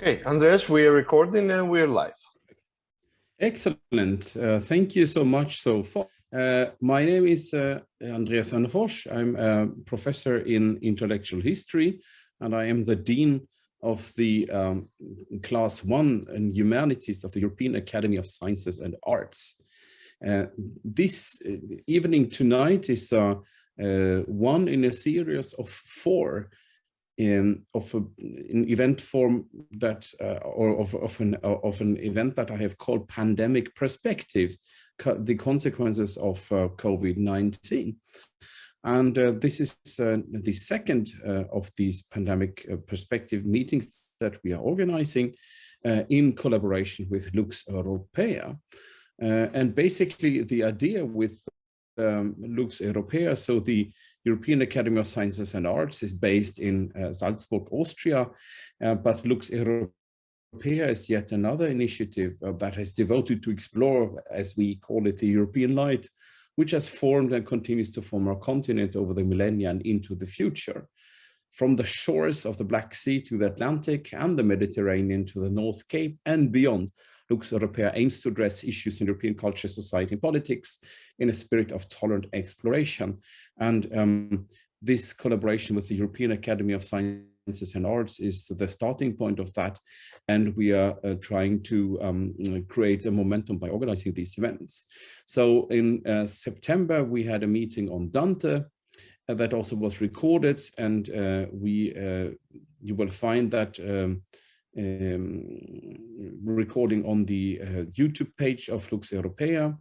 Okay, Andreas, we are recording and we're live. Excellent. Thank you so much so far. My name is Andreas Hannefors. I'm a professor in intellectual history, and I am the dean of the Class 1 in Humanities of the European Academy of Sciences and Arts. This evening tonight is one in a series of four of an event form that, or of an event that I have called Pandemic Perspective, the consequences of COVID-19. And this is the second of these pandemic perspective meetings that we are organizing in collaboration with Lux Europea. And basically the idea with Lux Europea, so the European Academy of Sciences and Arts is based in Salzburg, Austria, but Lux Europea is yet another initiative that is devoted to explore, as we call it, the European light, which has formed and continues to form our continent over the millennia and into the future. From the shores of the Black Sea to the Atlantic and the Mediterranean to the North Cape and beyond, Lux Europea aims to address issues in European culture, society, and politics in a spirit of tolerant exploration. And this collaboration with the European Academy of Sciences and Arts is the starting point of that. And we are trying to create a momentum by organizing these events. So in September, we had a meeting on Dante that also was recorded, and you will find that recording on the YouTube page of Lux Europea.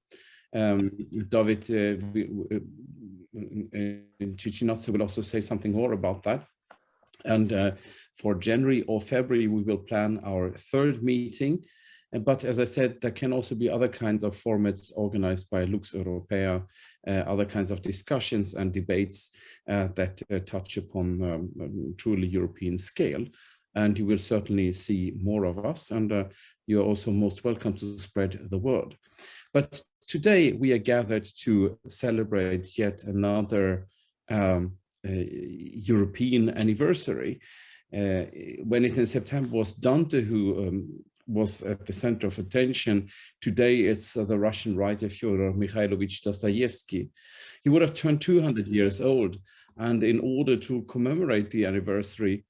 David Cicinazzo will also say something more about that. And for January or February, we will plan our third meeting. But as I said, there can also be other kinds of formats organized by Lux Europea, other kinds of discussions and debates that touch upon truly European scale. And you will certainly see more of us, and you're also most welcome to spread the word. But today we are gathered to celebrate yet another European anniversary. When it in September was Dante who was at the center of attention, today it's the Russian writer Fyodor Mikhailovich Dostoevsky. He would have turned 200 years old, and in order to commemorate the anniversary,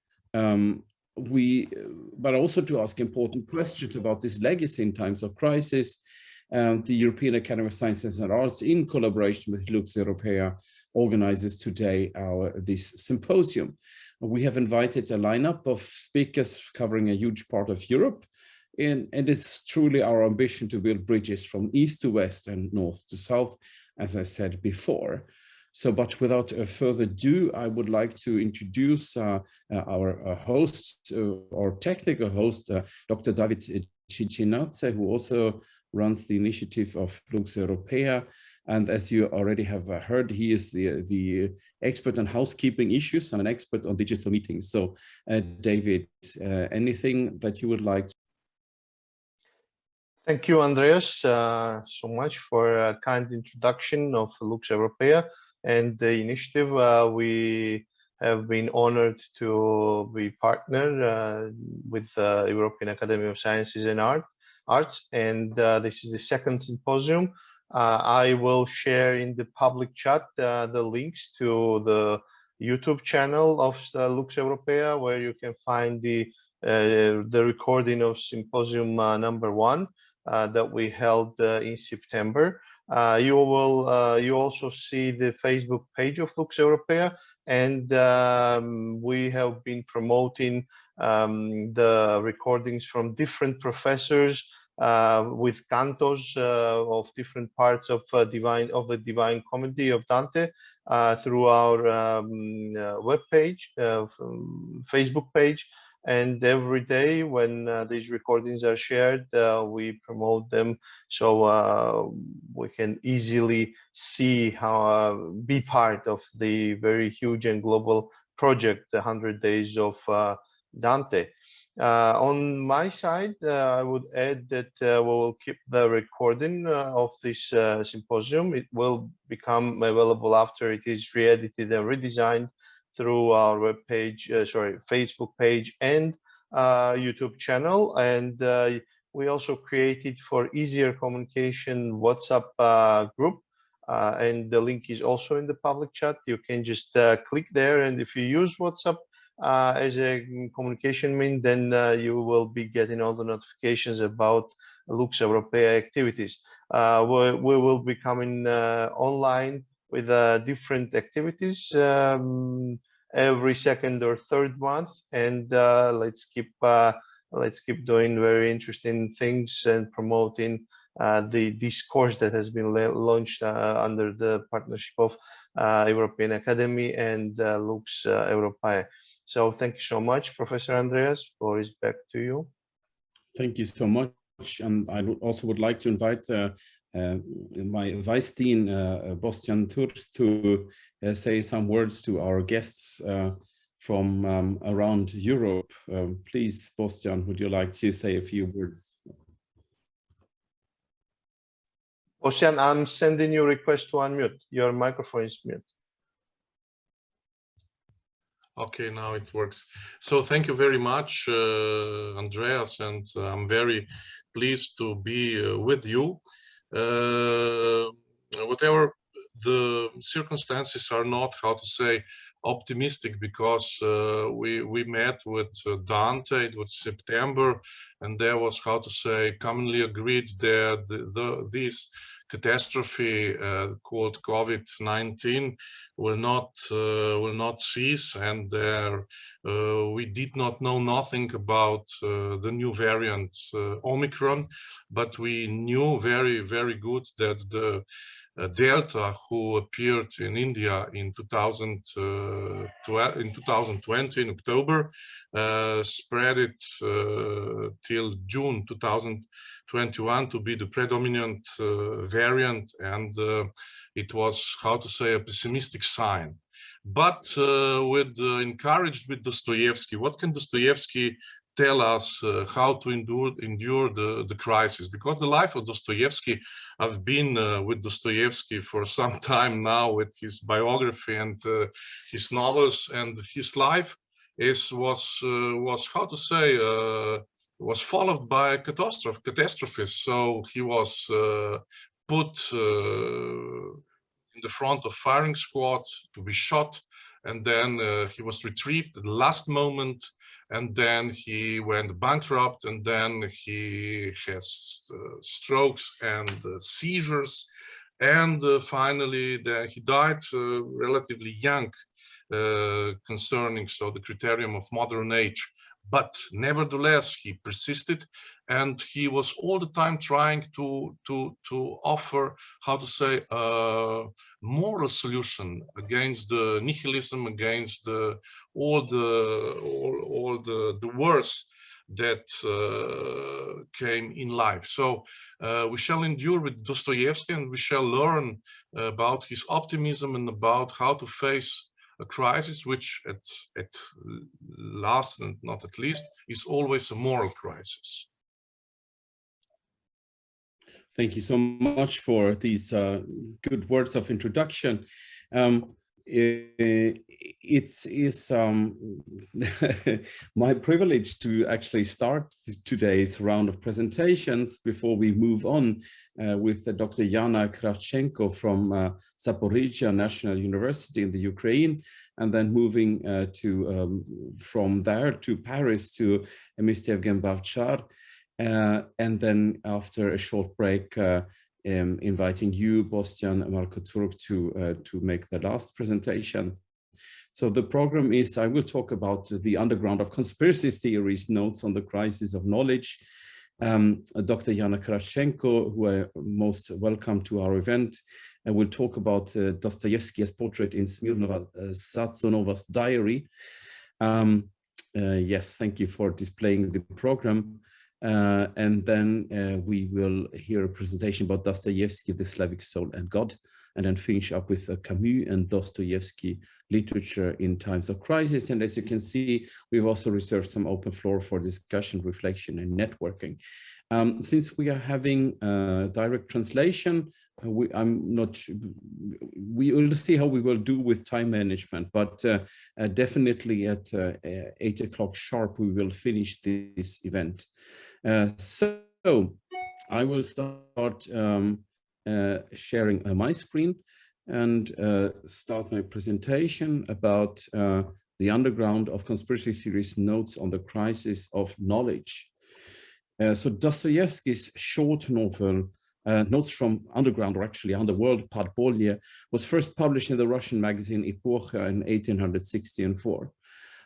but also to ask important questions about this legacy in times of crisis, the European Academy of Sciences and Arts, in collaboration with Lux Europea, organizes today this symposium. We have invited a lineup of speakers covering a huge part of Europe, and it's truly our ambition to build bridges from east to west and north to south, as I said before. So, but without further ado, I would like to introduce our host, our technical host, Dr. David Cicinazzo, who also runs the initiative of Lux Europea. And as you already have heard, he is the expert on housekeeping issues and an expert on digital meetings. So, David, anything that you would like to? Thank you, Andreas, so much for a kind introduction of Lux Europea and the initiative. We have been honored to be partnered with the European Academy of Sciences and Arts, and this is the second symposium. I will share in the public chat the links to the YouTube channel of Lux Europea, where you can find the recording of symposium number 1 that we held in September. You also see the Facebook page of Lux Europea, and we have been promoting the recordings from different professors with cantos of different parts of the Divine Comedy of Dante through our web page, Facebook page. And every day when these recordings are shared, we promote them, so we can easily see how be part of the very huge and global project, the 100 Days of Dante. On my side, I would add that we will keep the recording of this symposium. It will become available after it is re-edited and redesigned through our Facebook page and YouTube channel, and we also created for easier communication WhatsApp group, and the link is also in the public chat. You can just click there, and if you use WhatsApp as a communication mean, then you will be getting all the notifications about Lux Europaea activities. We will be coming online with different activities every second or third month, and let's keep doing very interesting things and promoting this course that has been launched under the partnership of European Academy and Lux Europaea. So thank you so much, Professor Andreas. Floor is back to you. Thank you so much. And I also would like to invite my Vice Dean, Bostian Tur, to say some words to our guests from around Europe. Please, Bostian, would you like to say a few words? Bostian, I'm sending you a request to unmute. Your microphone is mute. Okay, now it works. So thank you very much, Andreas, and I'm very pleased to be with you. Whatever the circumstances are not, how to say, optimistic, because we met with Dante, it was September, and there was, how to say, commonly agreed that this catastrophe called COVID-19 will not cease, and we did not know nothing about the new variant Omicron, but we knew very, very good that the Delta, who appeared in India in 2020 in October, spread it till June 2021 to be the predominant variant, and it was, how to say, a pessimistic sign. But encouraged with Dostoevsky, what can Dostoevsky tell us how to endure the crisis? Because the life of Dostoevsky, I've been with Dostoevsky for some time now with his biography and his novels, and his life was how to say, was followed by catastrophes. So he was put in the front of firing squad to be shot, and then he was retrieved at the last moment, and then he went bankrupt, and then he has strokes and seizures, and finally he died relatively young, concerning the criterion of modern age. But nevertheless, he persisted, and he was all the time trying to offer, how to say, a moral solution against the nihilism, against all the worst that came in life. So we shall endure with Dostoevsky, and we shall learn about his optimism and about how to face a crisis, which at last and not at least is always a moral crisis. Thank you so much for these good words of introduction. It is my privilege to actually start today's round of presentations before we move on with Dr. Jana Kravchenko from Zaporizhzhia National University in the Ukraine, and then moving from there to Paris to Mr. Evgen Bavchar, and then after a short break, inviting you, Bostian and Marco Turk, to make the last presentation. So the program is, I will talk about the underground of conspiracy theories, notes on the crisis of knowledge. Dr. Jana Kravchenko, who I most welcome to our event, will talk about Dostoevsky's portrait in Smirnova Satsonova's diary. Yes, thank you for displaying the program. And then we will hear a presentation about Dostoevsky, the Slavic Soul and God, and then finish up with Camus and Dostoevsky literature in times of crisis. And as you can see, we've also reserved some open floor for discussion, reflection, and networking. Since we are having direct translation, I'm not. We will see how we will do with time management, but definitely at 8 o'clock sharp we will finish this event. So I will start sharing my screen and start my presentation about the underground of conspiracy theories, notes on the crisis of knowledge. So Dostoevsky's short novel, Notes from Underground, or actually Underworld, Podpolye, was first published in the Russian magazine Epocha in 1864.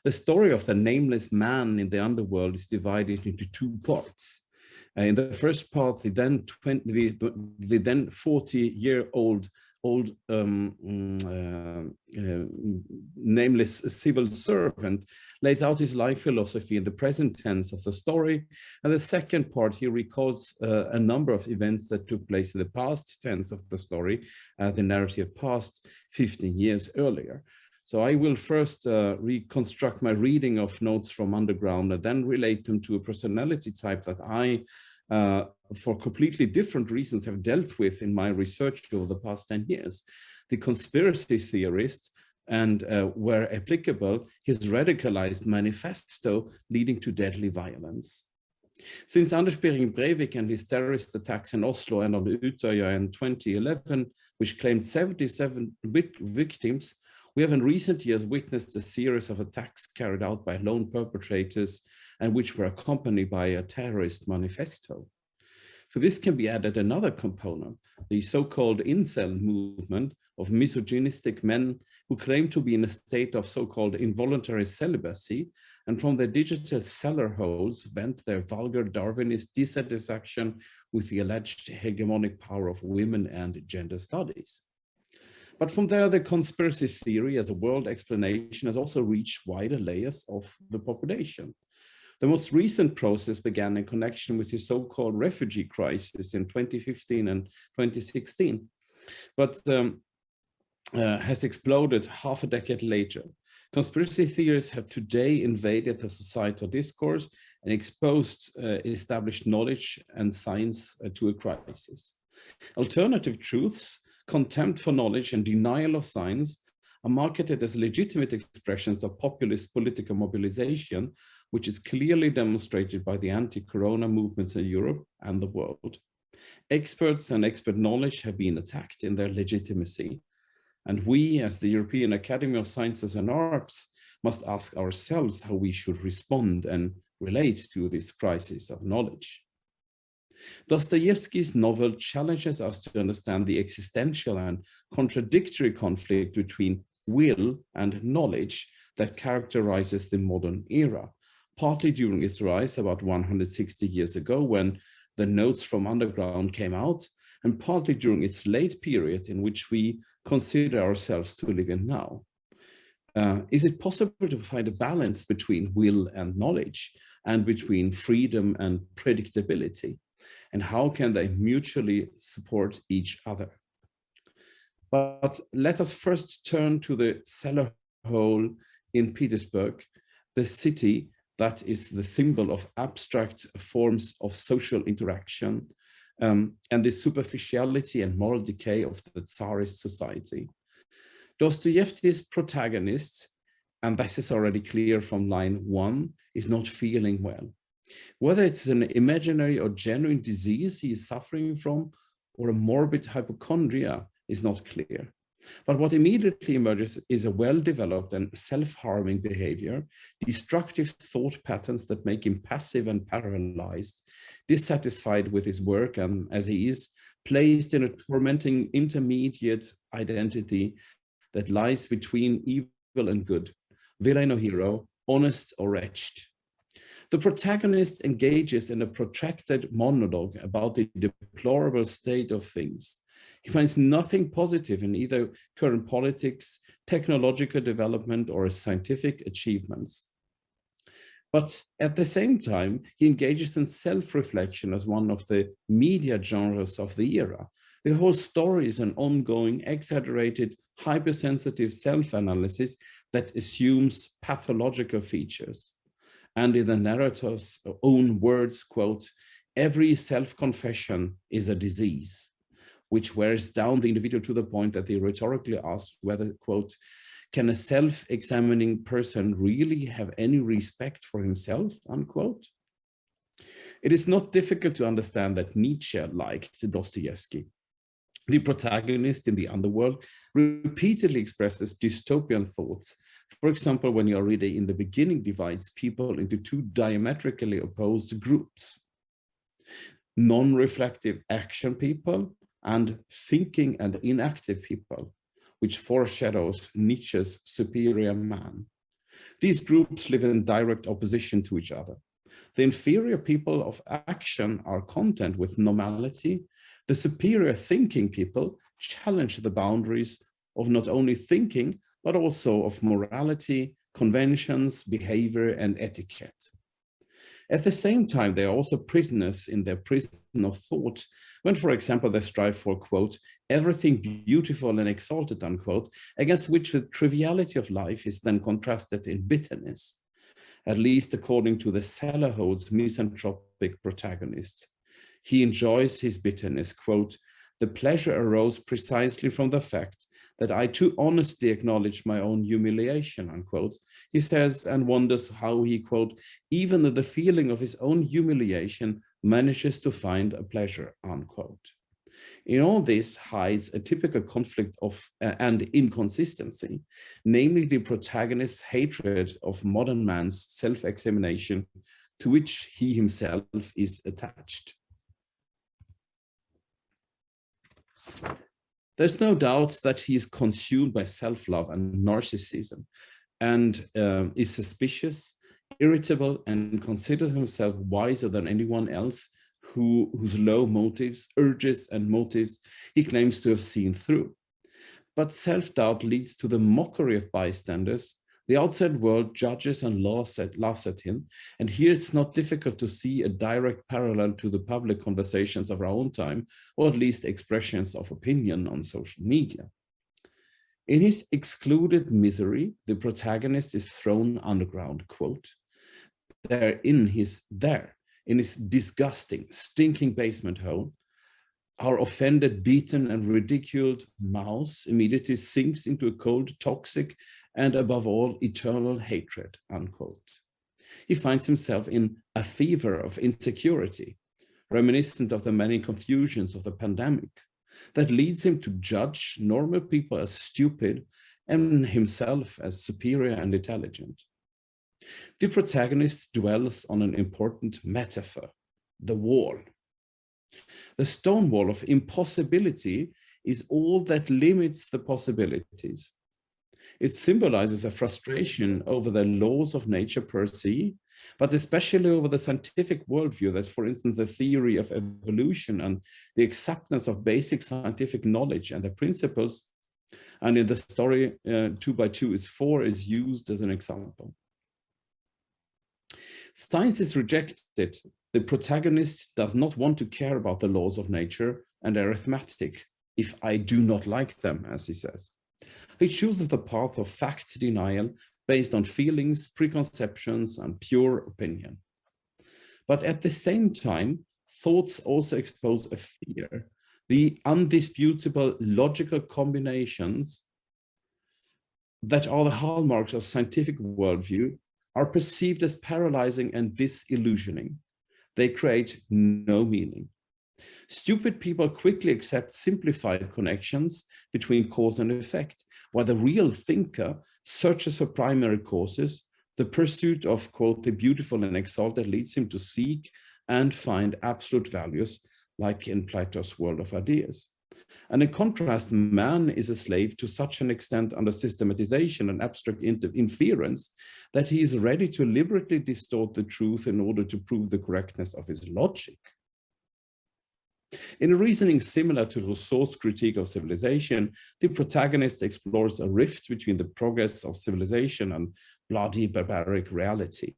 The story of the nameless man in the underworld is divided into two parts. In the first part, the then 40-year-old nameless civil servant lays out his life philosophy in the present tense of the story. And the second part, he recalls a number of events that took place in the past tense of the story, the narrative past 15 years earlier. So I will first reconstruct my reading of Notes from Underground and then relate them to a personality type that I, for completely different reasons, have dealt with in my research over the past 10 years. The conspiracy theorist, and where applicable, his radicalized manifesto leading to deadly violence. Since Anders Behring Breivik and his terrorist attacks in Oslo and on Utøya in 2011, which claimed 77 victims, we have in recent years witnessed a series of attacks carried out by lone perpetrators and which were accompanied by a terrorist manifesto. So this can be added another component, the so-called incel movement of misogynistic men who claim to be in a state of so-called involuntary celibacy and from their digital cellar holes vent their vulgar Darwinist dissatisfaction with the alleged hegemonic power of women and gender studies. But from there, the conspiracy theory as a world explanation has also reached wider layers of the population. The most recent process began in connection with the so-called refugee crisis in 2015 and 2016, but has exploded half a decade later. Conspiracy theories have today invaded the societal discourse and exposed established knowledge and science to a crisis. Alternative truths, contempt for knowledge and denial of science are marketed as legitimate expressions of populist political mobilization, which is clearly demonstrated by the anti-corona movements in Europe and the world. Experts and expert knowledge have been attacked in their legitimacy. And we, as the European Academy of Sciences and Arts, must ask ourselves how we should respond and relate to this crisis of knowledge. Dostoevsky's novel challenges us to understand the existential and contradictory conflict between will and knowledge that characterizes the modern era, partly during its rise about 160 years ago when the Notes from Underground came out, and partly during its late period in which we consider ourselves to live in now. Is it possible to find a balance between will and knowledge, and between freedom and predictability? And how can they mutually support each other? But let us first turn to the cellar hole in Petersburg, the city that is the symbol of abstract forms of social interaction and the superficiality and moral decay of the Tsarist society. Dostoevsky's protagonists, and this is already clear from line 1, is not feeling well. Whether it's an imaginary or genuine disease he is suffering from, or a morbid hypochondria is not clear. But what immediately emerges is a well-developed and self-harming behavior, destructive thought patterns that make him passive and paralyzed, dissatisfied with his work, and as he is, placed in a tormenting intermediate identity that lies between evil and good, villain or hero, honest or wretched. The protagonist engages in a protracted monologue about the deplorable state of things. He finds nothing positive in either current politics, technological development, or scientific achievements. But at the same time, he engages in self-reflection as one of the media genres of the era. The whole story is an ongoing, exaggerated, hypersensitive self-analysis that assumes pathological features. And in the narrator's own words, quote, "Every self-confession is a disease." which wears down the individual to the point that they rhetorically ask whether, quote, can a self-examining person really have any respect for himself, unquote? It is not difficult to understand that Nietzsche liked Dostoevsky. The protagonist in the underworld repeatedly expresses dystopian thoughts. For example, when you already in the beginning divides people into two diametrically opposed groups: non-reflective action people and thinking and inactive people, which foreshadows Nietzsche's superior man. These groups live in direct opposition to each other. The inferior people of action are content with normality. The superior thinking people challenge the boundaries of not only thinking, but also of morality, conventions, behavior, and etiquette. At the same time, they are also prisoners in their prison of thought when, for example, they strive for, quote, everything beautiful and exalted, unquote, against which the triviality of life is then contrasted in bitterness, at least according to the Sellerho's misanthropic protagonist. He enjoys his bitterness, quote, the pleasure arose precisely from the fact that I too honestly acknowledge my own humiliation, unquote. He says and wonders how he, quote, even the feeling of his own humiliation manages to find a pleasure, unquote. In all this hides a typical conflict of and inconsistency, namely the protagonist's hatred of modern man's self-examination, to which he himself is attached. There's no doubt that he is consumed by self-love and narcissism, and is suspicious, irritable, and considers himself wiser than anyone else whose low motives, urges, and motives he claims to have seen through. But self-doubt leads to the mockery of bystanders. The outside world judges and laughs at him, and here it's not difficult to see a direct parallel to the public conversations of our own time, or at least expressions of opinion on social media. In his excluded misery, the protagonist is thrown underground, quote, in his disgusting, stinking basement hole, our offended, beaten, and ridiculed mouse immediately sinks into a cold, toxic, and above all, eternal hatred, unquote. He finds himself in a fever of insecurity, reminiscent of the many confusions of the pandemic, that leads him to judge normal people as stupid and himself as superior and intelligent. The protagonist dwells on an important metaphor, the wall. The stone wall of impossibility is all that limits the possibilities. It symbolizes a frustration over the laws of nature per se, but especially over the scientific worldview that, for instance, the theory of evolution and the acceptance of basic scientific knowledge and the principles, and in the story 2 by 2 is 4 is used as an example. Science is rejected. The protagonist does not want to care about the laws of nature and arithmetic, if I do not like them, as he says. He chooses the path of fact denial based on feelings, preconceptions, and pure opinion. But at the same time, thoughts also expose a fear. The undisputable logical combinations that are the hallmarks of scientific worldview are perceived as paralyzing and disillusioning. They create no meaning. Stupid people quickly accept simplified connections between cause and effect, while the real thinker searches for primary causes. The pursuit of, quote, the beautiful and exalted leads him to seek and find absolute values, like in Plato's world of ideas. And in contrast, man is a slave to such an extent under systematization and abstract inference that he is ready to deliberately distort the truth in order to prove the correctness of his logic. In a reasoning similar to Rousseau's critique of civilization, the protagonist explores a rift between the progress of civilization and bloody barbaric reality.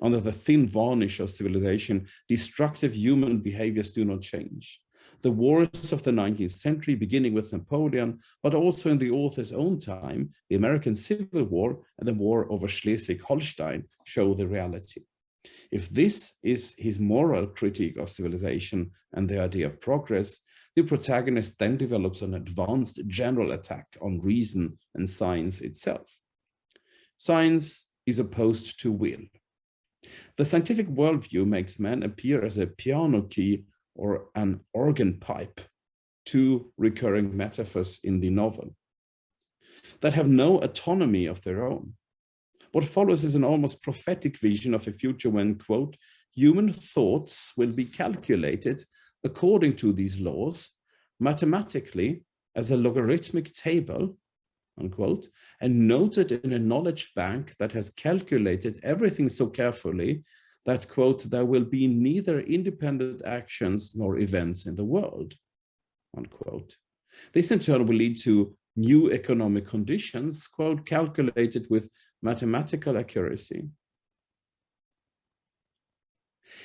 Under the thin varnish of civilization, destructive human behaviors do not change. The wars of the 19th century, beginning with Napoleon, but also in the author's own time, the American Civil War and the war over Schleswig-Holstein, show the reality. If this is his moral critique of civilization and the idea of progress, the protagonist then develops an advanced general attack on reason and science itself. Science is opposed to will. The scientific worldview makes man appear as a piano key or an organ pipe, two recurring metaphors in the novel, that have no autonomy of their own. What follows is an almost prophetic vision of a future when, quote, human thoughts will be calculated according to these laws, mathematically as a logarithmic table, unquote, and noted in a knowledge bank that has calculated everything so carefully that, quote, there will be neither independent actions nor events in the world, unquote. This in turn will lead to new economic conditions, quote, calculated with mathematical accuracy.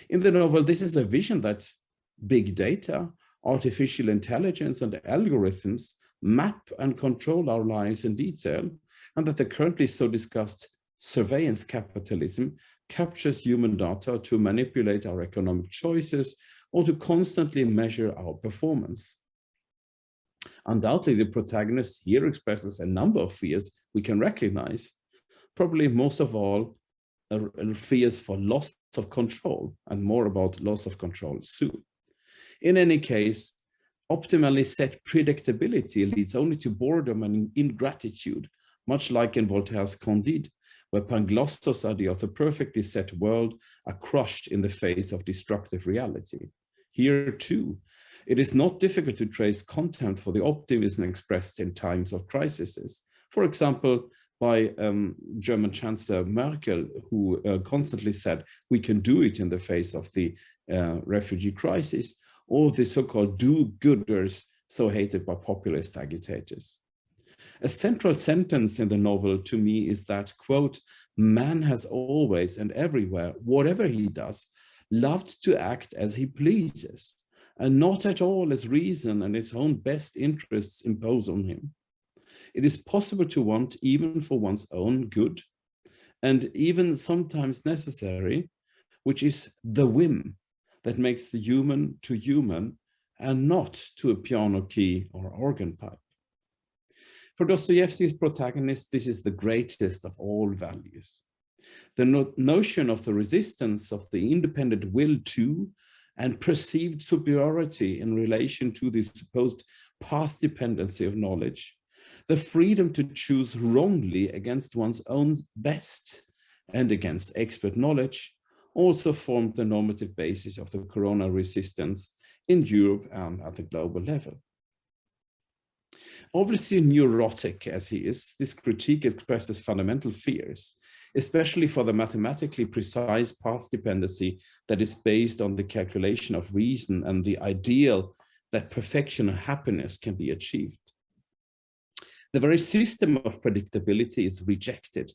In the novel, this is a vision that big data, artificial intelligence, and algorithms map and control our lives in detail, and that the currently so discussed surveillance capitalism captures human data to manipulate our economic choices or to constantly measure our performance. Undoubtedly, the protagonist here expresses a number of fears we can recognize, probably most of all, fears for loss of control, and more about loss of control soon. In any case, optimally set predictability leads only to boredom and ingratitude, much like in Voltaire's Candide, where Pangloss's idea of the perfectly set world are crushed in the face of destructive reality. Here too, it is not difficult to trace contempt for the optimism expressed in times of crises. For example, by German Chancellor Merkel, who constantly said, we can do it in the face of the refugee crisis, or the so-called do-gooders so hated by populist agitators. A central sentence in the novel to me is that, quote, man has always and everywhere, whatever he does, loved to act as he pleases, and not at all as reason and his own best interests impose on him. It is possible to want even for one's own good, and even sometimes necessary, which is the whim that makes the human to human and not to a piano key or organ pipe. For Dostoevsky's protagonist, this is the greatest of all values. The notion of the resistance of the independent will to and perceived superiority in relation to the supposed path dependency of knowledge, the freedom to choose wrongly against one's own best and against expert knowledge, also formed the normative basis of the corona resistance in Europe and at the global level. Obviously neurotic as he is, this critique expresses fundamental fears, especially for the mathematically precise path dependency that is based on the calculation of reason and the ideal that perfection and happiness can be achieved. The very system of predictability is rejected,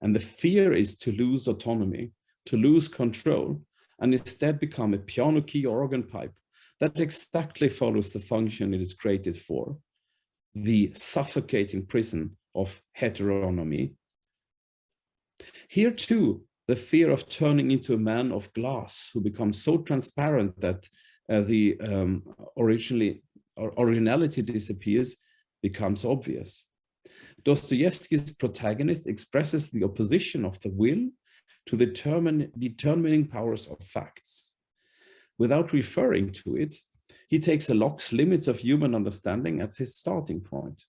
and the fear is to lose autonomy, to lose control, and instead become a piano key or organ pipe that exactly follows the function it is created for, the suffocating prison of heteronomy. Here too, the fear of turning into a man of glass who becomes so transparent that the originality disappears becomes obvious. Dostoevsky's protagonist expresses the opposition of the will to the determining powers of facts. Without referring to it, he takes Locke's limits of human understanding as his starting point.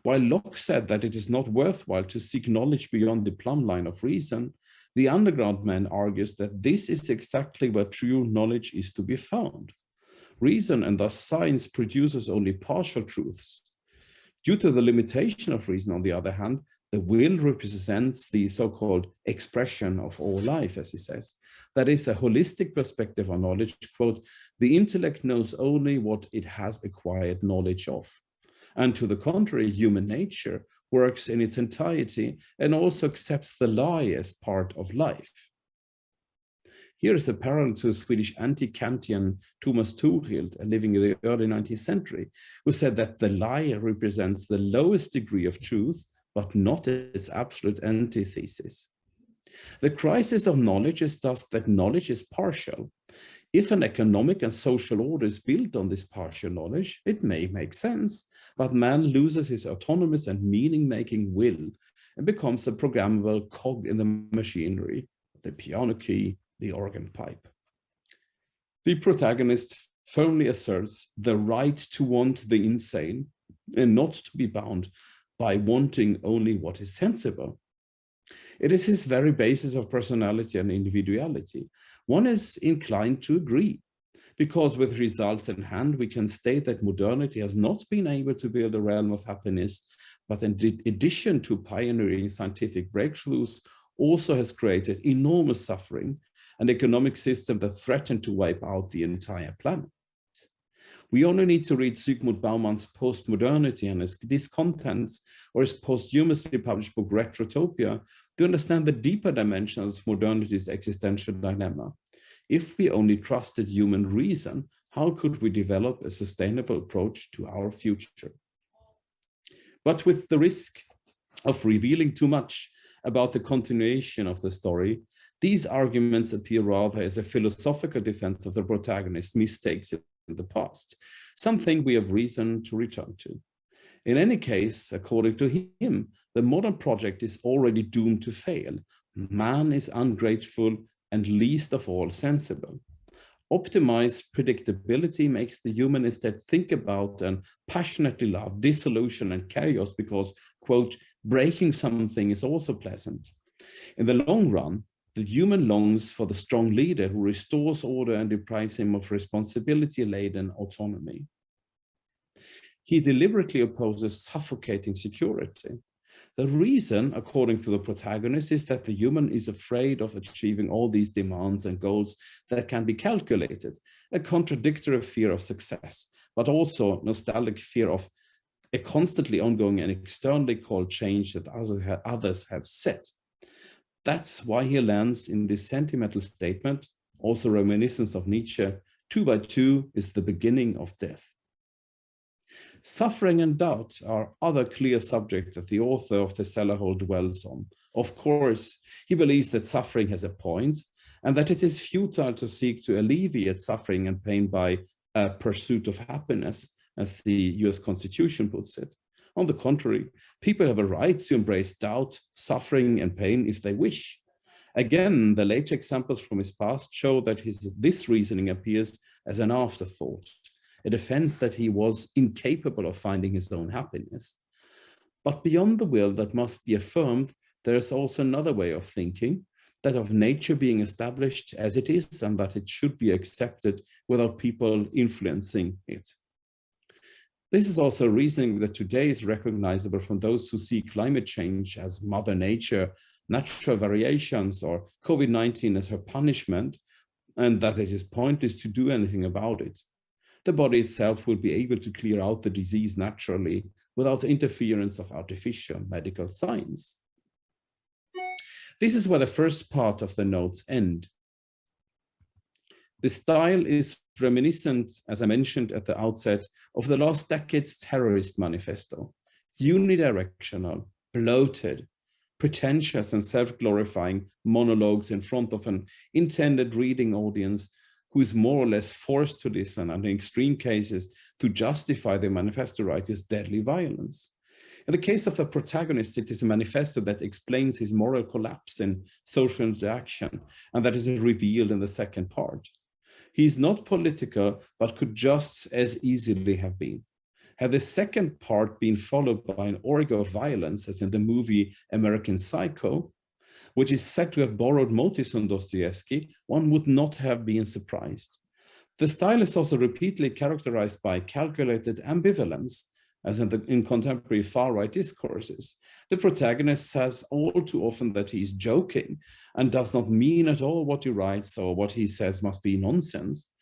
While Locke said that it is not worthwhile to seek knowledge beyond the plumb line of reason, the underground man argues that this is exactly where true knowledge is to be found. Reason and thus science produces only partial truths. Due to the limitation of reason, on the other hand, the will represents the so-called expression of all life, as he says. That is a holistic perspective on knowledge. Quote, the intellect knows only what it has acquired knowledge of. And to the contrary, human nature works in its entirety and also accepts the lie as part of life. Here is a parallel to Swedish anti-Kantian Thomas Tuchel, living in the early 19th century, who said that the lie represents the lowest degree of truth, but not its absolute antithesis. The crisis of knowledge is thus that knowledge is partial. If an economic and social order is built on this partial knowledge, it may make sense, but man loses his autonomous and meaning-making will and becomes a programmable cog in the machinery, the piano key, the organ pipe. The protagonist firmly asserts the right to want the insane and not to be bound by wanting only what is sensible. It is his very basis of personality and individuality. One is inclined to agree, because with results in hand, we can state that modernity has not been able to build a realm of happiness, but in addition to pioneering scientific breakthroughs, also has created enormous suffering, an economic system that threatened to wipe out the entire planet. We only need to read Zygmunt Baumann's Postmodernity and his discontents, or his posthumously published book Retrotopia, to understand the deeper dimensions of modernity's existential dilemma. If we only trusted human reason, how could we develop a sustainable approach to our future? But with the risk of revealing too much about the continuation of the story, these arguments appear rather as a philosophical defense of the protagonist's mistakes in the past, something we have reason to return to. In any case, according to him, the modern project is already doomed to fail. Man is ungrateful and least of all sensible. Optimized predictability makes the human instead think about and passionately love dissolution and chaos because, quote, breaking something is also pleasant. In the long run, the human longs for the strong leader who restores order and deprives him of responsibility-laden autonomy. He deliberately opposes suffocating security. The reason, according to the protagonist, is that the human is afraid of achieving all these demands and goals that can be calculated, a contradictory fear of success, but also nostalgic fear of a constantly ongoing and externally called change that others have set. That's why he lands in this sentimental statement, also reminiscent of Nietzsche, 2 by 2 is the beginning of death. Suffering and doubt are other clear subjects that the author of the cellar hole dwells on. Of course, he believes that suffering has a point and that it is futile to seek to alleviate suffering and pain by a pursuit of happiness, as the US Constitution puts it. On the contrary, people have a right to embrace doubt, suffering, and pain if they wish. Again, the later examples from his past show that this reasoning appears as an afterthought, a defense that he was incapable of finding his own happiness. But beyond the will that must be affirmed, there is also another way of thinking, that of nature being established as it is and that it should be accepted without people influencing it. This is also reasoning that today is recognizable from those who see climate change as Mother Nature, natural variations, or COVID-19 as her punishment, and that it is pointless to do anything about it. The body itself will be able to clear out the disease naturally without interference of artificial medical science. This is where the first part of the notes end. The style is reminiscent, as I mentioned at the outset, of the last decade's terrorist manifesto, unidirectional, bloated, pretentious and self-glorifying monologues in front of an intended reading audience who is more or less forced to listen, and in extreme cases, to justify their manifesto writer's deadly violence. In the case of the protagonist, it is a manifesto that explains his moral collapse in social interaction, and that is revealed in the second part. He is not political, but could just as easily have been. Had the second part been followed by an orgy of violence, as in the movie American Psycho, which is said to have borrowed motifs from Dostoevsky, one would not have been surprised. The style is also repeatedly characterized by calculated ambivalence, as in contemporary far-right discourses. The protagonist says all too often that he is joking and does not mean at all what he writes, or what he says must be nonsense.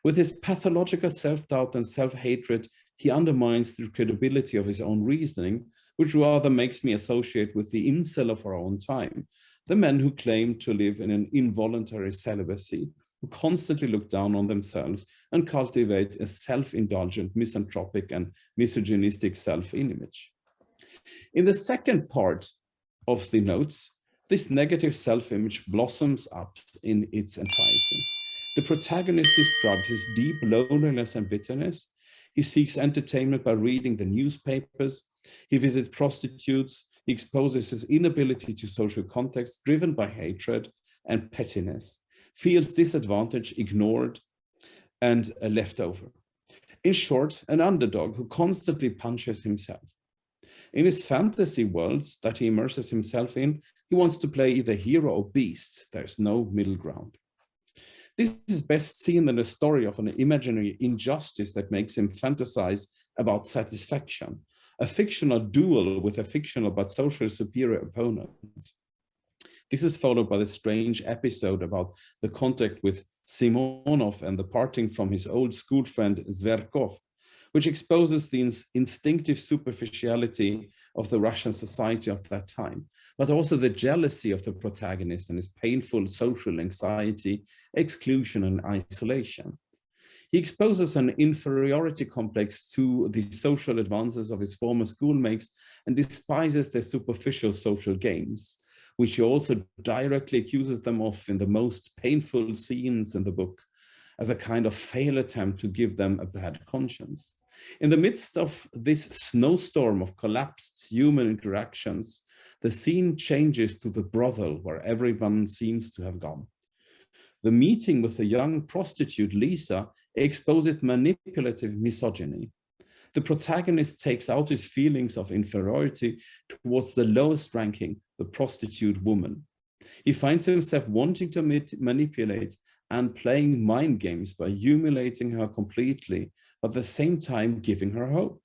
With his pathological self-doubt and self-hatred, he undermines the credibility of his own reasoning, which rather makes me associate with the incel of our own time, the men who claim to live in an involuntary celibacy, who constantly look down on themselves and cultivate a self-indulgent, misanthropic, and misogynistic self-image. In the second part of the notes, this negative self-image blossoms up in its entirety. The protagonist describes his deep loneliness and bitterness. He seeks entertainment by reading the newspapers. He visits prostitutes. He exposes his inability to social context driven by hatred and pettiness, feels disadvantaged, ignored, and left over. In short, an underdog who constantly punches himself. In his fantasy worlds that he immerses himself in, he wants to play either hero or beast. There's no middle ground. This is best seen in the story of an imaginary injustice that makes him fantasize about satisfaction, a fictional duel with a fictional but socially superior opponent. This is followed by the strange episode about the contact with Simonov and the parting from his old school friend Zverkov, which exposes the instinctive superficiality of the Russian society of that time, but also the jealousy of the protagonist and his painful social anxiety, exclusion, and isolation. He exposes an inferiority complex to the social advances of his former schoolmates and despises their superficial social gains, which he also directly accuses them of in the most painful scenes in the book, as a kind of failed attempt to give them a bad conscience. In the midst of this snowstorm of collapsed human interactions, the scene changes to the brothel where everyone seems to have gone. The meeting with the young prostitute Lisa exposes manipulative misogyny. The protagonist takes out his feelings of inferiority towards the lowest ranking, the prostitute woman. He finds himself wanting to manipulate and playing mind games by humiliating her completely, but at the same time giving her hope.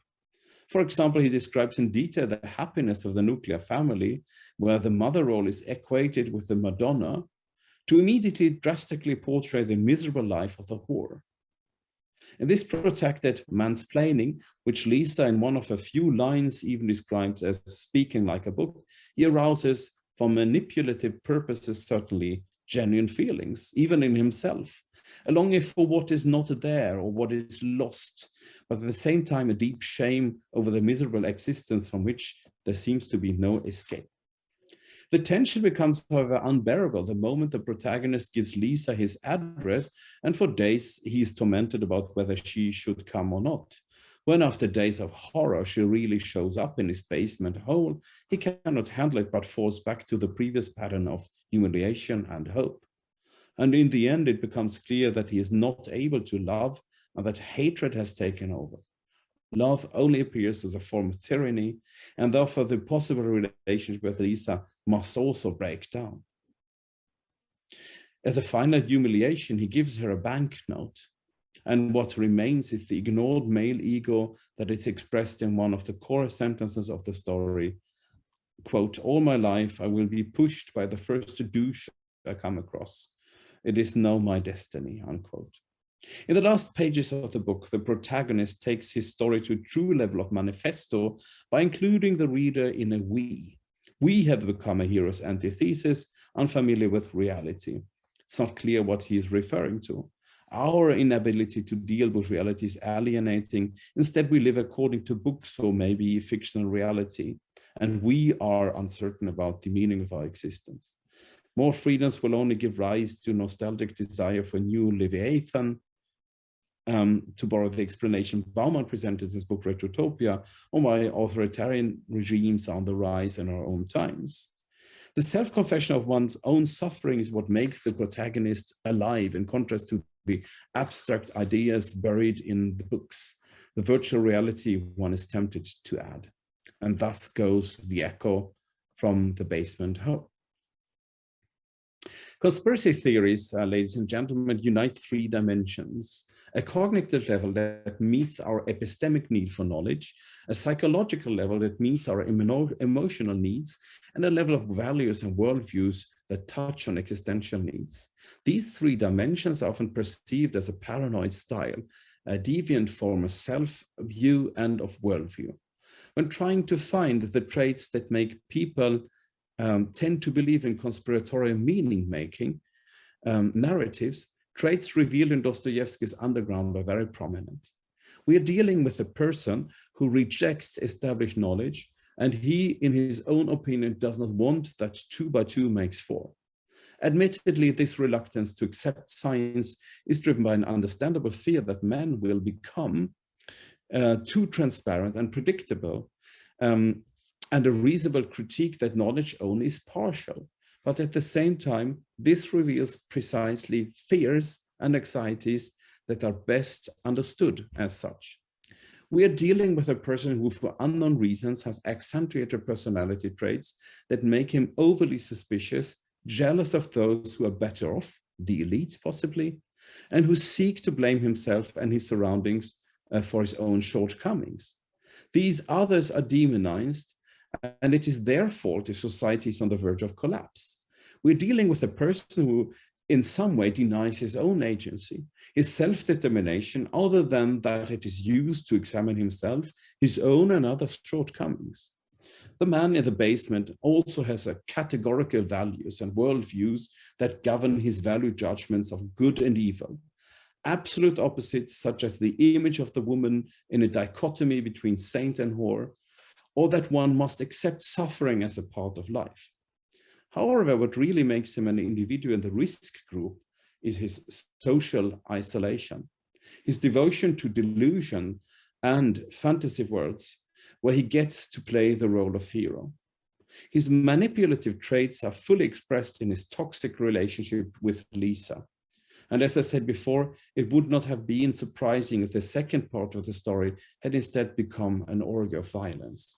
For example, he describes in detail the happiness of the nuclear family, where the mother role is equated with the Madonna, to immediately drastically portray the miserable life of the whore. In this protracted mansplaining, which Lisa in one of a few lines even describes as speaking like a book, he arouses for manipulative purposes certainly genuine feelings, even in himself, a longing for what is not there or what is lost, but at the same time a deep shame over the miserable existence from which there seems to be no escape. The tension becomes, however, unbearable the moment the protagonist gives Lisa his address, and for days he is tormented about whether she should come or not. When after days of horror she really shows up in his basement hole, he cannot handle it but falls back to the previous pattern of humiliation and hope. And in the end, it becomes clear that he is not able to love and that hatred has taken over. Love only appears as a form of tyranny, and therefore the possible relationship with Lisa must also break down. As a final humiliation, he gives her a banknote, and what remains is the ignored male ego that is expressed in one of the core sentences of the story. Quote, "All my life I will be pushed by the first douche I come across. It is now my destiny," unquote. In the last pages of the book, the protagonist takes his story to a true level of manifesto by including the reader in a we. We have become a hero's antithesis, unfamiliar with reality. It's not clear what he is referring to. Our inability to deal with reality is alienating. Instead, we live according to books or maybe fictional reality, and we are uncertain about the meaning of our existence. More freedoms will only give rise to nostalgic desire for new Leviathan, to borrow the explanation Bauman presented in his book Retrotopia, on why authoritarian regimes are on the rise in our own times. The self-confession of one's own suffering is what makes the protagonist alive, in contrast to the abstract ideas buried in the books, the virtual reality one is tempted to add. And thus goes the echo from the basement home. Conspiracy theories, ladies and gentlemen, unite three dimensions: a cognitive level that meets our epistemic need for knowledge, a psychological level that meets our emotional needs, and a level of values and worldviews that touch on existential needs. These three dimensions are often perceived as a paranoid style, a deviant form of self-view and of worldview. When trying to find the traits that make people tend to believe in conspiratorial meaning-making narratives, traits revealed in Dostoevsky's Underground are very prominent. We are dealing with a person who rejects established knowledge, and he, in his own opinion, does not want that 2 by 2 makes 4. Admittedly, this reluctance to accept science is driven by an understandable fear that men will become too transparent and predictable, and a reasonable critique that knowledge only is partial. But at the same time, this reveals precisely fears and anxieties that are best understood as such. We are dealing with a person who, for unknown reasons, has accentuated personality traits that make him overly suspicious, jealous of those who are better off, the elites possibly, and who seek to blame himself and his surroundings for his own shortcomings. These others are demonized, and it is their fault if society is on the verge of collapse. We're dealing with a person who in some way denies his own agency, his self-determination, other than that it is used to examine himself, his own and others' shortcomings. The man in the basement also has a categorical values and worldviews that govern his value judgments of good and evil. Absolute opposites, such as the image of the woman in a dichotomy between saint and whore, or that one must accept suffering as a part of life. However, what really makes him an individual in the risk group is his social isolation, his devotion to delusion and fantasy worlds, where he gets to play the role of hero. His manipulative traits are fully expressed in his toxic relationship with Lisa. And as I said before, it would not have been surprising if the second part of the story had instead become an orgy of violence.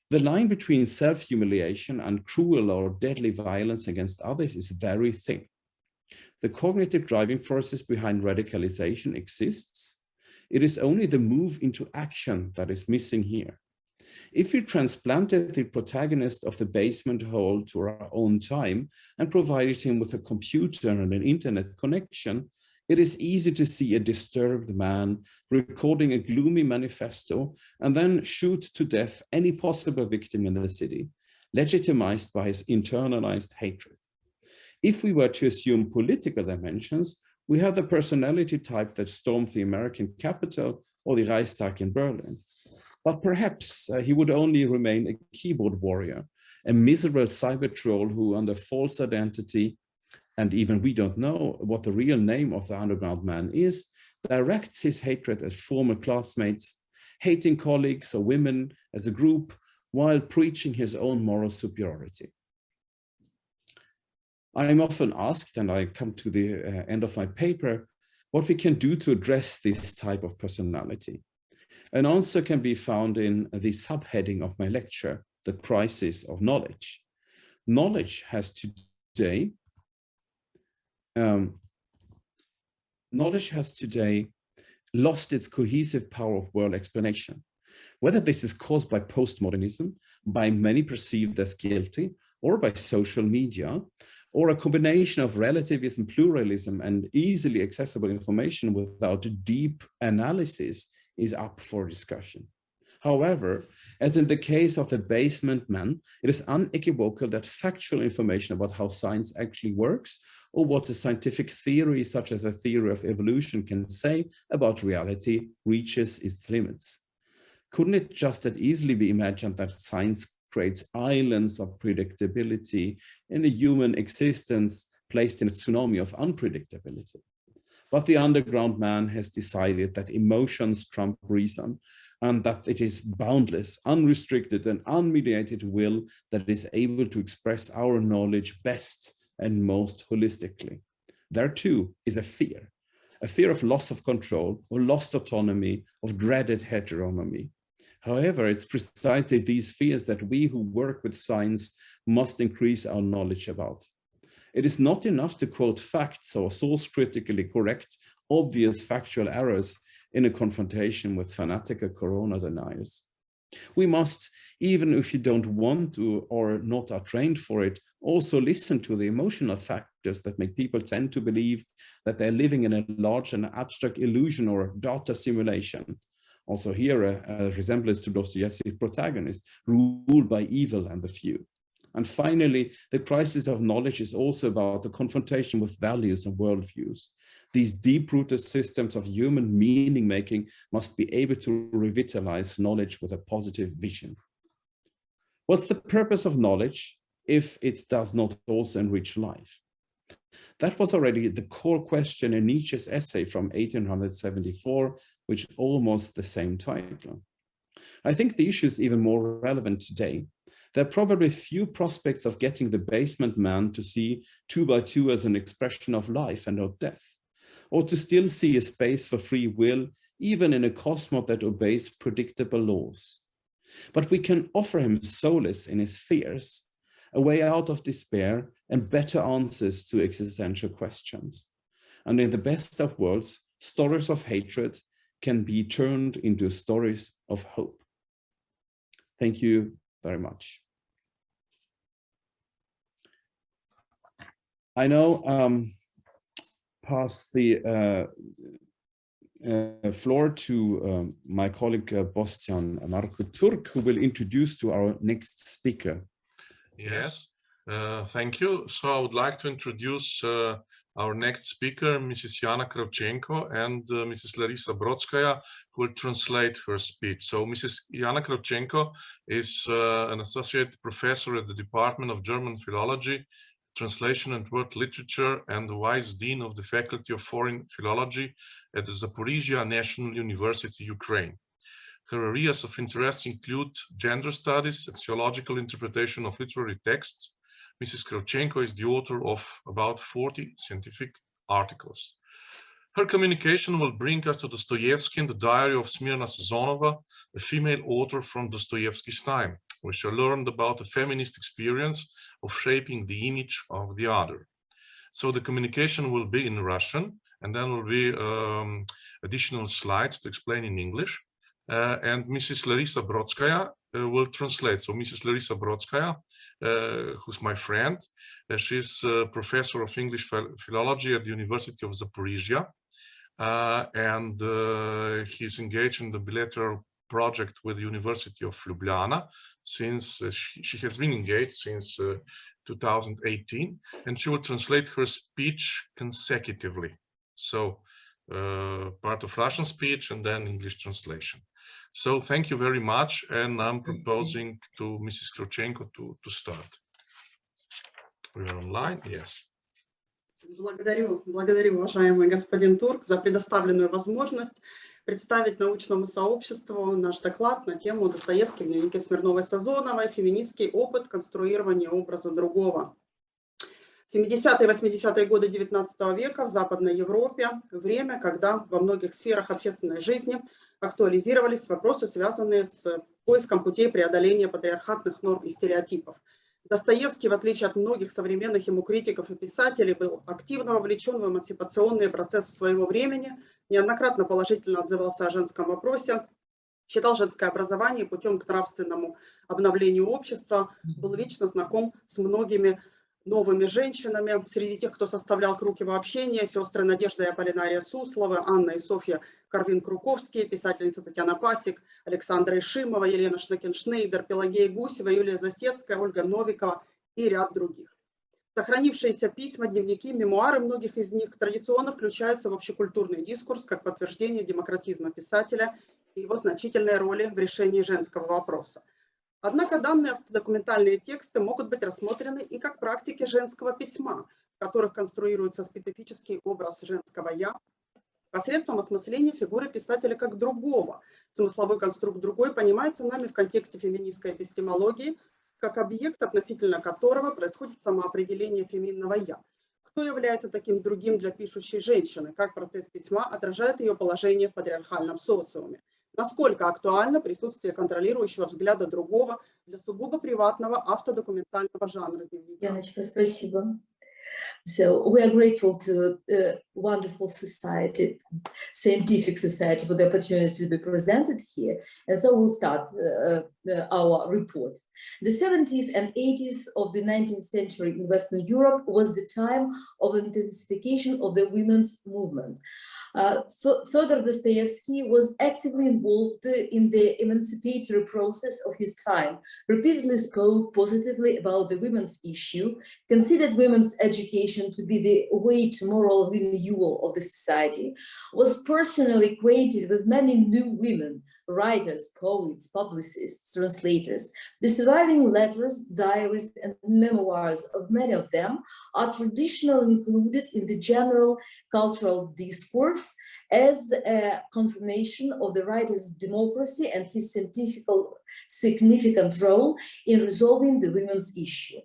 The line between self-humiliation and cruel or deadly violence against others is very thin. The cognitive driving forces behind radicalization exists. It is only the move into action that is missing here. If we transplanted the protagonist of the basement hole to our own time and provided him with a computer and an internet connection, it is easy to see a disturbed man recording a gloomy manifesto and then shoot to death any possible victim in the city, legitimized by his internalized hatred. If we were to assume political dimensions, we have the personality type that stormed the American Capitol or the Reichstag in Berlin. But perhaps he would only remain a keyboard warrior, a miserable cyber troll who, under false identity, and even we don't know what the real name of the underground man is, directs his hatred at former classmates, hating colleagues or women as a group, while preaching his own moral superiority. I am often asked, and I come to the end of my paper, what we can do to address this type of personality. An answer can be found in the subheading of my lecture, The Crisis of Knowledge. Knowledge has today lost its cohesive power of world explanation. Whether this is caused by postmodernism, by many perceived as guilty, or by social media, or a combination of relativism, pluralism, and easily accessible information without deep analysis, is up for discussion. However, as in the case of the basement man, it is unequivocal that factual information about how science actually works, or what a scientific theory such as the theory of evolution can say about reality, reaches its limits. Couldn't it just as easily be imagined that science creates islands of predictability in a human existence placed in a tsunami of unpredictability? But the underground man has decided that emotions trump reason, and that it is boundless, unrestricted, and unmediated will that is able to express our knowledge best and most holistically. There too is a fear of loss of control, of lost autonomy, of dreaded heteronomy. However, it's precisely these fears that we who work with science must increase our knowledge about. It is not enough to quote facts or source critically correct obvious factual errors in a confrontation with fanatical corona deniers. We must, even if you don't want to or not are trained for it, also listen to the emotional factors that make people tend to believe that they're living in a large and abstract illusion or data simulation. Also here, a resemblance to Dostoevsky's protagonist, ruled by evil and the few. And finally, the crisis of knowledge is also about the confrontation with values and worldviews. These deep-rooted systems of human meaning-making must be able to revitalize knowledge with a positive vision. What's the purpose of knowledge? if it does not also enrich life? That was already the core question in Nietzsche's essay from 1874, which almost the same title. I think the issue is even more relevant today. There are probably few prospects of getting the basement man to see 2 by 2 as an expression of life and not death, or to still see a space for free will, even in a cosmos that obeys predictable laws. But we can offer him solace in his fears, a way out of despair, and better answers to existential questions. And in the best of worlds, stories of hatred can be turned into stories of hope. Thank you very much. I now pass the floor to my colleague Bostian Marco Turk, who will introduce to our next speaker. Yes, thank you. So I would like to introduce our next speaker, Mrs. Yana Kravchenko and Mrs. Larisa Brodskaya, who will translate her speech. So Mrs. Yana Kravchenko is an associate professor at the Department of German Philology, Translation and World Literature, and the Vice Dean of the Faculty of Foreign Philology at the Zaporizhia National University, Ukraine. Her areas of interest include gender studies, axiological interpretation of literary texts. Mrs. Kravchenko is the author of about 40 scientific articles. Her communication will bring us to Dostoevsky and the diary of Smirna Sazonova, a female author from Dostoevsky's time. We shall learn about the feminist experience of shaping the image of the other. So the communication will be in Russian, and then will be additional slides to explain in English. And Mrs. Larisa Brodskaya will translate. So Mrs. Larisa Brodskaya, who's my friend, she's a professor of English philology at the University of Zaporizhia, and he's engaged in the bilateral project with the University of Ljubljana since she has been engaged since 2018, and she will translate her speech consecutively. So part of Russian speech and then English translation. So thank you very much, and I'm proposing to Mrs. Kravchenko to start. We are online, yes. Благодарю, уважаемый господин Турк, за предоставленную возможность представить научному сообществу наш доклад на тему Достоевский в дневнике Смирновой-Сазоновой «Феминистский опыт конструирования образа другого». 70-е и 80-е годы XIX века в Западной Европе – время, когда во многих сферах общественной жизни актуализировались вопросы, связанные с поиском путей преодоления патриархатных норм и стереотипов. Достоевский, в отличие от многих современных ему критиков и писателей, был активно вовлечен в эмансипационные процессы своего времени, неоднократно положительно отзывался о женском вопросе, считал женское образование путем к нравственному обновлению общества, был лично знаком с многими новыми женщинами. Среди тех, кто составлял круг его общения, сестры Надежда и Аполлинария Сусловы, Анна и Софья Карвин-Круковские, писательница Татьяна Пасек, Александра Ишимова, Елена Шнекеншнейдер, Пелагея Гусева, Юлия Засецкая, Ольга Новикова и ряд других. Сохранившиеся письма, дневники, мемуары многих из них традиционно включаются в общекультурный дискурс как подтверждение демократизма писателя и его значительной роли в решении женского вопроса. Однако данные автодокументальные тексты могут быть рассмотрены и как практики женского письма, в которых конструируется специфический образ женского «я», посредством осмысления фигуры писателя как другого. Смысловой конструкт «другой» понимается нами в контексте феминистской эпистемологии, как объект, относительно которого происходит самоопределение феминного «я». Кто является таким другим для пишущей женщины, как процесс письма отражает ее положение в патриархальном социуме. Насколько актуально присутствие контролирующего взгляда другого для сугубо приватного автодокументального жанра дневника. Яночка, спасибо. So we are grateful to the wonderful society, scientific society, for the opportunity to be presented here. And so we'll start our report. The 70s and 80s of the 19th century in Western Europe was the time of intensification of the women's movement. Further, Dostoevsky was actively involved in the emancipatory process of his time, repeatedly spoke positively about the women's issue, considered women's education to be the way to moral renewal of the society, was personally acquainted with many new women writers, poets, publicists, translators. The surviving letters, diaries, and memoirs of many of them are traditionally included in the general cultural discourse as a confirmation of the writer's democracy and his significant role in resolving the women's issue.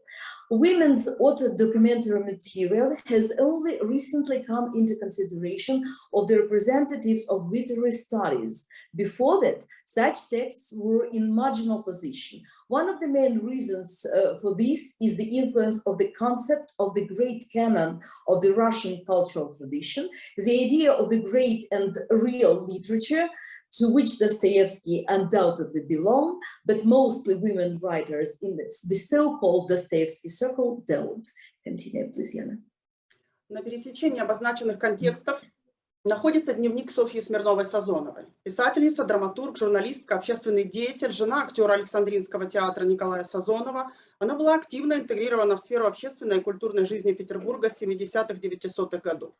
Women's auto-documentary material has only recently come into consideration of the representatives of literary studies. Before that, such texts were in marginal position. One of the main reasons for this is the influence of the concept of the great canon of the Russian cultural tradition, the idea of the great and real literature, to which Dostoevsky undoubtedly belonged, but mostly women writers in the so-called Dostoevsky circle don't. Continue, please, Yana. На пересечении обозначенных контекстов находится дневник Софьи Смирновой-Сазоновой. Писательница, драматург, журналистка, общественный деятель, жена актера Александринского театра Николая Сазонова. Она была активно интегрирована в сферу общественной и культурной жизни Петербурга с 70-х-900-х годов.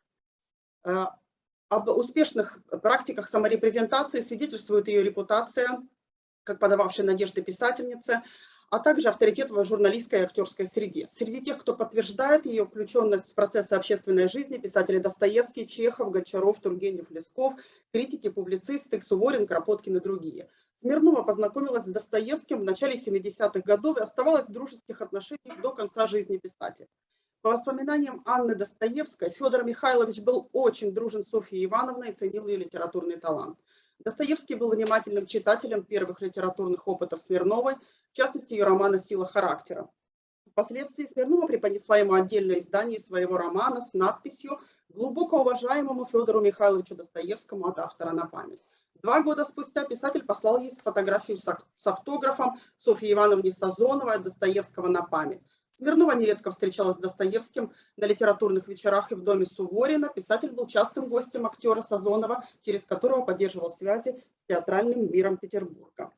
Об успешных практиках саморепрезентации свидетельствует ее репутация как подававшей надежды писательницы, а также авторитет в журналистской и актерской среде. Среди тех, кто подтверждает ее включенность в процессы общественной жизни, писатели Достоевский, Чехов, Гончаров, Тургенев, Лесков, критики, публицисты, Суворин, Кропоткин и другие. Смирнова познакомилась с Достоевским в начале 70-х годов и оставалась в дружеских отношениях до конца жизни писателя. По воспоминаниям Анны Достоевской, Федор Михайлович был очень дружен с Софьей Ивановной и ценил ее литературный талант. Достоевский был внимательным читателем первых литературных опытов Смирновой, в частности, ее романа «Сила характера». Впоследствии Смирнова преподнесла ему отдельное издание своего романа с надписью «Глубоко уважаемому Федору Михайловичу Достоевскому от автора на память». 2 года спустя писатель послал ей фотографию с автографом Софьи Ивановне Сазоновой от Достоевского на память. Смирнова нередко встречалась с Достоевским на литературных вечерах и в доме Суворина. Писатель был частым гостем актера Сазонова, через которого поддерживал связи с театральным миром Петербурга.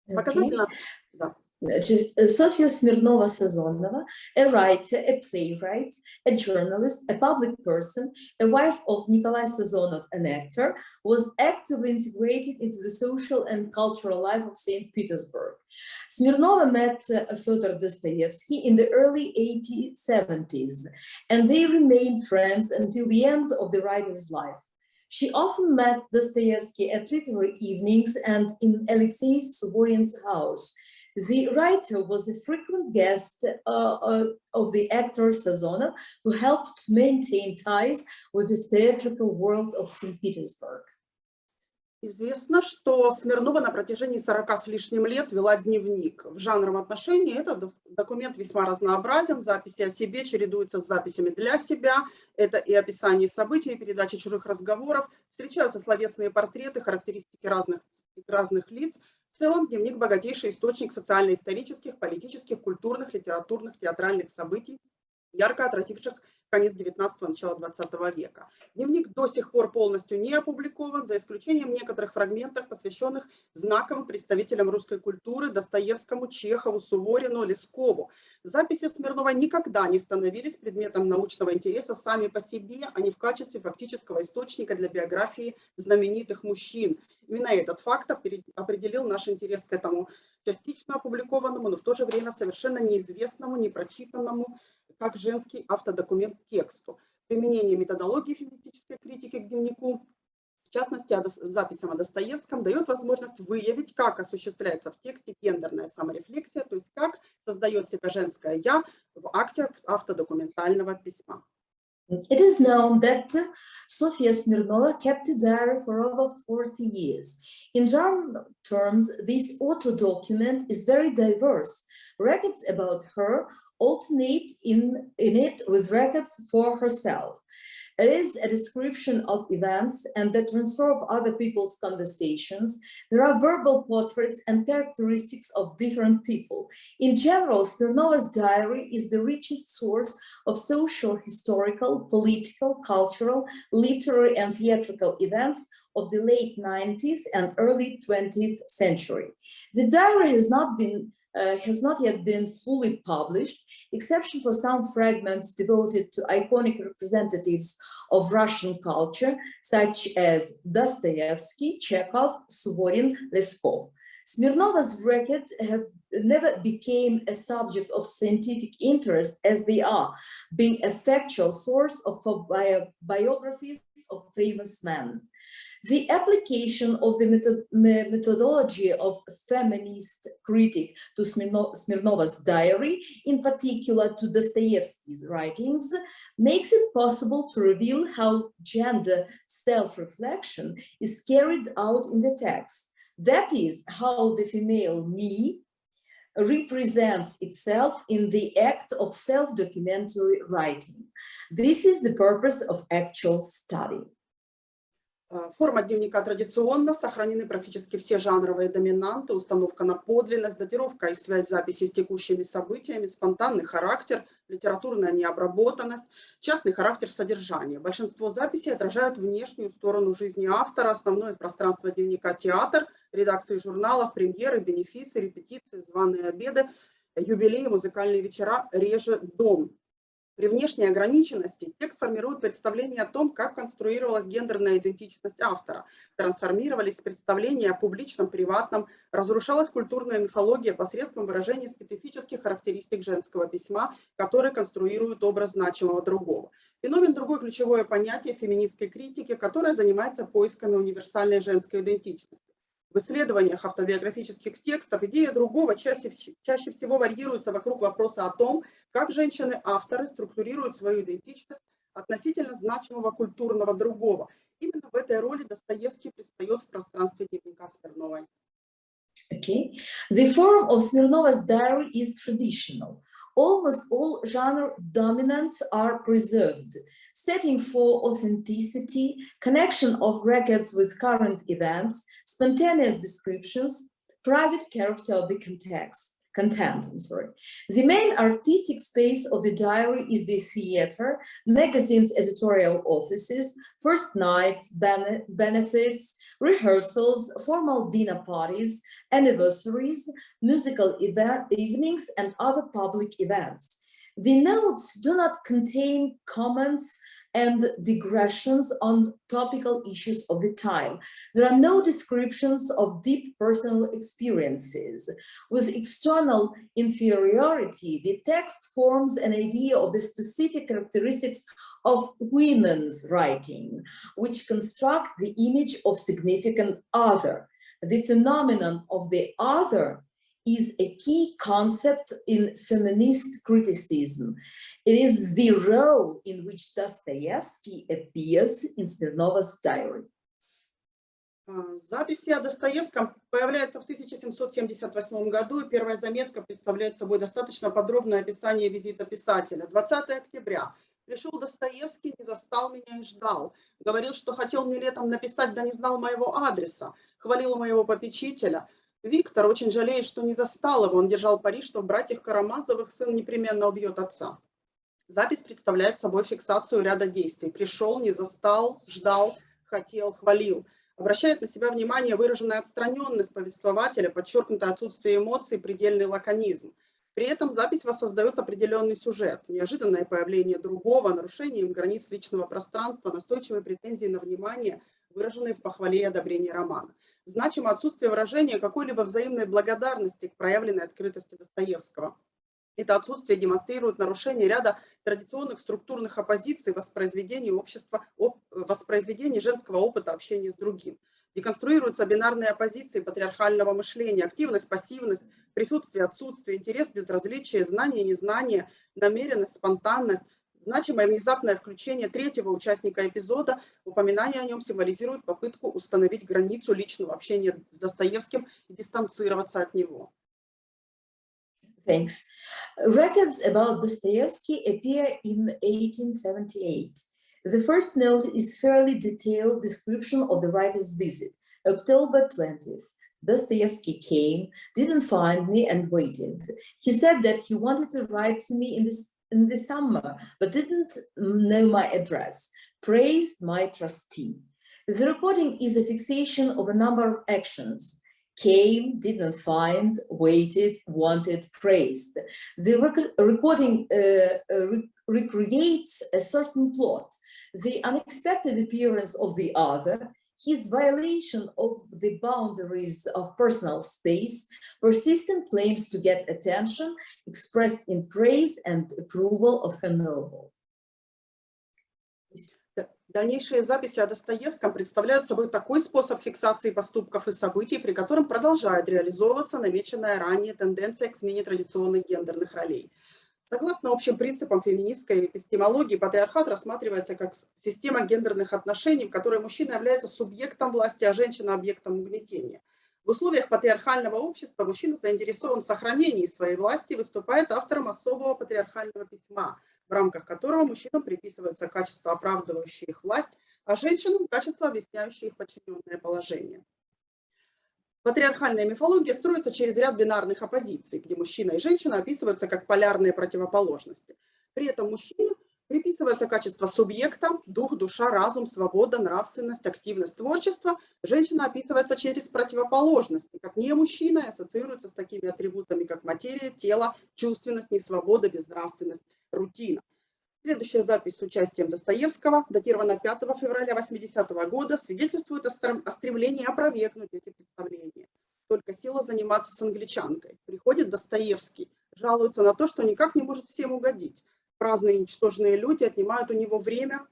Показательно, да. Sofia Smirnova-Sazonova, a writer, a playwright, a journalist, a public person, a wife of Nikolai Sazonov, an actor, was actively integrated into the social and cultural life of St. Petersburg. Smirnova met Fyodor Dostoevsky in the early 1870s, and they remained friends until the end of the writer's life. She often met Dostoevsky at literary evenings and in Alexei Suvorin's house. The writer was a frequent guest of the actor Sazonov, who helped to maintain ties with the theatrical world of St. Petersburg. Известно, что Смирнова на протяжении 40 с лишним лет вела дневник. В жанровом отношении этот документ весьма разнообразен. Записи о себе чередуются с записями для себя. Это и описание событий, и передача чужих разговоров. Встречаются словесные портреты, характеристики разных лиц. В целом, дневник – богатейший источник социально-исторических, политических, культурных, литературных, театральных событий, ярко отразивших конец 19-го, начало 20 века. Дневник до сих пор полностью не опубликован, за исключением некоторых фрагментов, посвященных знаковым представителям русской культуры Достоевскому, Чехову, Суворину, Лескову. Записи Смирновой никогда не становились предметом научного интереса сами по себе, а не в качестве фактического источника для биографии знаменитых мужчин. Именно этот факт определил наш интерес к этому частично опубликованному, но в то же время совершенно неизвестному, непрочитанному, как женский автодокумент тексту. Применение методологии феминистической критики к дневнику, в частности, записям о Достоевском, дает возможность выявить, как осуществляется в тексте гендерная саморефлексия, то есть как создает себя женское «я» в акте автодокументального письма. It is known that Sofia Smirnova kept a diary for over 40 years. In general terms, this auto-document is very diverse. Records about her alternate in it with records for herself. It is a description of events and the transfer of other people's conversations. There are verbal portraits and characteristics of different people. In general, Smirnova's diary is the richest source of social, historical, political, cultural, literary, and theatrical events of the late 19th and early 20th century. The diary has not been has not yet been fully published, exception for some fragments devoted to iconic representatives of Russian culture, such as Dostoevsky, Chekhov, Suvorin, Leskov. Smirnova's records have never became a subject of scientific interest as they are, being a factual source of biographies of famous men. The application of the methodology of feminist critique to Smirnova's diary, in particular to Dostoevsky's writings, makes it possible to reveal how gender self-reflection is carried out in the text. That is, how the female me represents itself in the act of self-documentary writing. This is the purpose of actual study. Форма дневника традиционна, сохранены практически все жанровые доминанты, установка на подлинность, датировка и связь записи с текущими событиями, спонтанный характер, литературная необработанность, частный характер содержания. Большинство записей отражают внешнюю сторону жизни автора, основное пространство дневника театр, редакции журналов, премьеры, бенефисы, репетиции, званые обеды, юбилеи, музыкальные вечера, реже дом. При внешней ограниченности текст формирует представление о том, как конструировалась гендерная идентичность автора, трансформировались представления о публичном, приватном, разрушалась культурная мифология посредством выражения специфических характеристик женского письма, которые конструируют образ значимого другого. Феномен другой — ключевое понятие феминистской критики, которая занимается поисками универсальной женской идентичности. В исследованиях автобиографических текстов идея другого чаще всего варьируется вокруг вопроса о том, как женщины-авторы структурируют свою идентичность относительно значимого культурного другого. Именно в этой роли Достоевский предстает в пространстве дневника Смирновой. Okay. The form of Smirnova's diary is traditional. Almost all genre dominants are preserved. Setting for authenticity, connection of records with current events, spontaneous descriptions, private character of the content. The main artistic space of the diary is the theater, magazines' editorial offices, first nights, benefits, rehearsals, formal dinner parties, anniversaries, musical evenings, and other public events. The notes do not contain comments and digressions on topical issues of the time. There are no descriptions of deep personal experiences. With external inferiority, the text forms an idea of the specific characteristics of women's writing, which construct the image of significant other. The phenomenon of the other is a key concept in feminist criticism. It is the role in which Dostoevsky appears in Smirnova's diary. Записи о Достоевском появляются в 1778 году, и первая заметка представляет собой достаточно подробное описание визита писателя. 20 октября. Пришел Достоевский, не застал меня и ждал. Говорил, что хотел мне летом написать, да не знал моего адреса. Хвалил моего попечителя. Виктор очень жалеет, что не застал его. Он держал пари, что в «Братьях Карамазовых» сын непременно убьет отца. Запись представляет собой фиксацию ряда действий. Пришел, не застал, ждал, хотел, хвалил. Обращает на себя внимание выраженная отстраненность повествователя, подчеркнутое отсутствие эмоций, предельный лаконизм. При этом запись воссоздает определенный сюжет. Неожиданное появление другого, нарушение им границ личного пространства, настойчивые претензии на внимание, выраженные в похвале и одобрении романа. Значимо отсутствие выражения какой-либо взаимной благодарности к проявленной открытости Достоевского. Это отсутствие демонстрирует нарушение ряда традиционных структурных оппозиций воспроизведению общества, воспроизведении женского опыта общения с другим. Деконструируются бинарные оппозиции патриархального мышления, активность, пассивность, присутствие, отсутствие, интерес, безразличие, знание, незнание, намеренность, спонтанность. Значимое внезапное включение третьего участника эпизода, упоминание о нем символизирует попытку установить границу личного общения с Достоевским и дистанцироваться от него. Thanks. Records about Dostoevsky appear in 1878. The first note is a fairly detailed description of the writer's visit. October 20th. Dostoevsky came, didn't find me, and waited. He said that he wanted to write to me in the summer, but didn't know my address. Praised my trustee. The recording is a fixation of a number of actions. came, didn't find, waited, wanted, praised. The recording recreates a certain plot, the unexpected appearance of the other, his violation of the boundaries of personal space, persistent claims to get attention, expressed in praise and approval of her novel. Дальнейшие записи о Достоевском представляют собой такой способ фиксации поступков и событий, при котором продолжает реализовываться намеченная ранее тенденция к смене традиционных гендерных ролей. Согласно общим принципам феминистской эпистемологии, патриархат рассматривается как система гендерных отношений, в которой мужчина является субъектом власти, а женщина – объектом угнетения. В условиях патриархального общества мужчина заинтересован в сохранении своей власти и выступает автором особого патриархального письма, в рамках которого мужчинам приписываются качества, оправдывающие их власть, а женщинам – качества, объясняющие их подчиненное положение. Патриархальная мифология строится через ряд бинарных оппозиций, где мужчина и женщина описываются как полярные противоположности. При этом мужчине приписываются качества субъекта, дух, душа, разум, свобода, нравственность, активность, творчество. Женщина описывается через противоположности, как не мужчина, и ассоциируется с такими атрибутами, как материя, тело, чувственность, несвобода, безнравственность, рутина. Следующая запись с участием Достоевского, датирована 5 февраля 80-го года, свидетельствует о стремлении опровергнуть эти представления. Только села заниматься с англичанкой. Приходит Достоевский, жалуется на то, что никак не может всем угодить. Праздные и ничтожные люди отнимают у него время,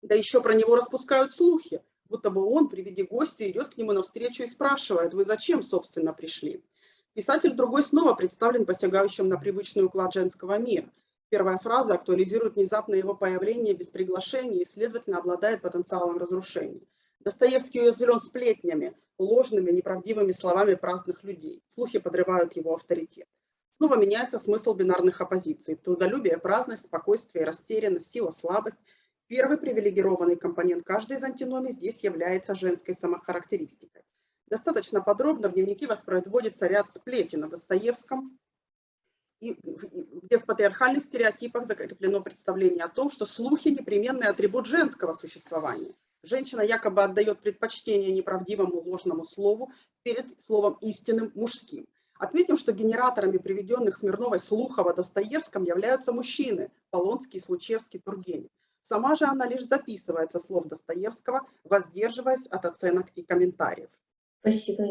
да еще про него распускают слухи, будто бы он при виде гостя идет к нему навстречу и спрашивает: «Вы зачем, собственно, пришли?» Писатель другой снова представлен посягающим на привычный уклад женского мира. Первая фраза актуализирует внезапное его появление без приглашения и, следовательно, обладает потенциалом разрушения. Достоевский уязвлен сплетнями, ложными, неправдивыми словами праздных людей. Слухи подрывают его авторитет. Снова меняется смысл бинарных оппозиций. Трудолюбие, праздность, спокойствие, растерянность, сила, слабость. Первый привилегированный компонент каждой из антиномий здесь является женской самохарактеристикой. Достаточно подробно в дневнике воспроизводится ряд сплетен о Достоевском, где в патриархальных стереотипах закреплено представление о том, что слухи – непременный атрибут женского существования. Женщина якобы отдает предпочтение неправдивому ложному слову перед словом истинным мужским. Отметим, что генераторами приведенных Смирновой слухов о Достоевском являются мужчины – Полонский, Случевский, Тургенев. Сама же она лишь записывает со слов Достоевского, воздерживаясь от оценок и комментариев. Спасибо,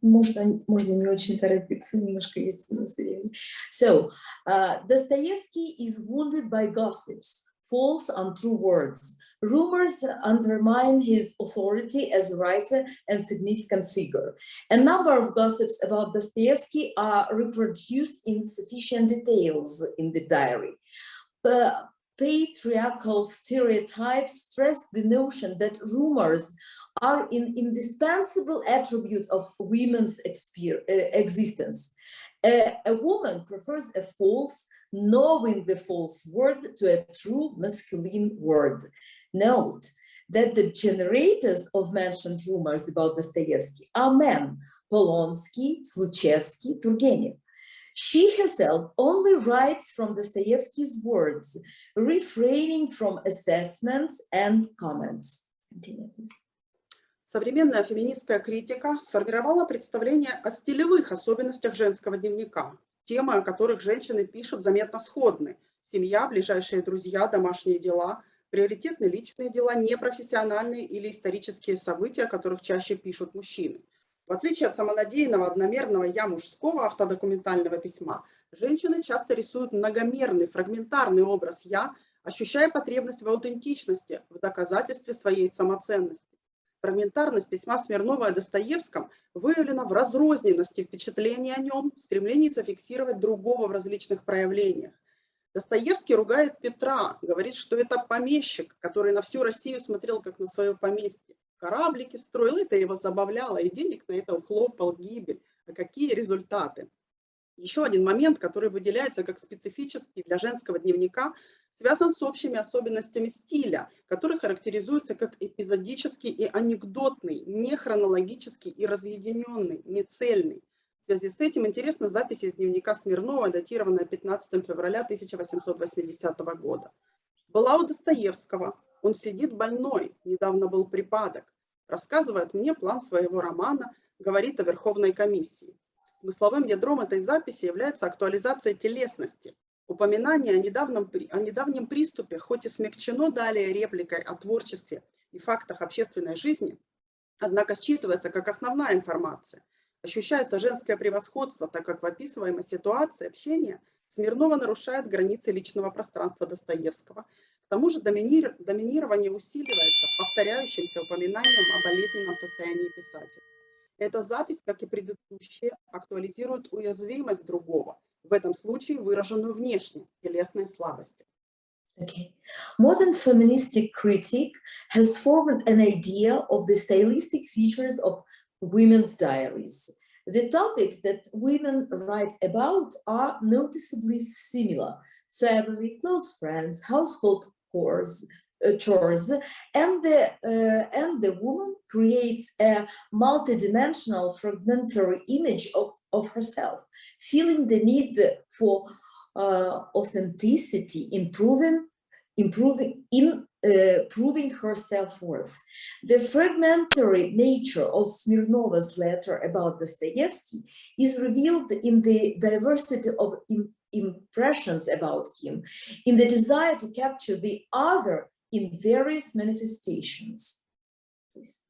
можно не очень торопиться, немножко есть у нас времени. So, Dostoevsky is wounded by gossips, false, untrue words. Rumors undermine his authority as a writer and significant figure. A number of gossips about Dostoevsky are reproduced in sufficient details in the diary. Patriarchal stereotypes stress the notion that rumors are an indispensable attribute of women's existence. A woman prefers a false, knowing the false word to a true masculine word. Note that the generators of mentioned rumors about Dostoevsky are men: Polonsky, Sluchevsky, Turgenev. She herself only writes from Dostoevsky's words, refraining from assessments and comments. Continue, please. Современная феминистская критика сформировала представление о стилевых особенностях женского дневника. Темы, о которых женщины пишут, заметно сходны. Семья, ближайшие друзья, домашние дела, приоритетны личные дела, непрофессиональные или исторические события, о которых чаще пишут мужчины. В отличие от самонадеянного одномерного «я» мужского автодокументального письма, женщины часто рисуют многомерный, фрагментарный образ «я», ощущая потребность в аутентичности, в доказательстве своей самоценности. Фрагментарность письма Смирновой о Достоевском выявлена в разрозненности впечатлений о нем, в стремлении зафиксировать другого в различных проявлениях. Достоевский ругает Петра, говорит, что это помещик, который на всю Россию смотрел как на свое поместье. Кораблики строил, это его забавляло, и денег на это ухлопал, гибель. А какие результаты? Еще один момент, который выделяется как специфический для женского дневника, связан с общими особенностями стиля, который характеризуется как эпизодический и анекдотный, не хронологический и разъединенный, не цельный. В связи с этим интересна запись из дневника Смирновой, датированная 15 февраля 1880 года. Была у Достоевского. Он сидит больной, недавно был припадок. Рассказывает мне план своего романа, говорит о Верховной комиссии. Смысловым ядром этой записи является актуализация телесности. Упоминание о недавнем приступе, хоть и смягчено далее репликой о творчестве и фактах общественной жизни, однако считывается как основная информация. Ощущается женское превосходство, так как в описываемой ситуации общения Смирнова нарушает границы личного пространства Достоевского. К тому же доминирование усиливается повторяющимся упоминанием о болезненном состоянии писателя. Эта запись, как и предыдущие, актуализирует уязвимость другого, в этом случае выраженную внешне, телесной слабости. Okay. Modern feministic critique has formed an idea of the stylistic features of women's diaries. The topics that women write about are noticeably similar: family, close friends, household chores, and the woman creates a multidimensional, fragmentary image of herself, feeling the need for authenticity in proving her self-worth. The fragmentary nature of Smirnova's letter about Dostoevsky is revealed in the diversity of impressions about him, in the desire to capture the other in various manifestations. Please.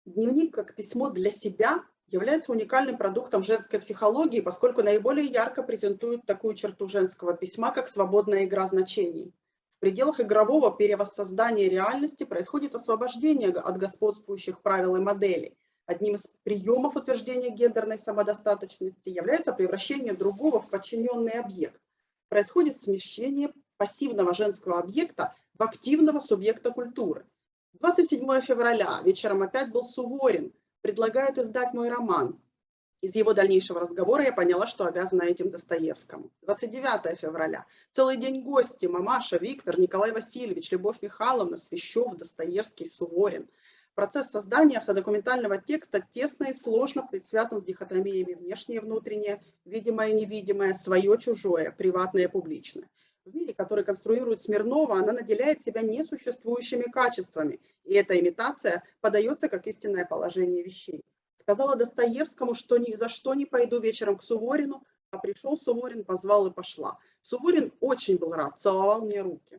Дневник как письмо для себя является уникальным продуктом женской психологии, поскольку наиболее ярко презентует такую черту женского письма, как свободная игра значений. В пределах игрового перевоссоздания реальности происходит освобождение от господствующих правил и моделей. Одним из приемов утверждения гендерной самодостаточности является превращение другого в подчиненный объект. Происходит смещение пассивного женского объекта в активного субъекта культуры. 27 февраля вечером опять был Суворин, предлагает издать мой роман. Из его дальнейшего разговора я поняла, что обязана этим Достоевскому. 29 февраля. Целый день гости: мамаша, Виктор, Николай Васильевич, Любовь Михайловна, Свящев, Достоевский, Суворин. Процесс создания автодокументального текста тесно и сложно связан с дихотомиями внешнее и внутреннее, видимое и невидимое, свое, чужое, приватное и публичное. В мире, который конструирует Смирнова, она наделяет себя несуществующими качествами, и эта имитация подается как истинное положение вещей. Сказала Достоевскому, что ни за что не пойду вечером к Суворину, а пришел Суворин, позвал и пошла. Суворин очень был рад, целовал мне руки.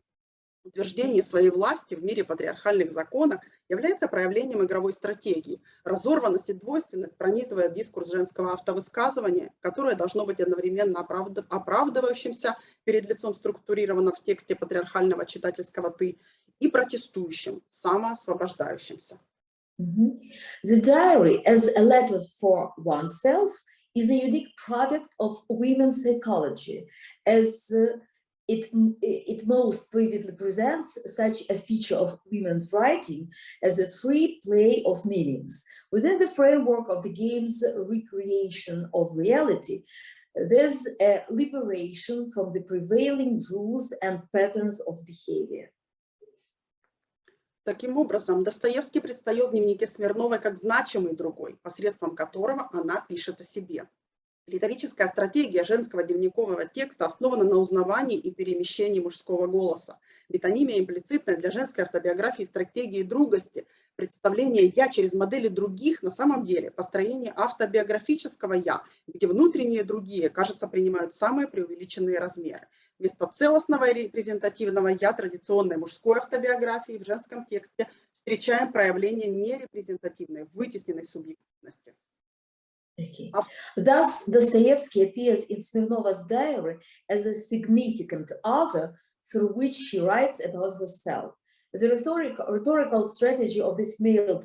Утверждение своей власти в мире патриархальных законов является проявлением игровой стратегии. Разорванность и двойственность пронизывает дискурс женского автовысказывания, которое должно быть одновременно оправдывающимся перед лицом структурированного в тексте патриархального читательского «ты» и протестующим, самоосвобождающимся. The diary as a letter for oneself is a unique product of women's psychology, as it most vividly presents such a feature of women's writing as a free play of meanings. Within the framework of the game's recreation of reality, there's a liberation from the prevailing rules and patterns of behavior. Таким образом, Достоевский предстает в дневнике Смирновой как значимый другой, посредством которого она пишет о себе. Риторическая стратегия женского дневникового текста основана на узнавании и перемещении мужского голоса. Метонимия имплицитная для женской автобиографии стратегии другости, представление «я» через модели других, на самом деле построение автобиографического «я», где внутренние другие, кажется, принимают самые преувеличенные размеры. Вместо целостного и репрезентативного «я» традиционной мужской автобиографии в женском тексте встречаем проявление нерепрезентативной, вытесненной субъективности. Thus, Dostoevsky appears in Smirnova's diary as a significant other through which she writes about herself. The rhetorical strategy of the female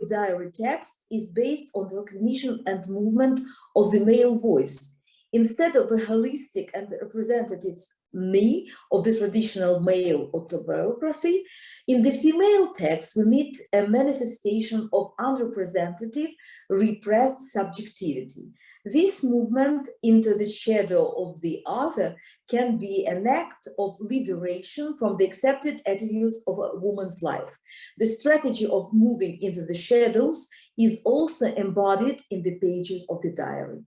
diary text is based on the recognition and movement of the male voice. Instead of a holistic and representative me of the traditional male autobiography, in the female text we meet a manifestation of unrepresentative, repressed subjectivity. This movement into the shadow of the other can be an act of liberation from the accepted attitudes of a woman's life. The strategy of moving into the shadows is also embodied in the pages of the diary.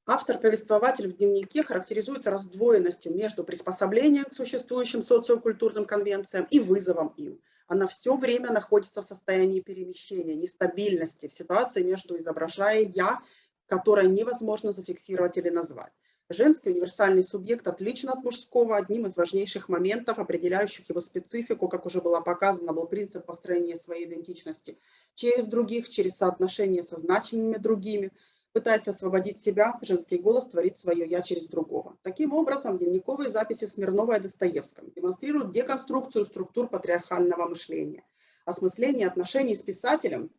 Автор-повествователь в дневнике характеризуется раздвоенностью между приспособлением к существующим социокультурным конвенциям и вызовом им. Она все время находится в состоянии перемещения, нестабильности, в ситуации между изображая «я», которое невозможно зафиксировать или назвать. Женский универсальный субъект отличен от мужского. Одним из важнейших моментов, определяющих его специфику, как уже было показано, был принцип построения своей идентичности через других, через соотношение со значимыми другими. Пытаясь освободить себя, женский голос творит свое «я» через другого. Таким образом, дневниковые записи Смирнова о Достоевском демонстрируют деконструкцию структур патриархального мышления. Осмысление отношений с писателем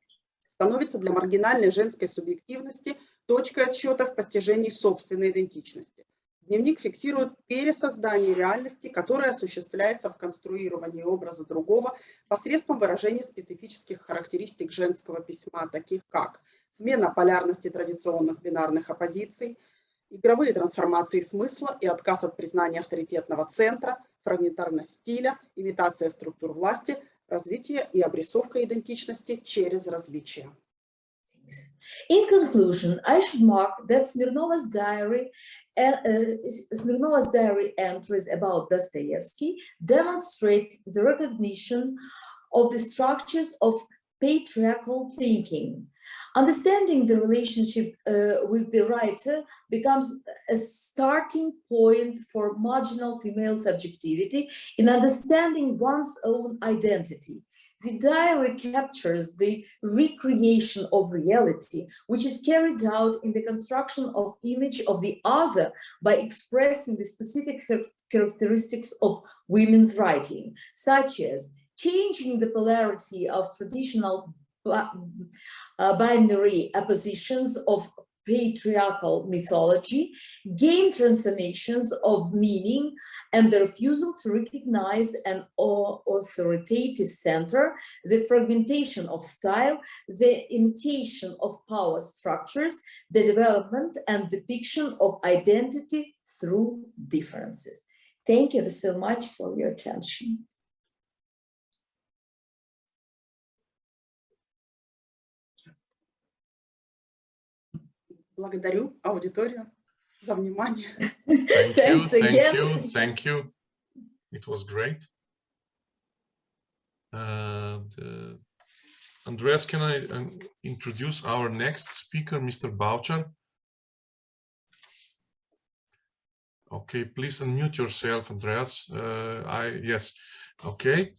становится для маргинальной женской субъективности точкой отсчета в постижении собственной идентичности. Дневник фиксирует пересоздание реальности, которое осуществляется в конструировании образа другого посредством выражения специфических характеристик женского письма, таких как смена полярности традиционных бинарных оппозиций, игровые трансформации смысла и отказ от признания авторитетного центра, фрагментарность стиля, имитация структур власти, развитие и обрисовка идентичности через различия. In conclusion, I should mark that Smirnova's diary entries about Dostoevsky demonstrate the recognition of the structures of patriarchal thinking. Understanding the relationship with the writer becomes a starting point for marginal female subjectivity in understanding one's own identity. The diary captures the recreation of reality, which is carried out in the construction of image of the other by expressing the specific characteristics of women's writing, such as changing the polarity of traditional binary oppositions of patriarchal mythology, gain transformations of meaning, and the refusal to recognize an authoritative center, the fragmentation of style, the imitation of power structures, the development and depiction of identity through differences. Thank you so much for your attention. Благодарю аудиторию за внимание. Thank you. It was great. Andreas, can I introduce our next speaker, Mr. Boucher? Okay, please unmute yourself, Andreas. Yes, okay.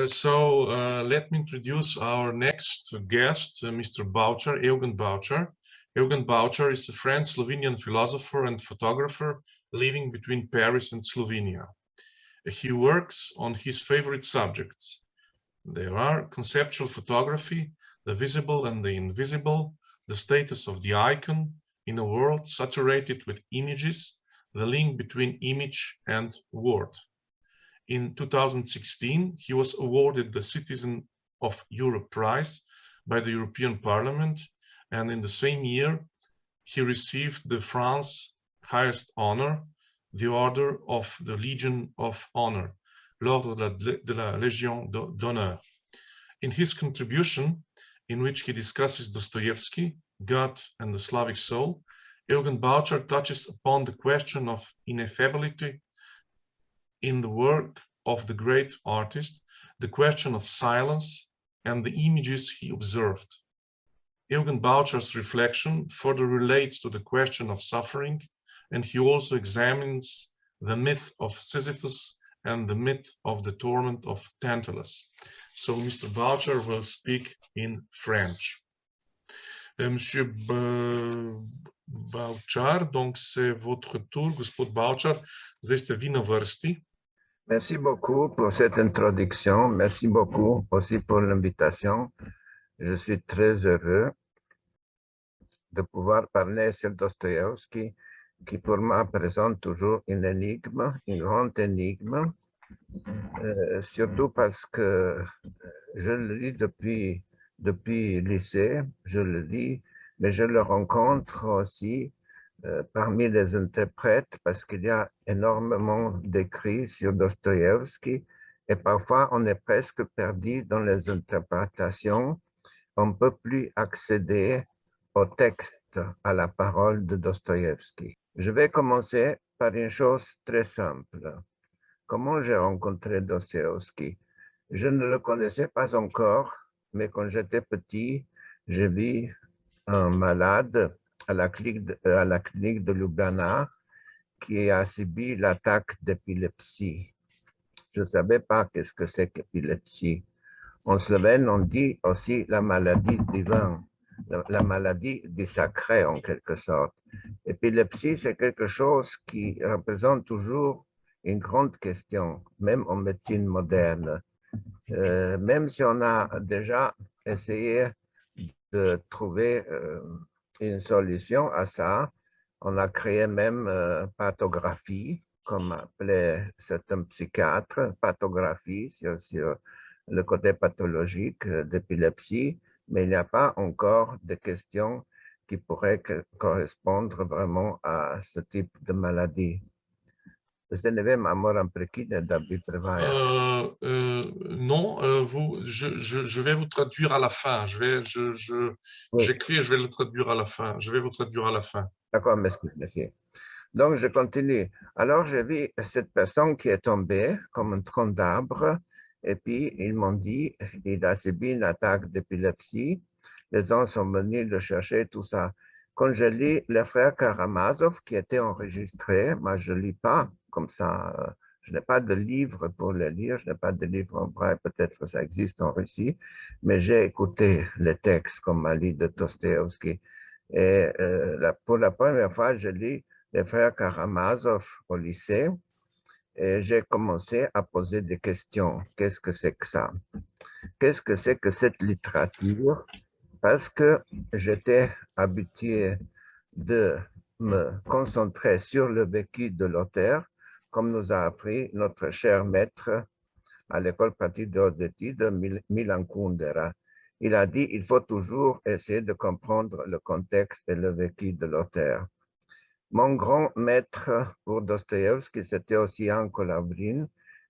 So let me introduce our next guest, Mr. Boucher, Eugen Boucher. Eugen Boucher is a French-Slovenian philosopher and photographer living between Paris and Slovenia. He works on his favorite subjects. There are conceptual photography, the visible and the invisible, the status of the icon in a world saturated with images, the link between image and word. In 2016, he was awarded the Citizen of Europe Prize by the European Parliament, and in the same year, he received the France's highest honor, the Order of the Legion of Honor, l'Ordre de la Légion d'Honneur. In his contribution, in which he discusses Dostoevsky, God and the Slavic soul, Eugen Boucher touches upon the question of ineffability in the work of the great artist, the question of silence, and the images he observed. Eugen Boucher's reflection further relates to the question of suffering, and he also examines the myth of Sisyphus and the myth of the torment of Tantalus. So Mr. Boucher will speak in French. Monsieur Boucher, donc c'est votre tour, gospod Boucher, zdaj ste vi na vrsti. Merci beaucoup pour cette introduction. Merci beaucoup aussi pour l'invitation. Je suis très heureux de pouvoir parler sur Dostoevsky, qui pour moi présente toujours une énigme, une grande énigme, surtout parce que je le lis depuis lycée, je le lis, mais je le rencontre aussi parmi les interprètes parce qu'il y a énormément d'écrits sur Dostoevsky et parfois on est presque perdu dans les interprétations. On ne peut plus accéder au texte, à la parole de Dostoevsky. Je vais commencer par une chose très simple. Comment j'ai rencontré Dostoevsky? Je ne le connaissais pas encore, mais quand j'étais petit, j'ai vu un malade à la clinique de Ljubljana qui a subi l'attaque d'épilepsie. Je ne savais pas qu'est-ce que c'est qu'épilepsie. En slovène, on dit aussi la maladie du vin, la maladie du sacré en quelque sorte. Épilepsie, c'est quelque chose qui représente toujours une grande question, même en médecine moderne. Même si on a déjà essayé de trouver une solution à ça, on a créé même pathographie, comme appelait certains psychiatres, pathographie sur le côté pathologique d'épilepsie, mais il n'y a pas encore de questions qui pourraient correspondre vraiment à ce type de maladie. Non, je vais vous traduire à la fin. J'écris et je vais le traduire à la fin. Je vais vous traduire à la fin. D'accord, merci. Donc, je continue. Alors, j'ai vu cette personne qui est tombée comme un tronc d'arbre et puis ils m'ont dit, il a subi une attaque d'épilepsie. Les gens sont venus le chercher, tout ça. Quand je lis les frères Karamazov qui étaient enregistrés, moi je ne lis pas comme ça, je n'ai pas de livre pour les lire, je n'ai pas de livre en braille, peut-être que ça existe en Russie, mais j'ai écouté les textes comme m'a lu de Dostoevsky. Et pour la première fois, je lis les frères Karamazov au lycée et j'ai commencé à poser des questions. Qu'est-ce que c'est que ça? Qu'est-ce que c'est que cette littérature? Parce que j'étais habitué de me concentrer sur le vécu de l'auteur, comme nous a appris notre cher maître à l'école pratique de hautes études, Milan Kundera. Il a dit il faut toujours essayer de comprendre le contexte et le vécu de l'auteur. Mon grand maître pour Dostoevsky, c'était aussi Jan Kolavrin,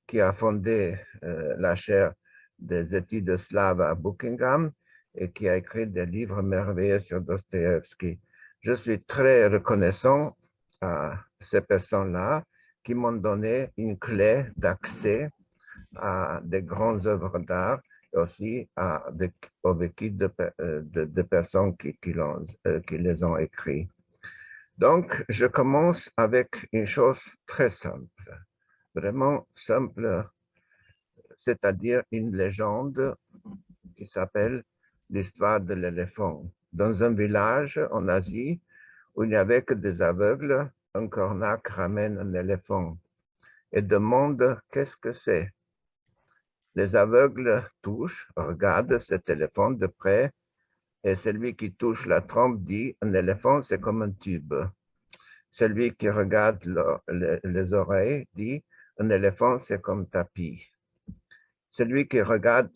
qui a fondé la chaire des études slaves à Buckingham et qui a écrit des livres merveilleux sur Dostoevsky. Je suis très reconnaissant à ces personnes-là qui m'ont donné une clé d'accès à des grandes œuvres d'art et aussi au vécu de personnes qui les ont écrits. Donc, je commence avec une chose très simple, vraiment simple, c'est-à-dire une légende qui s'appelle l'histoire de l'éléphant. Dans un village en Asie où il n'y avait que des aveugles, un cornac ramène un éléphant et demande qu'est-ce que c'est. Les aveugles touchent, regardent cet éléphant de près et celui qui touche la trompe dit un éléphant c'est comme un tube. Celui qui regarde les oreilles dit un éléphant c'est comme tapis. Celui qui regarde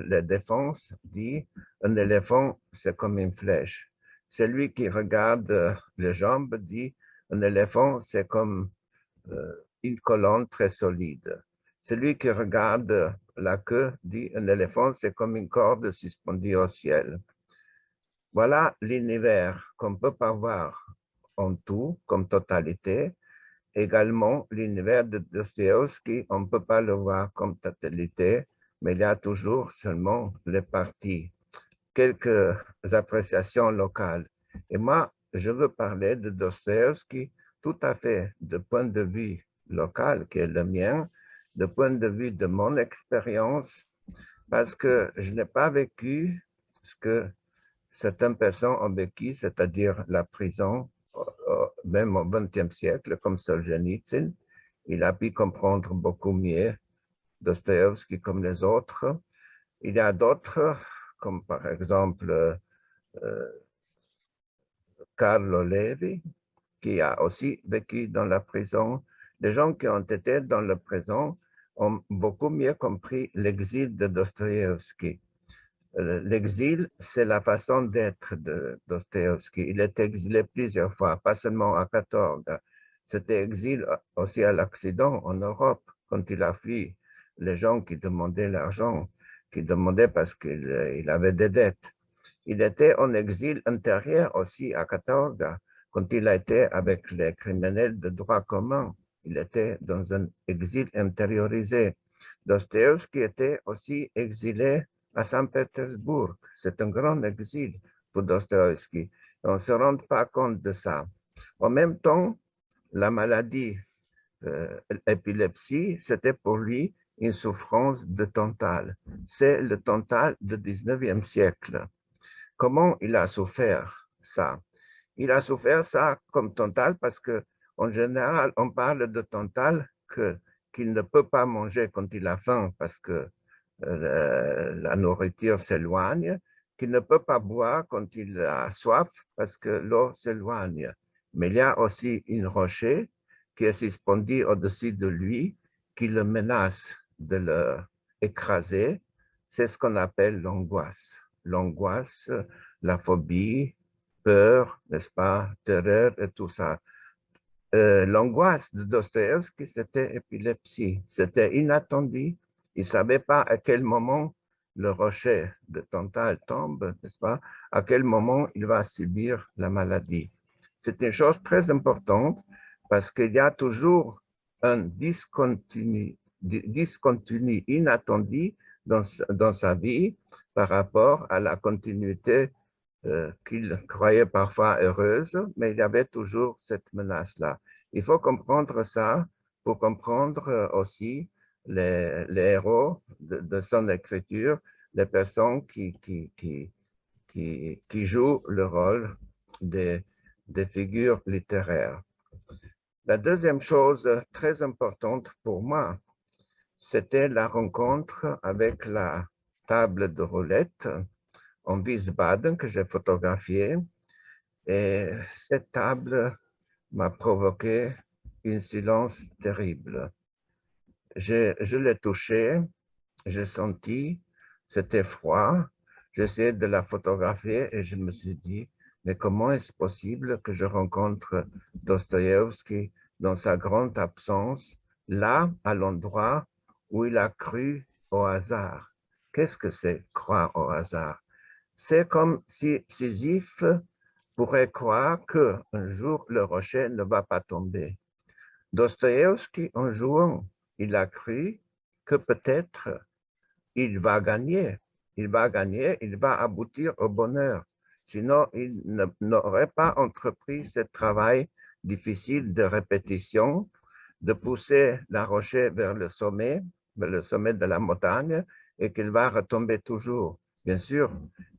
les défenses dit un éléphant c'est comme une flèche. Celui qui regarde les jambes dit un éléphant c'est comme une colonne très solide. Celui qui regarde la queue dit un éléphant c'est comme une corde suspendue au ciel. Voilà l'univers qu'on peut pas voir en tout, comme totalité. Également, l'univers de Dostoevsky, on ne peut pas le voir comme totalité, mais il y a toujours seulement les parties, quelques appréciations locales. Et moi, je veux parler de Dostoevsky tout à fait de point de vue local, qui est le mien, de point de vue de mon expérience, parce que je n'ai pas vécu ce que certaines personnes ont vécu, c'est-à-dire la prison, même au XXe siècle, comme Solzhenitsyn. Il a pu comprendre beaucoup mieux Dostoevsky comme les autres. Il y a d'autres, comme par exemple Carlo Levi, qui a aussi vécu dans la prison. Les gens qui ont été dans la prison ont beaucoup mieux compris l'exil de Dostoevsky. L'exil, c'est la façon d'être de Dostoevsky. Il est exilé plusieurs fois, pas seulement à 14. C'était exil aussi à l'Occident, en Europe, quand il a fui les gens qui demandaient l'argent, qui demandaient parce qu'il avait des dettes. Il était en exil intérieur aussi à 14, quand il a été avec les criminels de droit commun. Il était dans un exil intériorisé. Dostoevsky était aussi exilé à Saint-Pétersbourg. C'est un grand exil pour Dostoevsky. On ne se rend pas compte de ça. En même temps, la maladie épilepsie, c'était pour lui une souffrance de Tantale. C'est le Tantale du 19e siècle. Comment il a souffert ça? Il a souffert ça comme Tantale parce que en général, on parle de Tantale qu'il ne peut pas manger quand il a faim parce que la nourriture s'éloigne, qu'il ne peut pas boire quand il a soif parce que l'eau s'éloigne. Mais il y a aussi une rocher qui est suspendue au-dessus de lui, qui le menace de l'écraser. C'est ce qu'on appelle l'angoisse. L'angoisse, la phobie, peur, n'est-ce pas, terreur et tout ça. L'angoisse de Dostoevsky, c'était épilepsie. C'était inattendu. Il ne savait pas à quel moment le rocher de Tantale tombe, n'est-ce pas? À quel moment il va subir la maladie. C'est une chose très importante parce qu'il y a toujours un discontinu inattendu dans sa vie par rapport à la continuité qu'il croyait parfois heureuse, mais il y avait toujours cette menace-là. Il faut comprendre ça pour comprendre aussi les héros de son écriture, les personnes qui jouent le rôle des figures littéraires. La deuxième chose très importante pour moi, c'était la rencontre avec la table de roulette en Wiesbaden que j'ai photographié. Et cette table m'a provoqué un silence terrible. Je l'ai touchée, j'ai senti, c'était froid. J'essayais de la photographier et je me suis dit, mais comment est-ce possible que je rencontre Dostoïevski dans sa grande absence, là, à l'endroit où il a cru au hasard? Qu'est-ce que c'est croire au hasard? C'est comme si Sisyphe pourrait croire qu'un jour le rocher ne va pas tomber. Dostoïevski, en jouant, il a cru que peut-être il va gagner. Il va gagner, il va aboutir au bonheur. Sinon, il n'aurait pas entrepris ce travail difficile de répétition, de pousser la rocher vers le sommet de la montagne, et qu'il va retomber toujours. Bien sûr,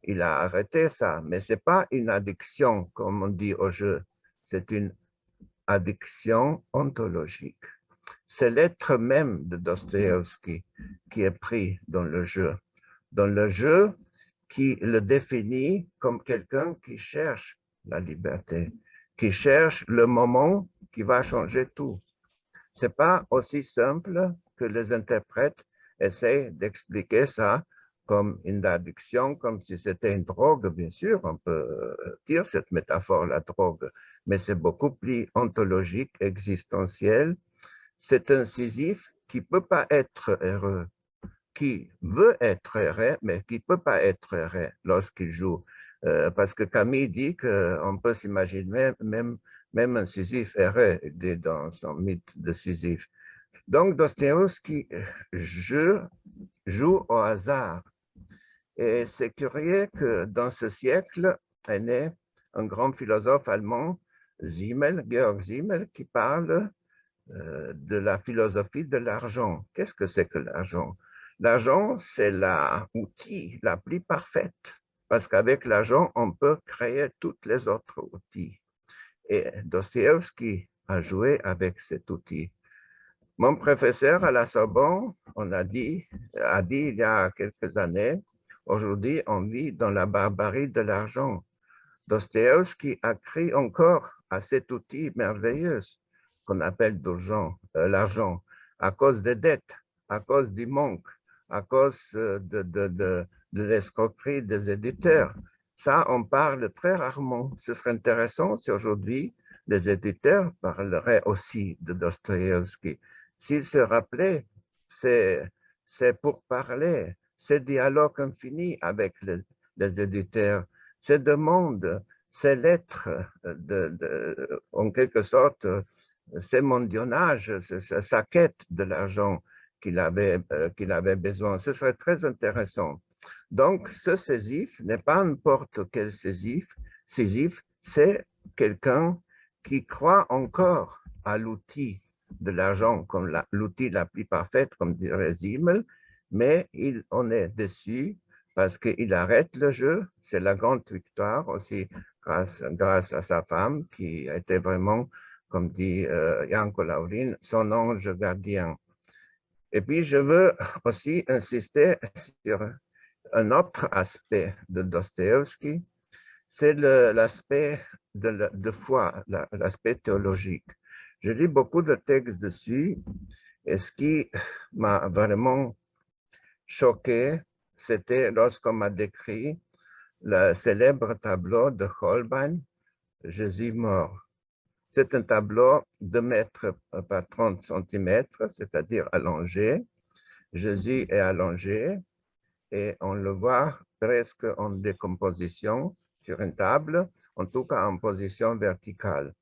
il a arrêté ça, mais ce n'est pas une addiction, comme on dit au jeu. C'est une addiction ontologique. C'est l'être même de Dostoïevski qui est pris dans le jeu. Dans le jeu qui le définit comme quelqu'un qui cherche la liberté, qui cherche le moment qui va changer tout. Ce n'est pas aussi simple que les interprètes essayent d'expliquer ça comme une addiction, comme si c'était une drogue. Bien sûr, on peut dire cette métaphore, la drogue, mais c'est beaucoup plus ontologique, existentiel. C'est un Sisyphe qui ne peut pas être heureux, qui veut être heureux, mais qui ne peut pas être heureux lorsqu'il joue. Parce que Camille dit qu'on peut s'imaginer même un Sisyphe heureux dans son mythe de Sisyphe. Donc, Dostoïevski joue au hasard. Et c'est curieux que dans ce siècle est né un grand philosophe allemand, Georg Simmel, qui parle de la philosophie de l'argent. Qu'est-ce que c'est que l'argent? L'argent, c'est l'outil la plus parfaite, parce qu'avec l'argent, on peut créer tous les autres outils. Et Dostoïevski a joué avec cet outil. Mon professeur à la Sorbonne a dit il y a quelques années, aujourd'hui, on vit dans la barbarie de l'argent. Dostoïevski a créé encore à cet outil merveilleux qu'on appelle l'argent, à cause des dettes, à cause du manque, à cause de l'escroquerie des éditeurs. Ça, on parle très rarement. Ce serait intéressant si aujourd'hui, les éditeurs parleraient aussi de Dostoïevski. S'ils se rappelaient, c'est pour parler, ce dialogue infini avec les éditeurs, ces demandes, ces lettres, en quelque sorte, ces mendiannages, sa quête de l'argent qu'il avait besoin. Ce serait très intéressant. Donc, ce Sisyphe n'est pas n'importe quel Sisyphe. Sisyphe, c'est quelqu'un qui croit encore à l'outil de l'argent comme l'outil la plus parfaite, comme dirait Simmel, mais il en est déçu parce qu'il arrête le jeu. C'est la grande victoire aussi grâce à sa femme qui était vraiment, comme dit Janko Laurin, son ange gardien. Et puis, je veux aussi insister sur un autre aspect de Dostoevsky, c'est l'aspect de foi, l'aspect théologique. Je lis beaucoup de textes dessus, et ce qui m'a vraiment choqué, c'était lorsqu'on m'a décrit le célèbre tableau de Holbein, Jésus mort. C'est un tableau de 2 mètres par 30 cm, c'est-à-dire allongé. Jésus est allongé et on le voit presque en décomposition sur une table, en tout cas en position verticale.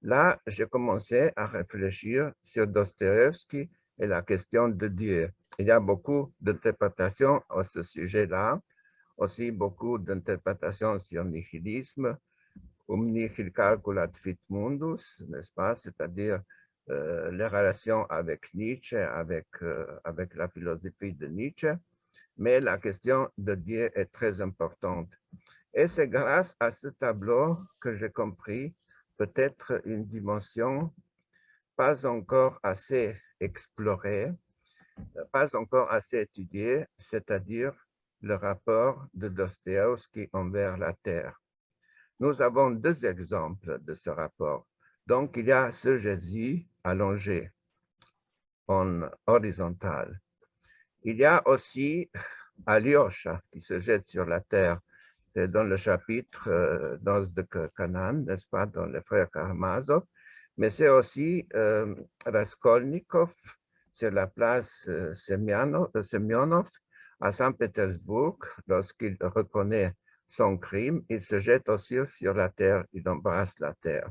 Là, j'ai commencé à réfléchir sur Dostoevsky et la question de Dieu. Il y a beaucoup d'interprétations à ce sujet-là, aussi beaucoup d'interprétations sur le nihilisme, nihil calculat fit mundus, n'est-ce pas, c'est-à-dire les relations avec Nietzsche, avec la philosophie de Nietzsche, mais la question de Dieu est très importante. Et c'est grâce à ce tableau que j'ai compris peut-être une dimension pas encore assez explorée, pas encore assez étudiée, c'est-à-dire le rapport de Dostoevsky envers la Terre. Nous avons 2 exemples de ce rapport. Donc, il y a ce Jésus allongé en horizontal. Il y a aussi Alyosha qui se jette sur la terre. C'est dans le chapitre Noces de Canaan, n'est-ce pas, dans les frères Karamazov. Mais c'est aussi Raskolnikov sur la place Semyonov à Saint-Pétersbourg. Lorsqu'il reconnaît son crime, il se jette aussi sur la terre, il embrasse la terre.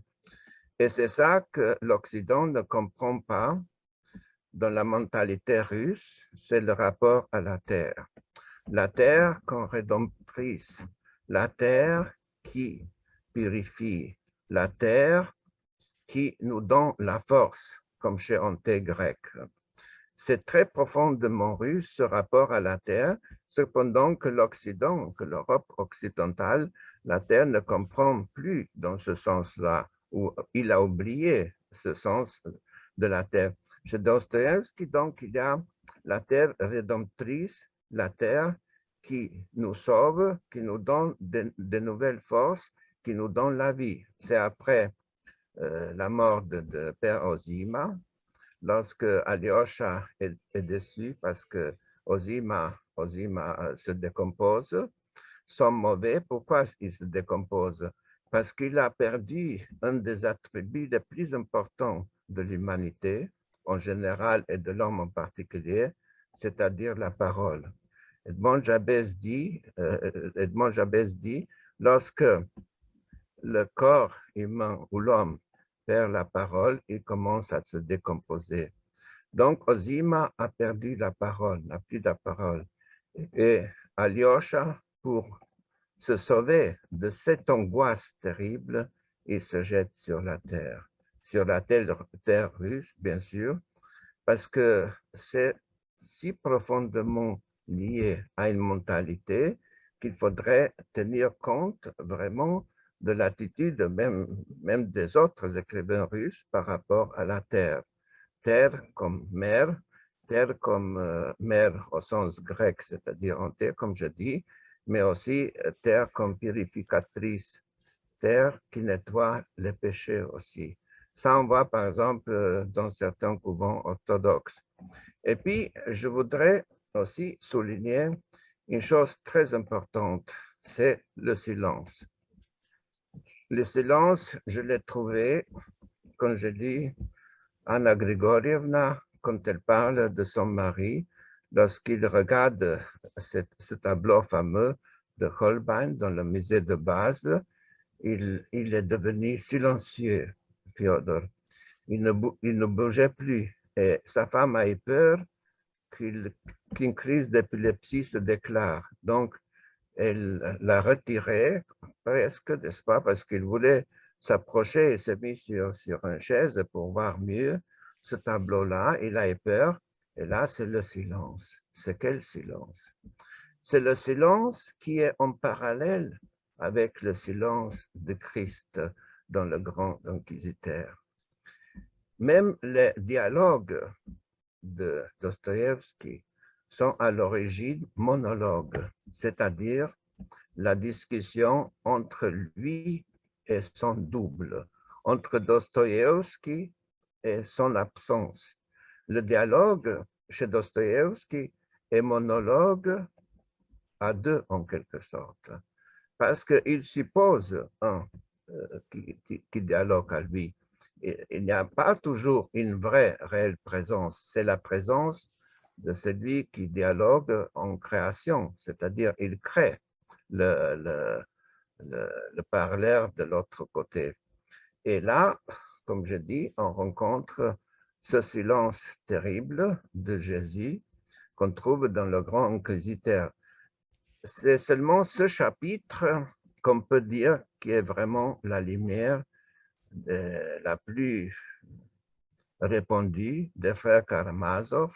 Et c'est ça que l'Occident ne comprend pas dans la mentalité russe, c'est le rapport à la terre. La terre comme rédemptrice, la terre qui purifie, la terre qui nous donne la force, comme chez Anté grec. C'est très profondément russe ce rapport à la terre, cependant que l'Occident, que l'Europe occidentale, la terre ne comprend plus dans ce sens-là, où il a oublié ce sens de la terre. Chez Dostoevsky, donc, il y a la terre rédemptrice, la terre qui nous sauve, qui nous donne de nouvelles forces, qui nous donne la vie. C'est après la mort de Père Ozima, lorsque Alyosha est déçu parce que Ozima se décompose, sont mauvais. Pourquoi il se décompose? Parce qu'il a perdu un des attributs les plus importants de l'humanité, en général, et de l'homme en particulier, c'est-à-dire la parole. Edmond Jabez dit, lorsque le corps humain ou l'homme perd la parole, il commence à se décomposer. Donc, Ozima a perdu la parole, n'a plus de parole. Et Alyosha, pour se sauver de cette angoisse terrible, il se jette sur la terre russe, bien sûr, parce que c'est si profondément lié à une mentalité qu'il faudrait tenir compte vraiment de l'attitude même des autres écrivains russes par rapport à la terre. Terre comme mère au sens grec, c'est-à-dire en terre, comme je dis, mais aussi terre comme purificatrice, terre qui nettoie les péchés aussi. Ça, on voit par exemple dans certains couvents orthodoxes. Et puis, je voudrais aussi souligner une chose très importante, c'est le silence. Le silence, je l'ai trouvé, quand je lis Anna Grigorievna, quand elle parle de son mari, lorsqu'il regarde ce tableau fameux de Holbein dans le musée de Basel, il est devenu silencieux, Fyodor. Il ne bougeait plus. Et sa femme a eu peur qu'une crise d'épilepsie se déclare. Donc, elle l'a retiré presque, n'est-ce pas, parce qu'il voulait s'approcher et s'est mis sur une chaise pour voir mieux ce tableau-là. Il a eu peur. Et là, c'est le silence. C'est quel silence? C'est le silence qui est en parallèle avec le silence de Christ dans le grand inquisiteur. Même les dialogues de Dostoevsky sont à l'origine monologues, c'est-à-dire la discussion entre lui et son double, entre Dostoevsky et son absence. Le dialogue chez Dostoevsky est monologue à deux en quelque sorte, parce qu'il suppose un qui dialogue à lui. Il n'y a pas toujours une vraie, réelle présence. C'est la présence de celui qui dialogue en création, c'est-à-dire il crée le parleur de l'autre côté. Et là, comme je dis, on rencontre ce silence terrible de Jésus qu'on trouve dans le Grand Inquisiteur. C'est seulement ce chapitre qu'on peut dire qui est vraiment la lumière la plus répandue des frères Karamazov.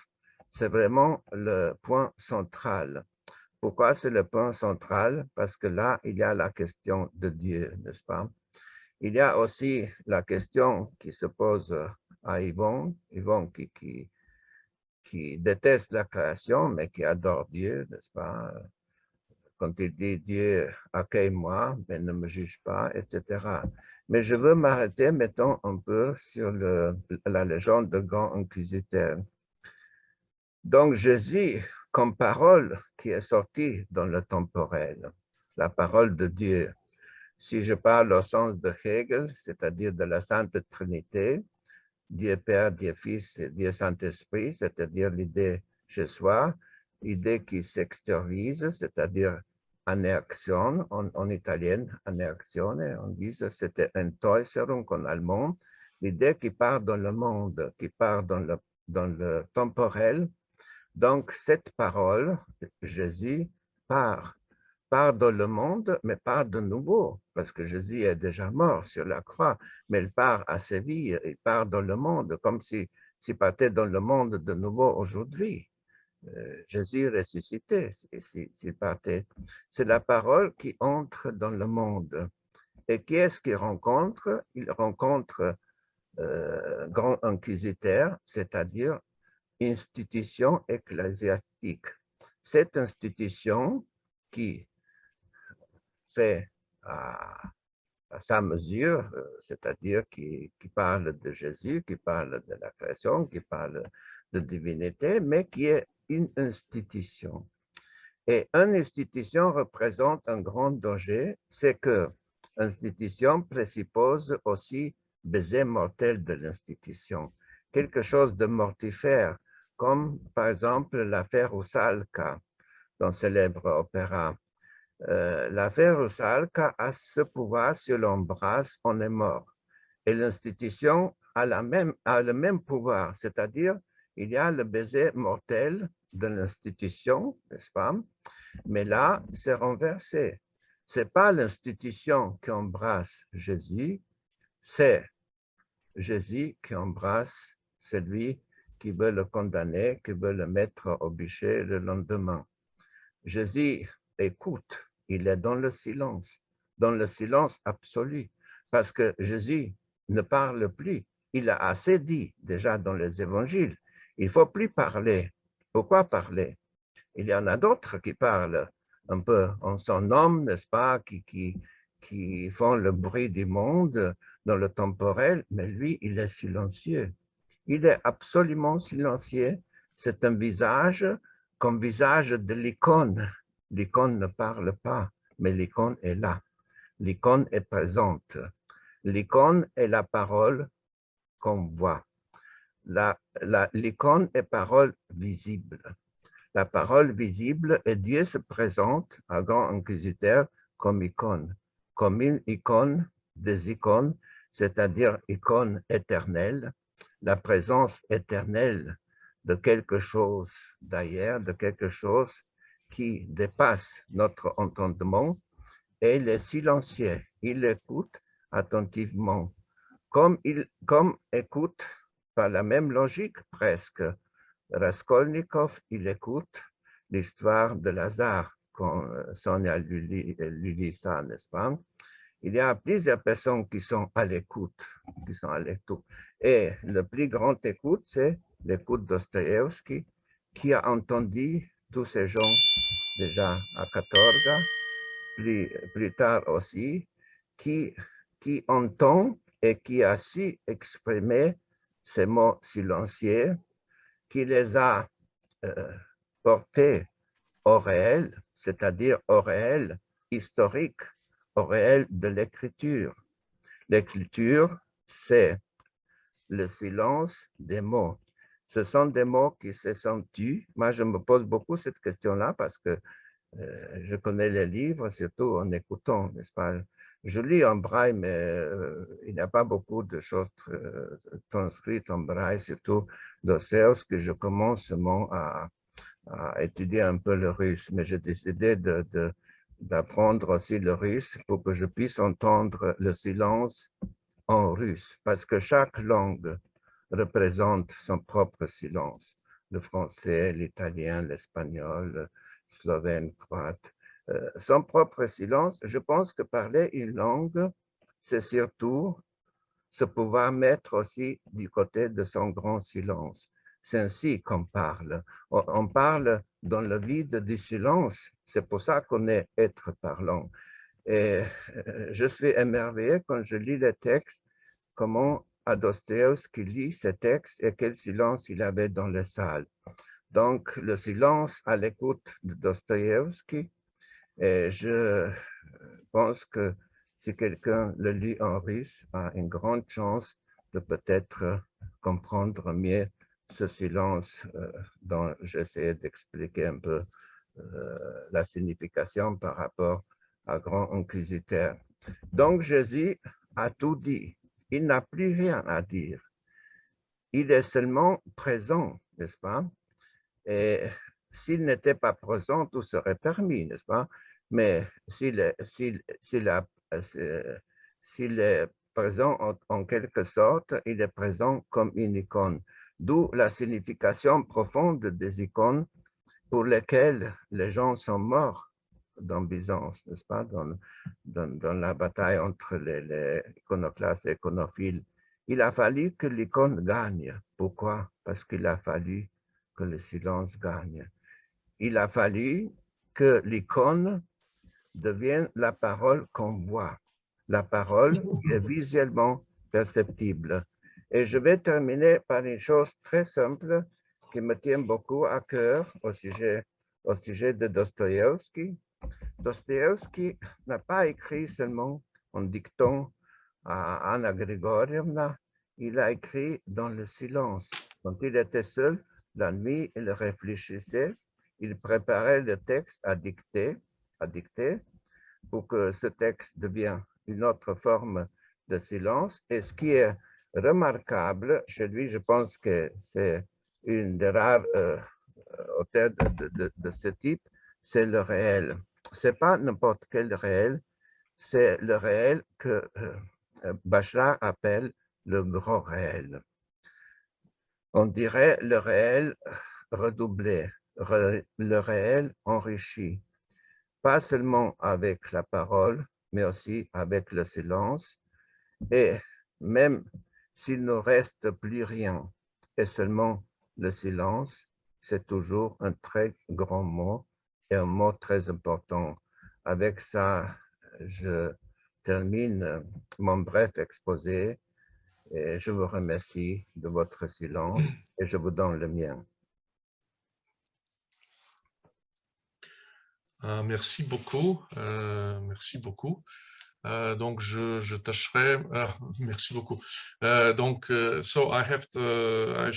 C'est vraiment le point central. Pourquoi c'est le point central? Parce que là, il y a la question de Dieu, n'est-ce pas? Il y a aussi la question qui se pose à Yvon qui déteste la création, mais qui adore Dieu, n'est-ce pas? Quand il dit Dieu, accueille-moi, mais ne me juge pas, etc. Mais je veux m'arrêter, mettons, un peu sur la légende de Grand Inquisiteur. Donc, Jésus, comme parole qui est sortie dans le temporel, la parole de Dieu. Si je parle au sens de Hegel, c'est-à-dire de la Sainte Trinité, Dieu Père, Dieu Fils et Dieu Saint-Esprit, c'est-à-dire l'idée chez soi, l'idée qui s'extériorise, c'est-à-dire Aneaction, en italien, Aneazione, on dit c'était Entäußerung en allemand, l'idée qui part dans le monde, qui part dans le temporel. Donc, cette parole, Jésus, part dans le monde, mais part de nouveau, parce que Jésus est déjà mort sur la croix, mais il part à Séville, il part dans le monde, comme s'il partait dans le monde de nouveau aujourd'hui. Jésus ressuscité, s'il partait. C'est la parole qui entre dans le monde. Et qui est-ce qu'il rencontre? Il rencontre Grand Inquisiteur, c'est-à-dire institution ecclésiastique. Cette institution qui fait à sa mesure, c'est-à-dire qui parle de Jésus, qui parle de la création, qui parle de divinité, mais qui est une institution. Et une institution représente un grand danger, c'est que l'institution présuppose aussi baiser mortel de l'institution, quelque chose de mortifère, comme par exemple l'affaire Rusalka, dans le célèbre opéra. L'affaire Rusalka a ce pouvoir, si on l'embrasse, on est mort. Et l'institution a le même pouvoir, c'est-à-dire il y a le baiser mortel de l'institution, n'est-ce pas? Mais là, c'est renversé. Ce n'est pas l'institution qui embrasse Jésus, c'est Jésus qui embrasse celui qui veut le condamner, qui veut le mettre au bûcher le lendemain. Jésus écoute, il est dans le silence absolu, parce que Jésus ne parle plus. Il a assez dit déjà dans les évangiles. Il ne faut plus parler. Pourquoi parler? Il y en a d'autres qui parlent un peu en son nom, n'est-ce pas, qui font le bruit du monde dans le temporel, mais lui, il est silencieux. Il est absolument silencieux. C'est un visage comme visage de l'icône. L'icône ne parle pas, mais l'icône est là. L'icône est présente. L'icône est la parole qu'on voit. L'icône est parole visible. La parole visible et Dieu se présente à Grand Inquisiteur comme icône, comme une icône des icônes, c'est-à-dire icône éternelle, la présence éternelle de quelque chose d'ailleurs, de quelque chose qui dépasse notre entendement, et le silencieux. Il écoute attentivement, comme écoute par la même logique presque. Raskolnikov, il écoute l'histoire de Lazare, quand Sonia lui lit ça, n'est-ce pas? Il y a plusieurs personnes qui sont à l'écoute, Et le plus grand écoute, c'est l'écoute de Dostoevsky, qui a entendu tous ces gens déjà à 14, plus tard aussi, qui entend et qui a su exprimer ces mots silencieux, qui les a portés au réel, c'est-à-dire au réel historique, au réel de l'écriture. L'écriture, c'est le silence des mots. Ce sont des mots qui se sont tus. Moi, je me pose beaucoup cette question-là parce que je connais les livres, surtout en écoutant, n'est-ce pas? Je lis en braille, mais il n'y a pas beaucoup de choses transcrites en braille, surtout Dostoevsky, que je commence seulement à étudier un peu le russe, mais j'ai décidé d'apprendre aussi le russe pour que je puisse entendre le silence en russe, parce que chaque langue représente son propre silence. Le français, l'italien, l'espagnol, le slovène, croate. Son propre silence, je pense que parler une langue, c'est surtout se pouvoir mettre aussi du côté de son grand silence. C'est ainsi qu'on parle. On parle dans le vide du silence. C'est pour ça qu'on est être parlant. Et je suis émerveillé quand je lis les textes, comment Dostoevsky lit ces textes et quel silence il avait dans les salles. Donc, le silence à l'écoute de Dostoevsky, et je pense que si quelqu'un le lit en russe, a une grande chance de peut-être comprendre mieux ce silence dont j'essaie d'expliquer un peu la signification par rapport à Grand Inquisiteur. Donc Jésus a tout dit. Il n'a plus rien à dire. Il est seulement présent, n'est-ce pas? Et s'il n'était pas présent, tout serait permis, n'est-ce pas? Mais s'il est présent en quelque sorte, il est présent comme une icône. D'où la signification profonde des icônes pour lesquelles les gens sont morts dans Byzance, n'est-ce pas? Dans la bataille entre les iconoclastes et iconophiles. Il a fallu que l'icône gagne. Pourquoi? Parce qu'il a fallu que le silence gagne. Il a fallu que l'icône devienne la parole qu'on voit, la parole qui est visuellement perceptible. Et je vais terminer par une chose très simple qui me tient beaucoup à cœur au sujet de Dostoevsky. Dostoevsky n'a pas écrit seulement en dictant à Anna Grigorievna, il a écrit dans le silence. Quand il était seul, la nuit, il réfléchissait, il préparait le texte à dicter pour que ce texte devienne une autre forme de silence. Et ce qui est remarquable chez lui, je pense que c'est une des rares auteurs de ce type, c'est le réel. C'est pas n'importe quel réel, c'est le réel que Bachelard appelle le grand réel. On dirait le réel redoublé, le réel enrichi, pas seulement avec la parole, mais aussi avec le silence. Et même s'il ne reste plus rien, et seulement le silence, c'est toujours un très grand mot et un mot très important. Avec ça, je termine mon bref exposé et je vous remercie de votre silence et je vous donne le mien. Merci beaucoup. Merci beaucoup. Donc, je tâcherai. Merci beaucoup. Donc, so I have to.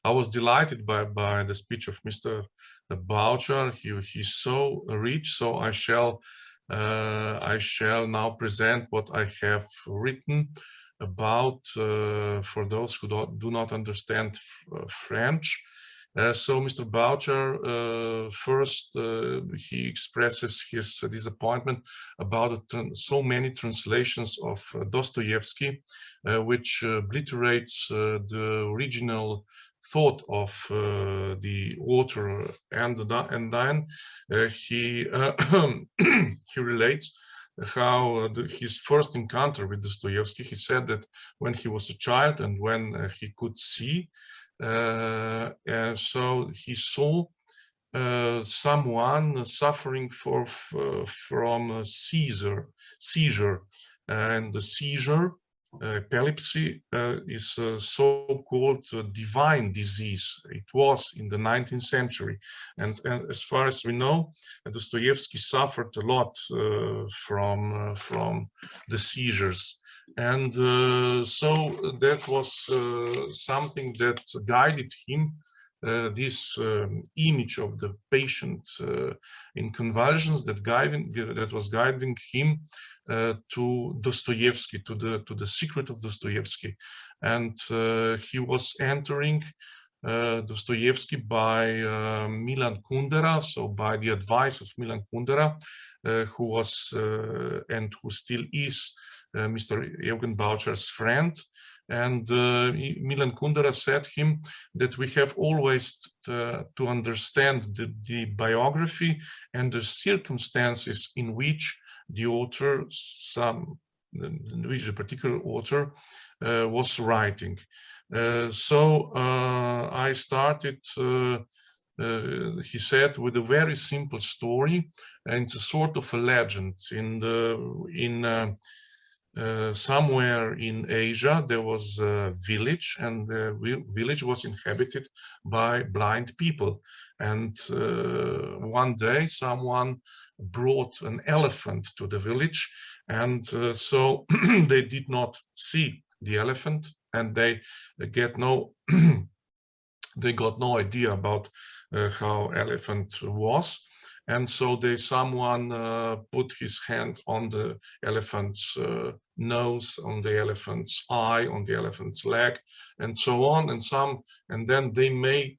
I was delighted by the speech of Mr. Boucher. He's so rich. So I shall now present what I have written about, for those who do not understand French. So Mr. Boucher, first he expresses his disappointment about so many translations of Dostoevsky, which obliterates the original thought of the author, and then he he relates how his first encounter with Dostoevsky. He said that when he was a child and when he could see, so he saw someone suffering from a seizure, and the seizure, epilepsy, is a so-called divine disease. It was in the 19th century, and as far as we know, Dostoevsky suffered a lot from the seizures. And so that was something that guided him, this image of the patient in convulsions that was guiding him to Dostoevsky, to the secret of Dostoevsky. And he was entering Dostoevsky by Milan Kundera, so by the advice of Milan Kundera, who was and who still is Mr. Eugen Boucher's friend. And Milan Kundera said him that we have always to understand the biography and the circumstances in which the author, which a particular author was writing. So I started, he said, with a very simple story, and it's a sort of a legend. Somewhere in Asia, there was a village, and the village was inhabited by blind people. And one day, someone brought an elephant to the village, and so they did not see the elephant, and they got no idea about how elephant was. And so someone put his hand on the elephant's nose, on the elephant's eye, on the elephant's leg, and so on, and then they made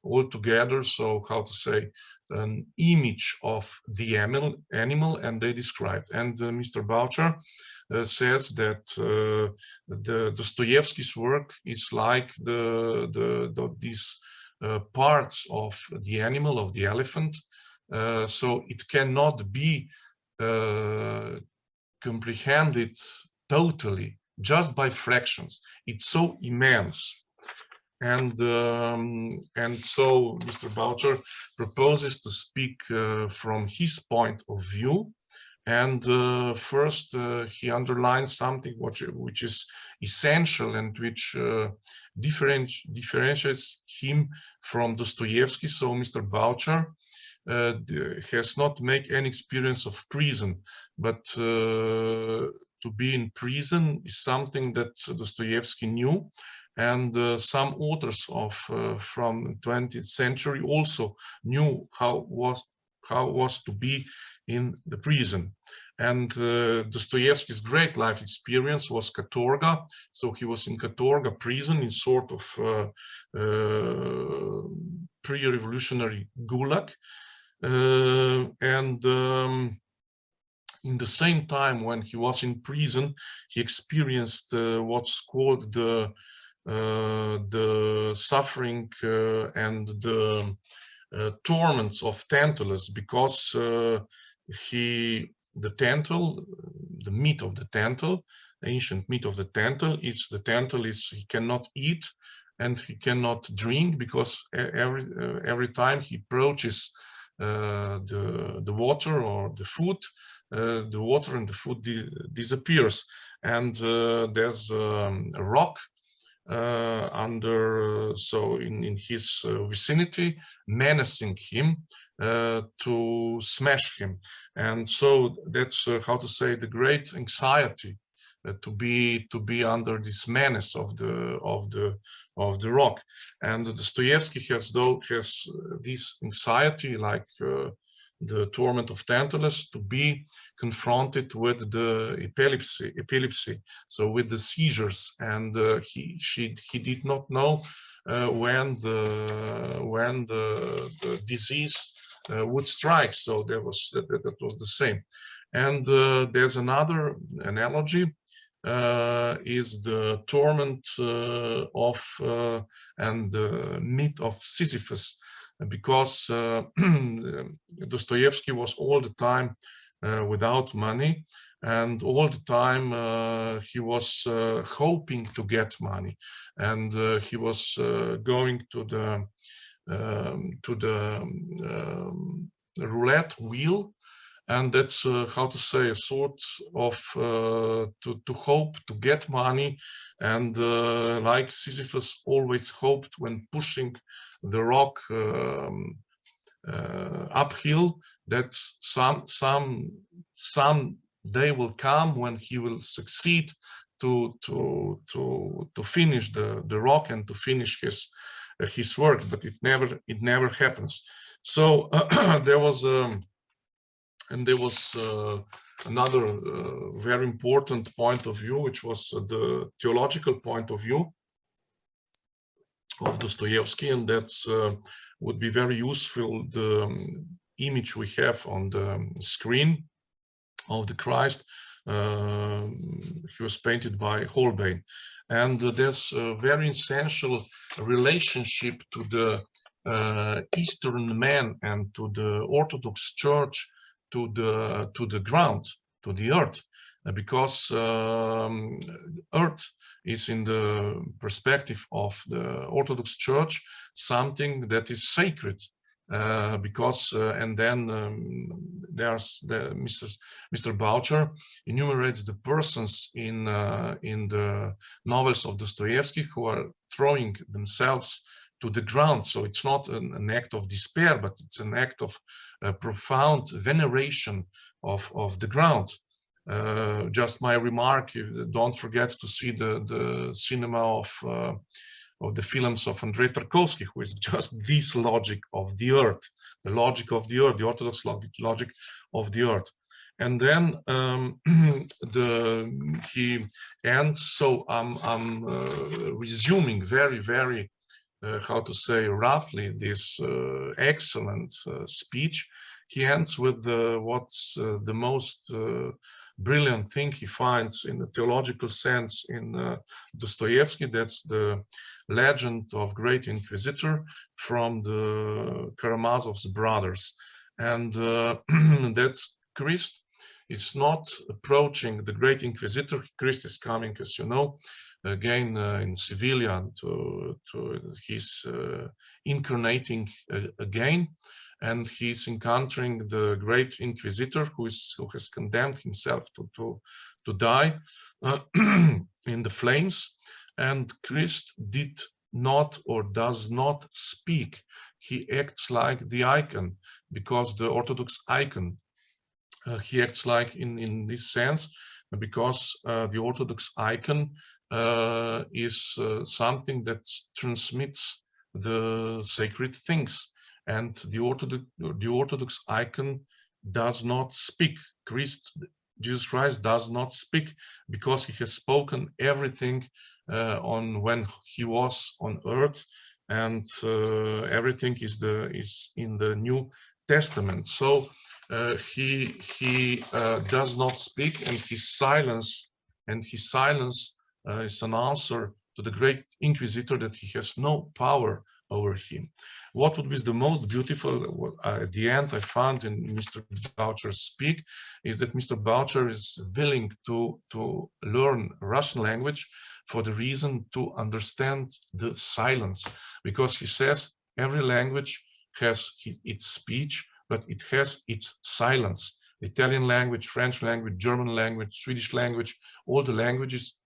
all together, so how to say, an image of the animal, and they described. And Mr. Boucher says that the Dostoevsky's work is like these parts of the animal, of the elephant, so it cannot be comprehended totally just by fractions. It's so immense. And so Mr. Boucher proposes to speak from his point of view. And first, he underlines something which is essential and which differentiates him from Dostoevsky. So Mr. Boucher has not made any experience of prison, but to be in prison is something that Dostoevsky knew. And some authors from 20th century also knew how it was to be in the prison. And Dostoevsky's great life experience was Katorga. So he was in Katorga prison, in sort of pre-revolutionary gulag. In the same time when he was in prison, he experienced what's called the suffering and the torments of Tantalus, because the meat of the tantal, ancient meat of the tantal is he cannot eat and he cannot drink, because every time he approaches the water or the food, the water and the food disappears, and there's a rock in his vicinity, menacing him to smash him. And so that's how to say, the great anxiety to be under this menace of the rock. And Dostoevsky has this anxiety, like the torment of Tantalus, to be confronted with the epilepsy, so with the seizures, and he did not know when the disease would strike. So that was the same. And there's another analogy, is the torment and the myth of Sisyphus, because Dostoevsky was all the time without money, and all the time he was hoping to get money, and he was going to the roulette wheel, and that's how to say, a sort of to hope to get money, and like Sisyphus always hoped when pushing the rock uphill, that some day will come when he will succeed to finish the rock and to finish his work, but it never happens. So there was another very important point of view, which was the theological point of view of Dostoevsky, and that's would be very useful. The image we have on the screen of the Christ, he was painted by Holbein, and there's a very essential relationship to the Eastern man and to the Orthodox Church, to the ground, to the earth, because earth is, in the perspective of the Orthodox Church, something that is sacred, because and then there's Mr. Boucher enumerates the persons in the novels of Dostoevsky who are throwing themselves to the ground. So it's not an act of despair, but it's an act of profound veneration of the ground. Just my remark, don't forget to see the cinema of the films of Andrei Tarkovsky, who is just this logic of the earth, the logic of the earth, the Orthodox logic of the earth. And then he ends, so I'm resuming very how to say, roughly, this excellent speech. He ends with what's the most brilliant thing he finds in the theological sense in Dostoevsky. That's the legend of Great Inquisitor from the Karamazov's brothers. And that's Christ is not approaching the Great Inquisitor. Christ is coming, as you know, again in Sevilla, he's incarnating again, and he's encountering the Great Inquisitor, who has condemned himself to die in the flames. And Christ did not or does not speak. He acts like the icon, because the Orthodox icon, he acts like in this sense, because the Orthodox icon is something that transmits the sacred things, and the Orthodox icon does not speak. Jesus Christ does not speak, because he has spoken everything on when he was on earth, and everything is in the New Testament. So he does not speak, and his silence is an answer to the Great Inquisitor that he has no power over him. What would be the most beautiful at the end I found in Mr. Boucher's speak is that Mr. Boucher is willing to learn Russian language for the reason to understand the silence, because he says every language has its speech, but it has its silence. The Italian language, French language, German language, Swedish language, all the languages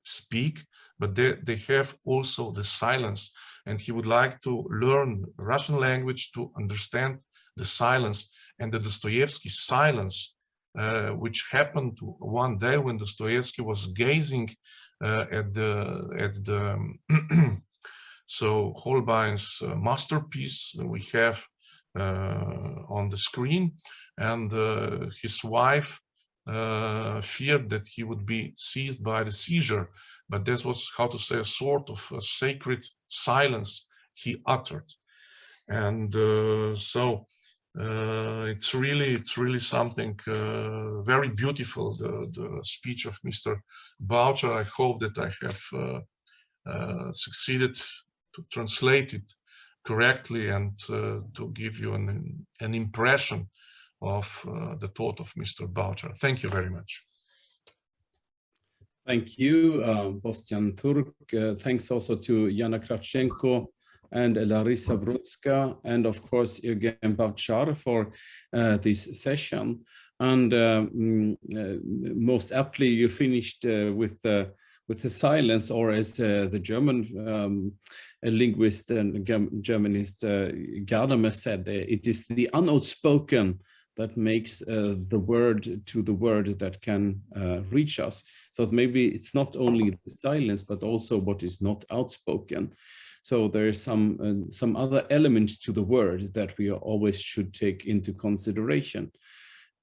speak, but they have also the silence. And he would like to learn Russian language to understand the silence. And the Dostoevsky silence, which happened one day when Dostoevsky was gazing at the so Holbein's masterpiece. We have on the screen, and his wife feared that he would be seized by the seizure, but this was, how to say, a sort of a sacred silence he uttered. And so it's really something very beautiful, the speech of Mr. Boucher. I hope that I have succeeded to translate it correctly and to give you an impression of the thought of Mr. Boucher. Thank you very much. Thank you, Bostian Turk. Thanks also to Jana Kravchenko and Larissa Brudska, and of course Eugen Boucher for this session. And most aptly, you finished with the silence, or as the German linguist and Germanist Gadamer said, it is the unoutspoken that makes the word to the word that can reach us. So maybe it's not only the silence, but also what is not outspoken. So there is some other element to the word that we always should take into consideration.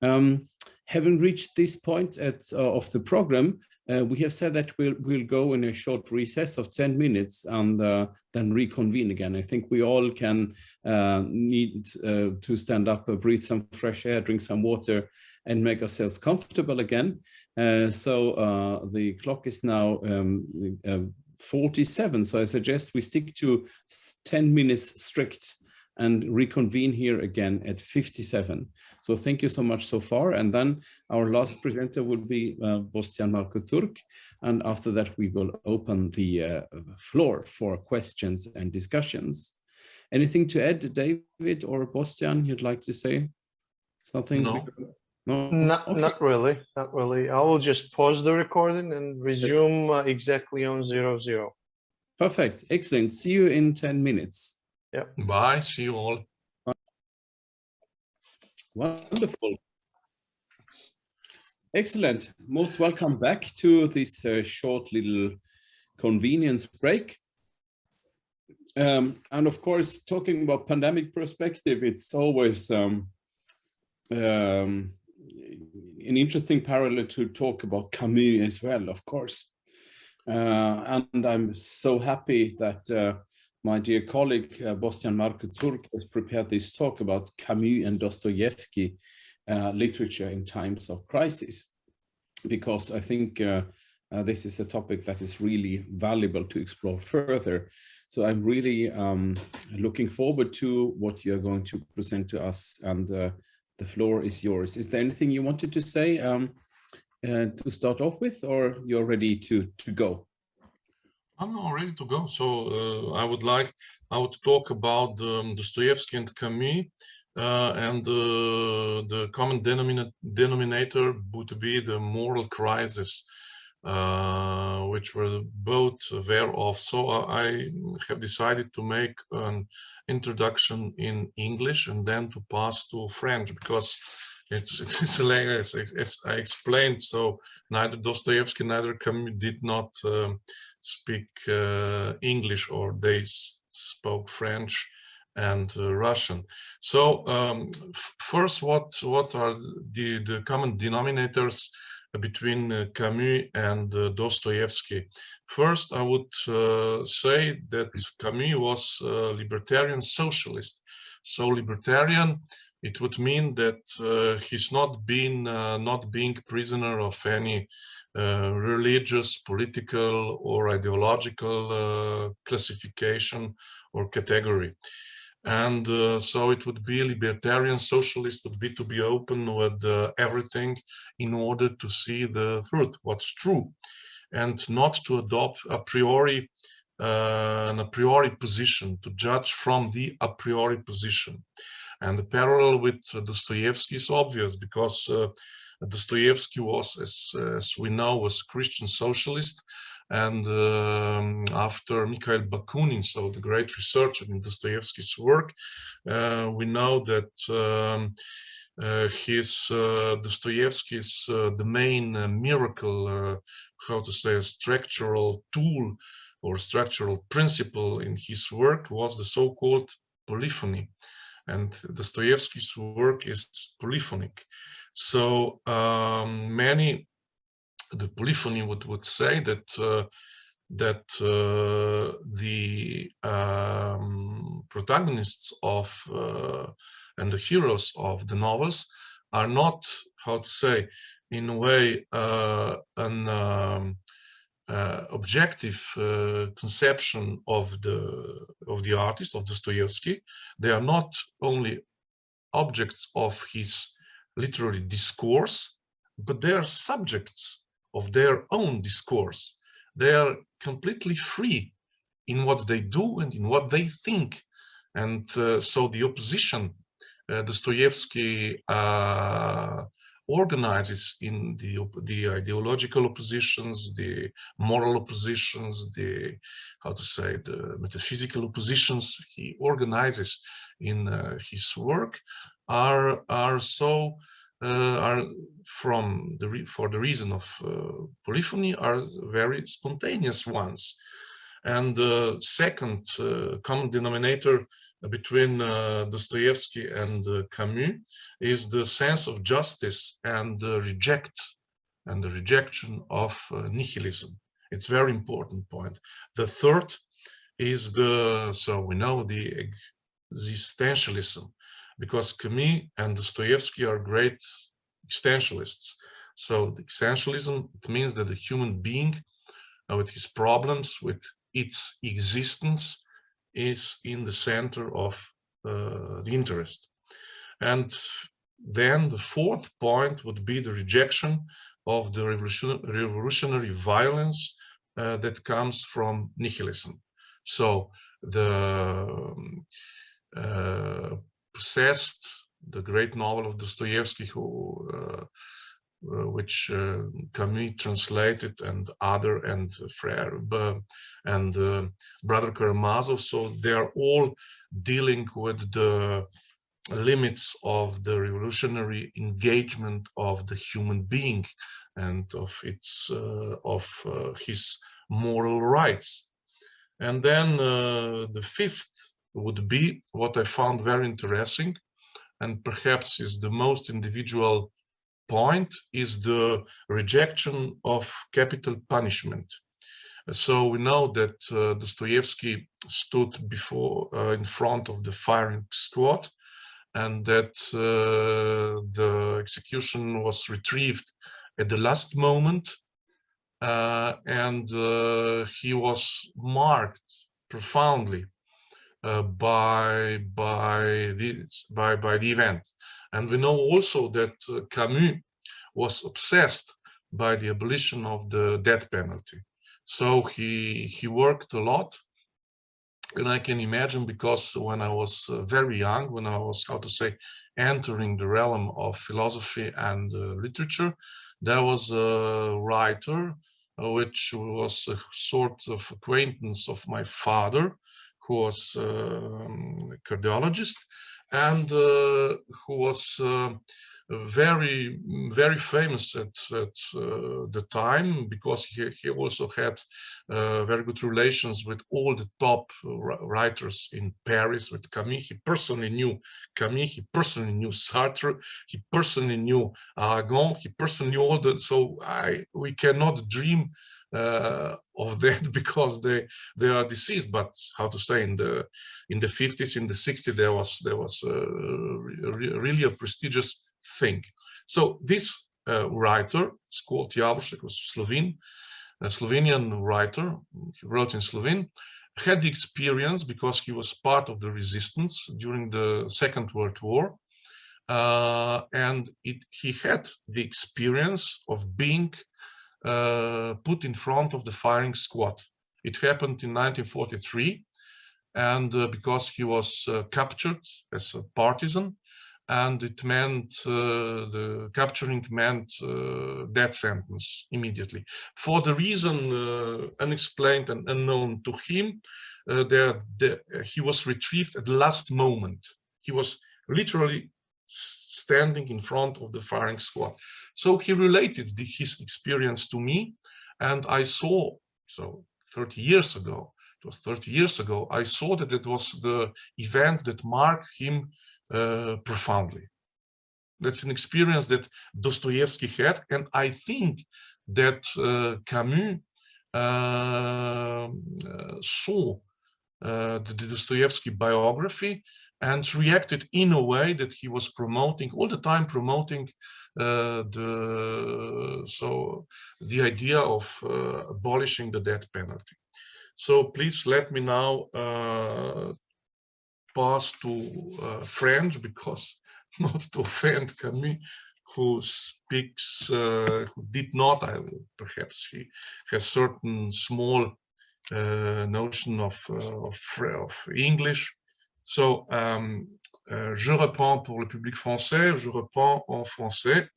Having reached this point of the program, we have said that we'll go in a short recess of 10 minutes and then reconvene again. I think we all can need to stand up, breathe some fresh air, drink some water, and make ourselves comfortable again. So the clock is now 47. So I suggest we stick to 10 minutes strict and reconvene here again at 57. So thank you so much so far. And then our last presenter will be Bostian Marko Turk. And after that, we will open the floor for questions and discussions. Anything to add, David or Bostian, you'd like to say something? No. No? Okay. Not really, not really. I will just pause the recording and resume exactly on 00. Perfect, excellent. See you in 10 minutes. Yeah. Bye, see you all. Wonderful. Excellent. Most welcome back to this short little convenience break. And of course, talking about pandemic perspective, it's always an interesting parallel to talk about Camus as well, of course. And I'm so happy that my dear colleague, Bostian Marko Turk, has prepared this talk about Camus and Dostoevsky literature in times of crisis, because I think this is a topic that is really valuable to explore further. So I'm really looking forward to what you're going to present to us, and the floor is yours. Is there anything you wanted to say to start off with, or you're ready to go? I'm now ready to go. So I would talk about Dostoevsky and Camus, and the common denominator would be the moral crisis, which we're both aware of. So I have decided to make an introduction in English and then to pass to French, because it's a language, as I explained. So neither Dostoevsky, neither Camus did not speak English, or they spoke French and Russian. So first, what are the common denominators between Camus and Dostoevsky? First, I would say that Camus was a libertarian socialist. So libertarian, it would mean that he's not being prisoner of any religious, political, or ideological classification or category. And so it would be libertarian socialist would be to be open with everything in order to see the truth, what's true, and not to adopt an a priori position, to judge from the a priori position. And the parallel with Dostoevsky is obvious, because Dostoevsky was, as we know, was a Christian socialist. And after Mikhail Bakunin, so the great researcher in Dostoevsky's work, we know that Dostoevsky's the main miracle, how to say, a structural tool or structural principle in his work was the so-called polyphony. and Dostoevsky's work is polyphonic. So the polyphony would say that the protagonists of and the heroes of the novels are not, how to say, in a way an objective conception of the artist, of Dostoevsky. They are not only objects of his literary discourse, but they are subjects of their own discourse. They are completely free in what they do and in what they think. And so the opposition Dostoevsky organizes in the ideological oppositions, the moral oppositions, the, how to say, the metaphysical oppositions he organizes in his work are for the reason of polyphony, are very spontaneous ones. And the second common denominator between Dostoevsky and Camus is the sense of justice and the rejection of nihilism. It's a very important point. The third is so we know the existentialism, because Camus and Dostoevsky are great existentialists. So the existentialism, it means that the human being with his problems, with its existence, is in the center of the interest. And then the fourth point would be the rejection of the revolutionary violence that comes from nihilism. So the Possessed, the great novel of Dostoevsky, which Camus translated, and Frère and Brother Karamazov. So they are all dealing with the limits of the revolutionary engagement of the human being and of his moral rights. And then the fifth would be what I found very interesting, and perhaps is the most individual point, is the rejection of capital punishment. So we know that Dostoevsky stood in front of the firing squad, and that the execution was retrieved at the last moment, and he was marked profoundly by the event. And we know also that Camus was obsessed by the abolition of the death penalty. So he worked a lot. And I can imagine, because when I was very young, when I was, how to say, entering the realm of philosophy and literature, there was a writer which was a sort of acquaintance of my father, who was a cardiologist, and who was very, very famous at the time, because he also had very good relations with all the top writers in Paris, with Camus. He personally knew Camus, he personally knew Sartre, he personally knew Aragon, he personally knew all that. So we cannot dream of that, because they are deceased. But how to say, in the 50s, in the 60s, there was really a prestigious thing. So this writer, is called Javoršek, was a Slovenian writer. He wrote in Slovene, had the experience, because he was part of the resistance during the Second World War, and he had the experience of being put in front of the firing squad. It happened in 1943, and because he was captured as a partisan, and it meant the capturing meant death sentence immediately. For the reason unexplained and unknown to him, he was retrieved at the last moment. He was literally standing in front of the firing squad. So he related his experience to me, and I saw, so 30 years ago, it was 30 years ago, I saw that it was the event that marked him profoundly. That's an experience that Dostoevsky had, and I think that Camus saw the Dostoevsky biography and reacted in a way that he was promoting all the time, promoting the idea of abolishing the death penalty. So please let me now pass to French, because not to offend Camus, who speaks, who did not, perhaps he has certain small notion of English. So, je reprends pour le public français, je reprends en français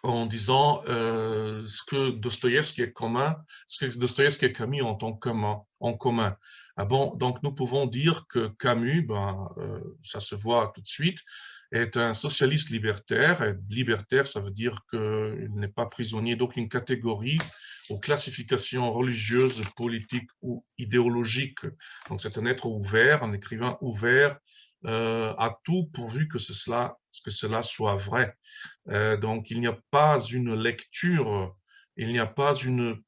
en disant ce que Dostoïevski est commun, ce que Dostoïevski et Camus ont en commun. Ah bon, donc nous pouvons dire que Camus, ça se voit tout de suite, est un socialiste libertaire. Et libertaire, ça veut dire qu'il n'est pas prisonnier d'aucune catégorie ou classification religieuse, politique ou idéologique. Donc c'est un être ouvert, un écrivain ouvert à tout, pourvu que cela soit vrai. Donc il n'y a pas une lecture, il n'y a pas une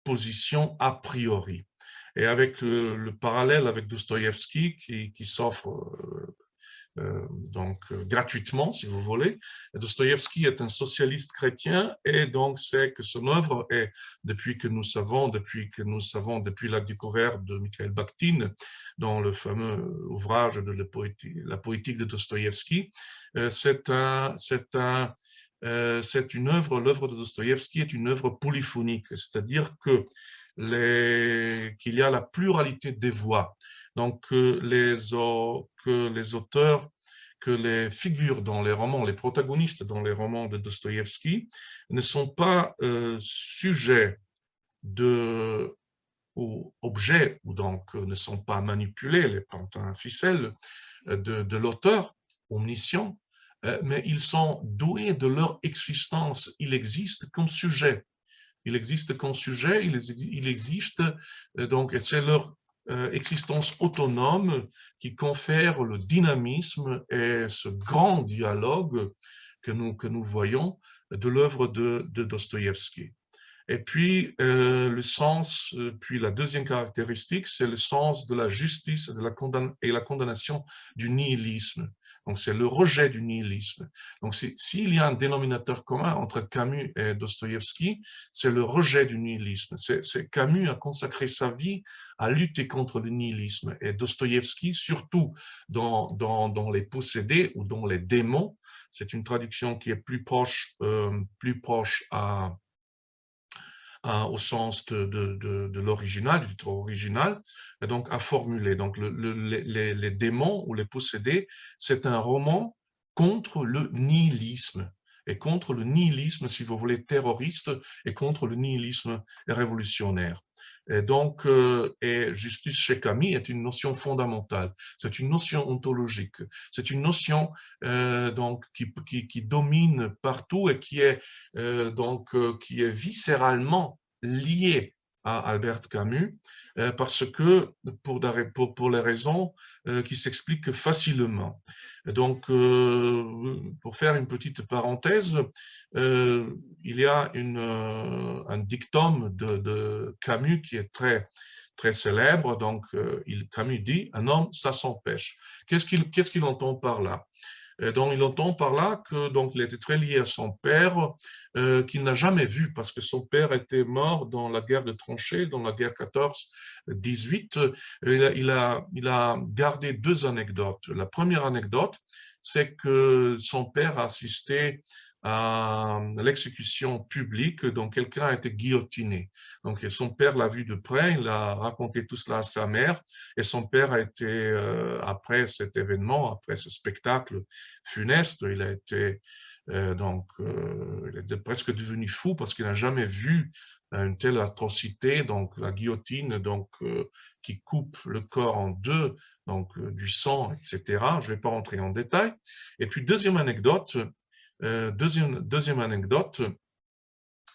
position a priori. Et avec le parallèle avec Dostoïevski qui s'offre gratuitement, si vous voulez. Dostoïevski est un socialiste chrétien, et donc c'est que son œuvre est, depuis la découverte de Mikhail Bakhtin, dans le fameux ouvrage de la poétique de Dostoïevski, l'œuvre de Dostoïevski est une œuvre polyphonique, c'est-à-dire qu'il y a la pluralité des voix. Donc, que les auteurs, que les figures dans les romans, les protagonistes dans les romans de Dostoïevski ne sont pas sujets ou objets, ou donc ne sont pas manipulés, les pantins à ficelle de l'auteur omniscient, mais ils sont doués de leur existence. Ils existent comme sujet. Il existe comme sujet, il existe, donc c'est leur existence autonome qui confère le dynamisme et ce grand dialogue que nous voyons de l'œuvre de Dostoïevski. Et puis, puis la deuxième caractéristique, c'est le sens de la justice et la condamnation du nihilisme. Donc, c'est le rejet du nihilisme. Donc, s'il y a un dénominateur commun entre Camus et Dostoïevski, c'est le rejet du nihilisme. Camus a consacré sa vie à lutter contre le nihilisme. Et Dostoïevski, surtout dans les possédés ou dans les démons, c'est une traduction qui est plus proche au sens de l'original, du titre original, et donc à formuler. Donc les démons ou les possédés, c'est un roman contre le nihilisme, et contre le nihilisme, si vous voulez, terroriste, et contre le nihilisme révolutionnaire. Et donc, justice chez Camus est une notion fondamentale, c'est une notion ontologique, c'est une notion donc qui domine partout et qui est viscéralement liée à Albert Camus, parce que pour les raisons qui s'expliquent facilement. Donc, pour faire une petite parenthèse, il y a un dictum de Camus qui est très, très célèbre. Donc, Camus dit « un homme, ça s'empêche ». Qu'est-ce qu'il entend par là? Donc, il entend par là qu'il était très lié à son père, qu'il n'a jamais vu, parce que son père était mort dans la guerre de tranchées, dans la guerre 14-18. Il a gardé deux anecdotes. La première anecdote, c'est que son père a assisté à l'exécution publique dont quelqu'un a été guillotiné. Donc son père l'a vu de près, il a raconté tout cela à sa mère, et son père a été, après cet événement, après ce spectacle funeste, il a été il était presque devenu fou parce qu'il n'a jamais vu une telle atrocité, donc la guillotine qui coupe le corps en deux, donc du sang, etc. Je ne vais pas rentrer en détail. Et puis deuxième anecdote,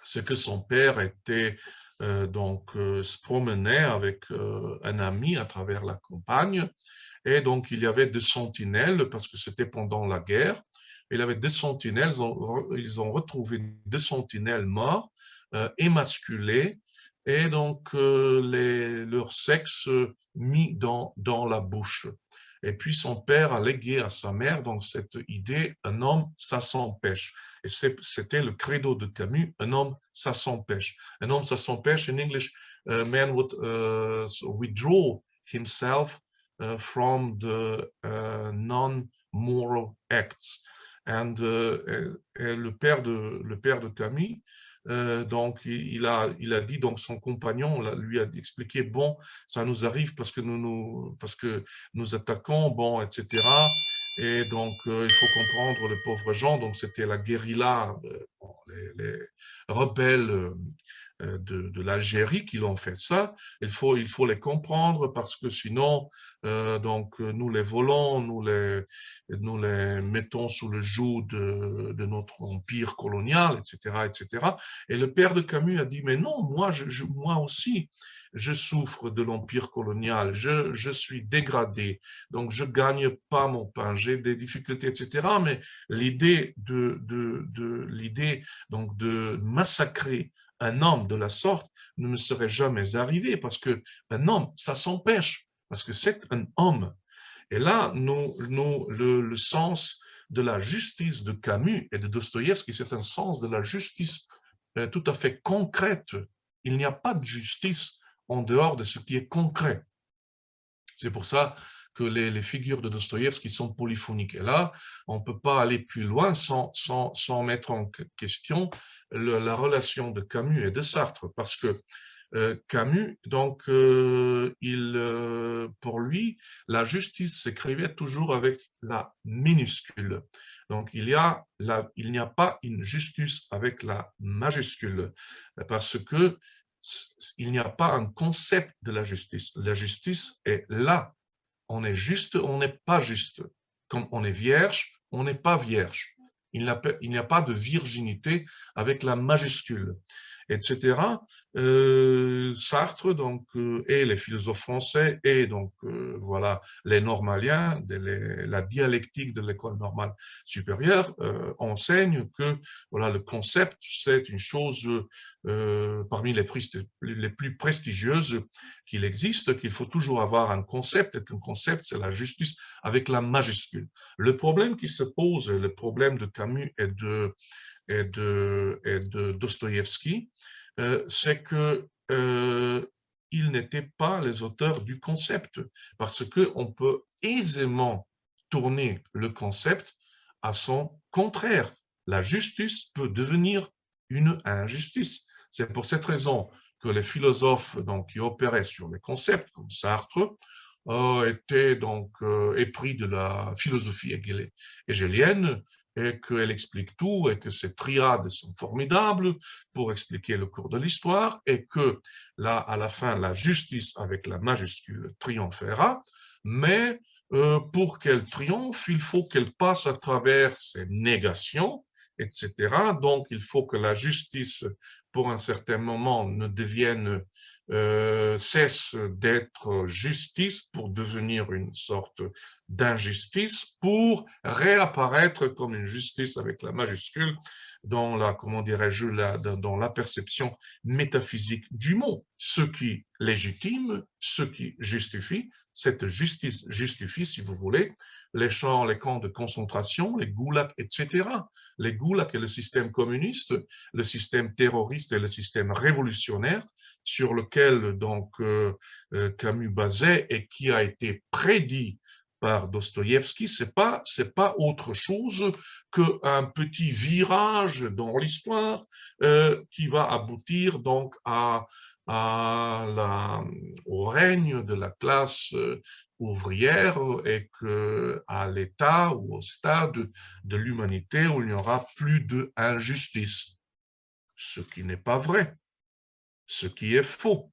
c'est que son père était se promenait avec un ami à travers la campagne. Et donc, il y avait deux sentinelles, parce que c'était pendant la guerre. Il y avait deux sentinelles, ils ont retrouvé deux sentinelles morts, émasculés, et donc leur sexe mis dans la bouche. Et puis son père a légué à sa mère donc cette idée, un homme, ça s'empêche. Et c'était le credo de Camus, un homme, ça s'empêche. Un homme, ça s'empêche. In English, man would withdraw himself from the non-moral acts. And le père de Camus, donc il a dit, donc son compagnon lui a expliqué, bon, ça nous arrive parce que nous attaquons, bon, etc. Et donc il faut comprendre les pauvres gens, donc c'était la guérilla, les rebelles de l'Algérie qui l'ont fait ça. Il faut les comprendre parce que sinon, donc nous les volons, nous les mettons sous le joug de notre empire colonial, etc., etc. Et le père de Camus a dit, mais non, moi aussi, je souffre de l'empire colonial, je suis dégradé, donc je gagne pas mon pain, j'ai des difficultés, etc. Mais l'idée donc de massacrer un homme de la sorte ne me serait jamais arrivé, parce que un homme, ça s'empêche, parce que c'est un homme. Et là, le sens de la justice de Camus et de Dostoïevski, c'est un sens de la justice tout à fait concrète. Il n'y a pas de justice en dehors de ce qui est concret. C'est pour ça que les figures de Dostoïevski sont polyphoniques. Et là, on ne peut pas aller plus loin sans mettre en question la relation de Camus et de Sartre, parce que Camus, donc, pour lui, la justice s'écrivait toujours avec la minuscule. Donc, il n'y a pas une justice avec la majuscule, parce que il n'y a pas un concept de la justice. La justice est là. On est juste, on n'est pas juste. Comme on est vierge, on n'est pas vierge. Il n'y a pas de virginité avec la majuscule, etc. Sartre, donc, et les philosophes français, et donc, voilà, les normaliens, la dialectique de l'école normale supérieure, enseignent que, voilà, le concept, c'est une chose parmi les plus prestigieuses qu'il existe, qu'il faut toujours avoir un concept, et qu'un concept, c'est la justice avec la majuscule. Le problème qui se pose, le problème de Camus et de Dostoïevski, c'est que ils n'étaient pas les auteurs du concept, parce qu'on peut aisément tourner le concept à son contraire. La justice peut devenir une injustice. C'est pour cette raison que les philosophes donc, qui opéraient sur les concepts, comme Sartre, étaient donc épris de la philosophie hégélienne, et qu'elle explique tout, et que ces triades sont formidables pour expliquer le cours de l'histoire, et que là, à la fin, la justice avec la majuscule triomphera, mais pour qu'elle triomphe, il faut qu'elle passe à travers ces négations, etc. Donc, il faut que la justice, pour un certain moment, ne devienne cesse d'être justice pour devenir une sorte d'injustice, pour réapparaître comme une justice avec la majuscule dans la, comment dirais-je, dans la perception métaphysique du mot. Ce qui légitime, ce qui justifie, cette justice justifie, si vous voulez, les camps de concentration, les goulags, etc. Les goulags et le système communiste, le système terroriste et le système révolutionnaire sur lequel donc Camus basait et qui a été prédit par Dostoïevski, c'est pas autre chose qu'un petit virage dans l'histoire qui va aboutir donc au règne de la classe ouvrière et à l'état ou au stade de l'humanité où il n'y aura plus d'injustice. Ce qui n'est pas vrai, ce qui est faux.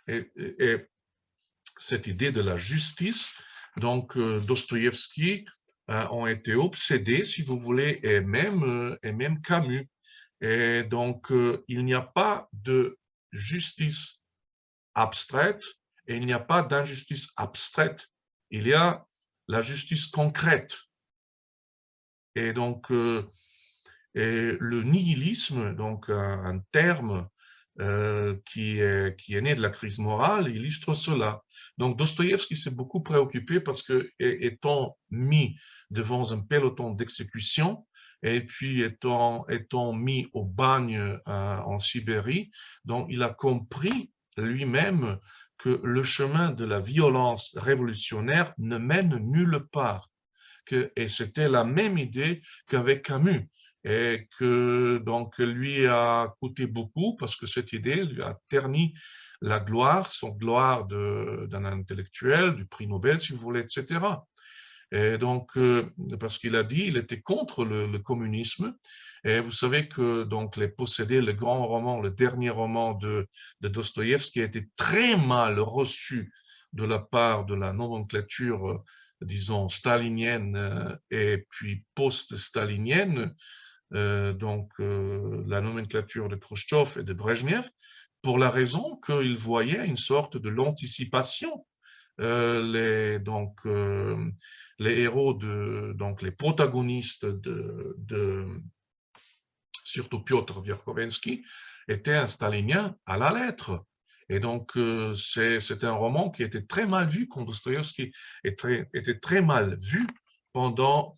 Et cette idée de la justice, donc Dostoïevski ont été obsédés, si vous voulez, et même Camus. Et donc, il n'y a pas de justice abstraite et il n'y a pas d'injustice abstraite. Il y a la justice concrète. Et donc, et le nihilisme, donc un terme qui est né de la crise morale, illustre cela. Donc Dostoïevski s'est beaucoup préoccupé parce que, étant mis devant un peloton d'exécution, et puis étant mis au bagne en Sibérie, donc il a compris lui-même que le chemin de la violence révolutionnaire ne mène nulle part. Et c'était la même idée qu'avec Camus. Et que donc lui a coûté beaucoup parce que cette idée lui a terni la gloire, son gloire d'un intellectuel, du prix Nobel si vous voulez, etc. Et donc, parce qu'il a dit, il était contre le communisme. Et vous savez que donc les Possédés, le grand roman, le dernier roman de Dostoïevski a été très mal reçu de la part de la nomenclature, disons, stalinienne et puis post-stalinienne. Donc la nomenclature de Khrouchtchev et de Brejnev, pour la raison qu'ils voyaient une sorte de l'anticipation. Les héros, donc les protagonistes surtout Piotr Verhovensky, étaient un stalinien à la lettre. Et donc, c'est un roman qui était très mal vu quand Dostoïevski était très mal vu pendant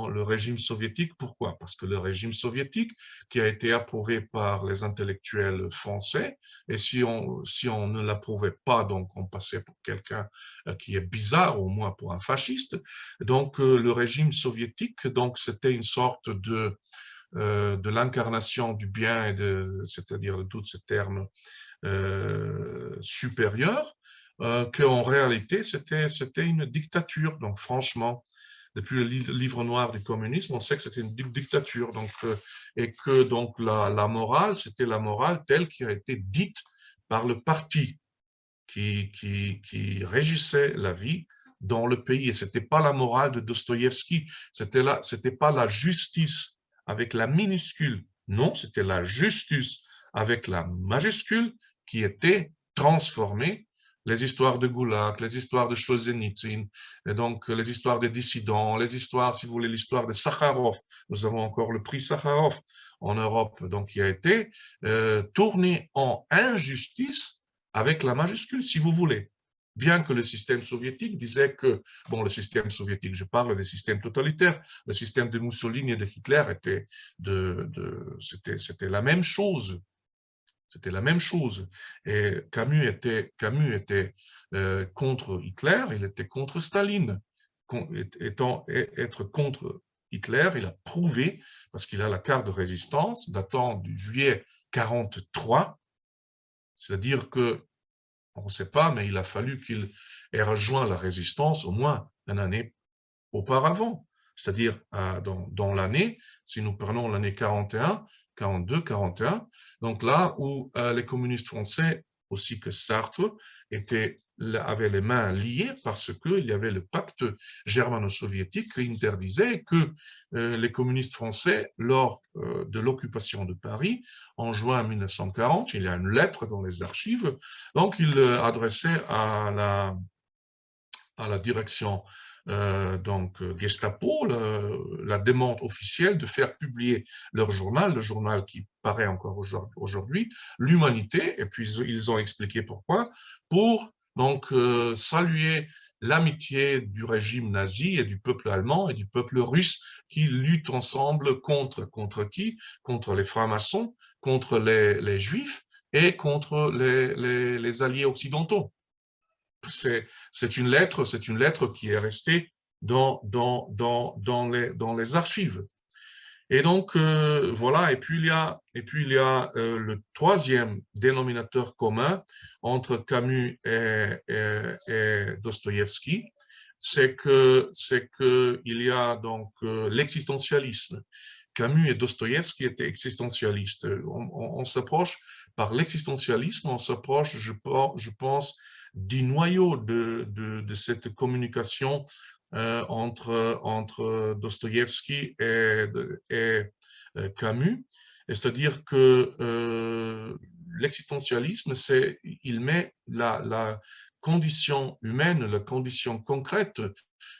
le régime soviétique. Pourquoi? Parce que le régime soviétique, qui a été approuvé par les intellectuels français, et si on ne l'approuvait pas, donc on passait pour quelqu'un qui est bizarre, au moins pour un fasciste. Donc le régime soviétique, donc c'était une sorte de l'incarnation du bien, c'est-à-dire de tous ces termes supérieurs, qu'en réalité c'était une dictature. Donc franchement, depuis le livre noir du communisme, on sait que c'était une dictature, donc, et que donc la morale, c'était la morale telle qui a été dite par le parti qui régissait la vie dans le pays. Et c'était pas la morale de Dostoïevski, c'était pas la justice avec la minuscule, non, c'était la justice avec la majuscule qui était transformée. Les histoires de Goulag, les histoires de Solzhenitsyn, et donc les histoires des dissidents, les histoires, si vous voulez, l'histoire de Sakharov. Nous avons encore le prix Sakharov en Europe, donc qui a été tourné en injustice avec la majuscule, si vous voulez. Bien que le système soviétique disait que, bon, le système soviétique, je parle des systèmes totalitaires, le système de Mussolini et de Hitler c'était la même chose. C'était la même chose. Et Camus était contre Hitler, il était contre Staline. Être contre Hitler, il a prouvé, parce qu'il a la carte de résistance datant du juillet 43, c'est-à-dire que, on ne sait pas, mais il a fallu qu'il ait rejoint la résistance au moins une année auparavant. C'est-à-dire dans l'année, si nous prenons l'année 41, 42, 41, donc là où les communistes français, aussi que Sartre, avaient les mains liées parce qu'il y avait le pacte germano-soviétique qui interdisait que les communistes français, lors de l'occupation de Paris, en juin 1940, il y a une lettre dans les archives, donc il adressait à la direction donc Gestapo, la demande officielle de faire publier leur journal, le journal qui paraît encore aujourd'hui, l'Humanité, et puis ils ont expliqué pourquoi, pour donc saluer l'amitié du régime nazi et du peuple allemand et du peuple russe qui luttent ensemble contre qui? Contre les francs-maçons, contre les juifs et contre les alliés occidentaux. C'est une lettre qui est restée dans les archives. Et donc, voilà, et puis il y a le troisième dénominateur commun entre Camus et Dostoïevski, c'est que il y a donc l'existentialisme. Camus et Dostoïevski étaient existentialistes. On s'approche par l'existentialisme, on s'approche, je pense, du noyau de cette communication entre Dostoïevski et Camus. C'est-à-dire que l'existentialisme, il met la condition humaine, la condition concrète,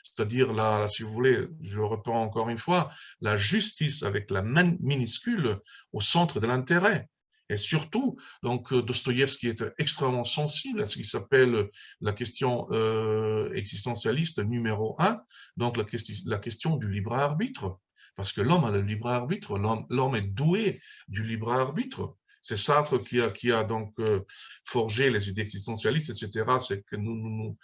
c'est-à-dire, si vous voulez, je reprends encore une fois, la justice avec la minuscule au centre de l'intérêt. Et surtout, donc, Dostoevsky était extrêmement sensible à ce qui s'appelle la question existentialiste numéro 1, donc la question du libre arbitre. Parce que l'homme a le libre arbitre, l'homme est doué du libre arbitre. C'est Sartre qui a donc forgé les idées existentialistes, etc. C'est que nous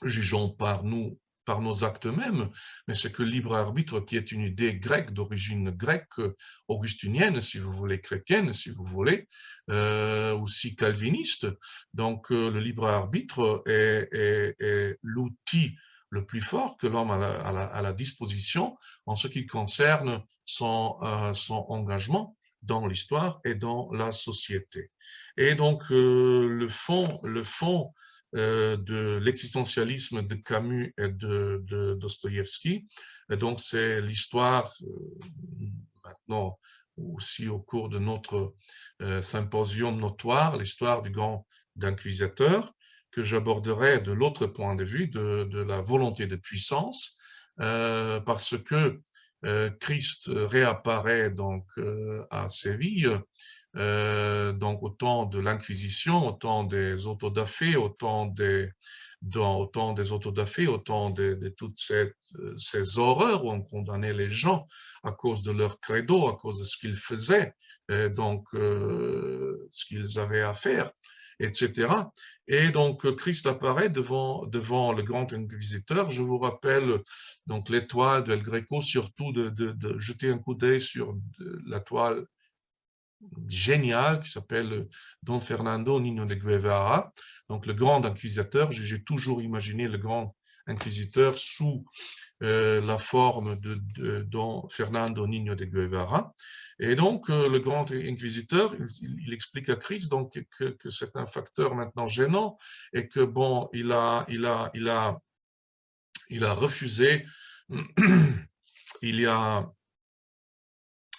jugeons par nos actes mêmes, mais c'est que le libre arbitre, qui est une idée grecque, d'origine grecque, augustinienne, si vous voulez, chrétienne, si vous voulez, aussi calviniste. Donc, le libre arbitre est l'outil le plus fort que l'homme a à la disposition en ce qui concerne son engagement dans l'histoire et dans la société. Et donc, le fond de l'existentialisme de Camus et de Dostoevsky. Et donc, c'est l'histoire, maintenant aussi au cours de notre symposium notoire, l'histoire du grand inquisiteur, que j'aborderai de l'autre point de vue, de la volonté de puissance, parce que Christ réapparaît donc à Séville, donc au temps de l'Inquisition, au temps des autodafés, au temps des autodafés, au temps de toutes ces horreurs où on condamnait les gens à cause de leur credo, à cause de ce qu'ils faisaient, donc ce qu'ils avaient à faire, etc. Et donc Christ apparaît devant le grand inquisiteur. Je vous rappelle donc l'étoile de El Greco, surtout de jeter un coup d'œil sur la toile génial qui s'appelle Don Fernando Niño de Guevara, donc le grand inquisiteur. J'ai toujours imaginé le grand inquisiteur sous la forme de Don Fernando Niño de Guevara. Et donc, le grand inquisiteur, il explique à Christ donc, que c'est un facteur maintenant gênant et que, bon, il a refusé, il a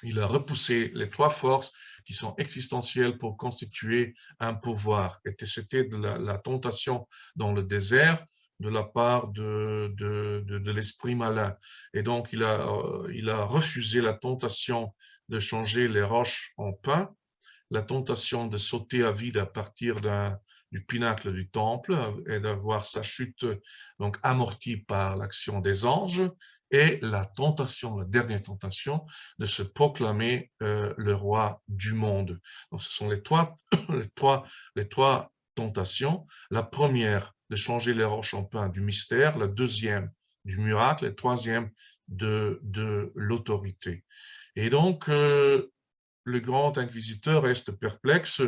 repoussé les trois forces qui sont existentielles pour constituer un pouvoir. Et c'était de la tentation dans le désert de la part de l'esprit malin. Et donc, il a refusé la tentation de changer les roches en pain, la tentation de sauter à vide à partir du pinacle du temple et d'avoir sa chute donc amortie par l'action des anges, et la tentation, la dernière tentation, de se proclamer le roi du monde. Donc, ce sont les trois tentations. La première, de changer les roches en pain, du mystère. La deuxième, du miracle. Et la troisième, de l'autorité. Et donc, le grand inquisiteur reste perplexe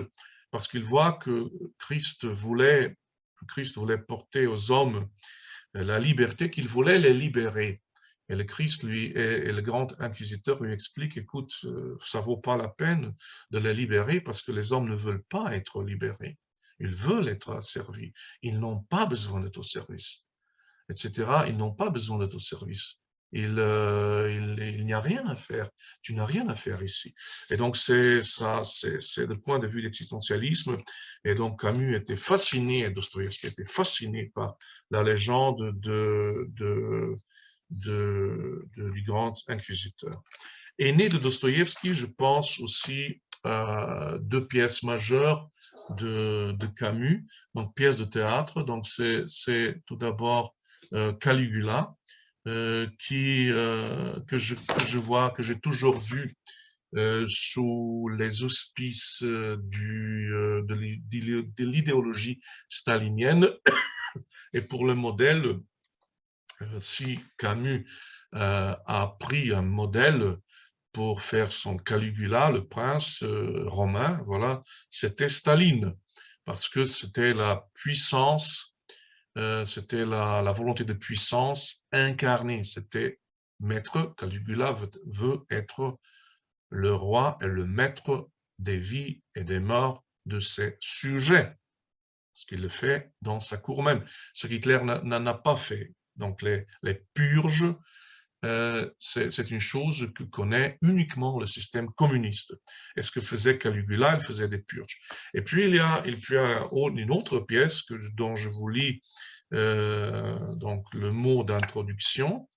parce qu'il voit que Christ voulait porter aux hommes la liberté, qu'il voulait les libérer. Et le Christ, et le grand inquisiteur lui explique, écoute, ça vaut pas la peine de les libérer parce que les hommes ne veulent pas être libérés. Ils veulent être asservis. Ils n'ont pas besoin d'être au service, etc. Ils n'ont pas besoin d'être au service. Il n'y a rien à faire. Tu n'as rien à faire ici. Et donc, c'est le point de vue de l'existentialisme. Et donc, Camus était fasciné, et Dostoevsky était fasciné par la légende du grand inquisiteur. Et né de Dostoevsky, je pense aussi deux pièces majeures de Camus, donc pièces de théâtre. Donc, c'est tout d'abord Caligula, que je vois, que j'ai toujours vu sous les auspices de l'idéologie stalinienne. Et pour le modèle, si Camus a pris un modèle pour faire son Caligula, le prince romain, voilà, c'était Staline, parce que c'était la puissance, c'était la volonté de puissance incarnée. C'était maître, Caligula veut être le roi et le maître des vies et des morts de ses sujets, ce qu'il le fait dans sa cour même, ce qu'Hitler n'en a pas fait. Donc les purges c'est une chose que connaît uniquement le système communiste. Et ce que faisait Caligula, il faisait des purges. Et puis il y a une autre pièce dont je vous lis donc le mot d'introduction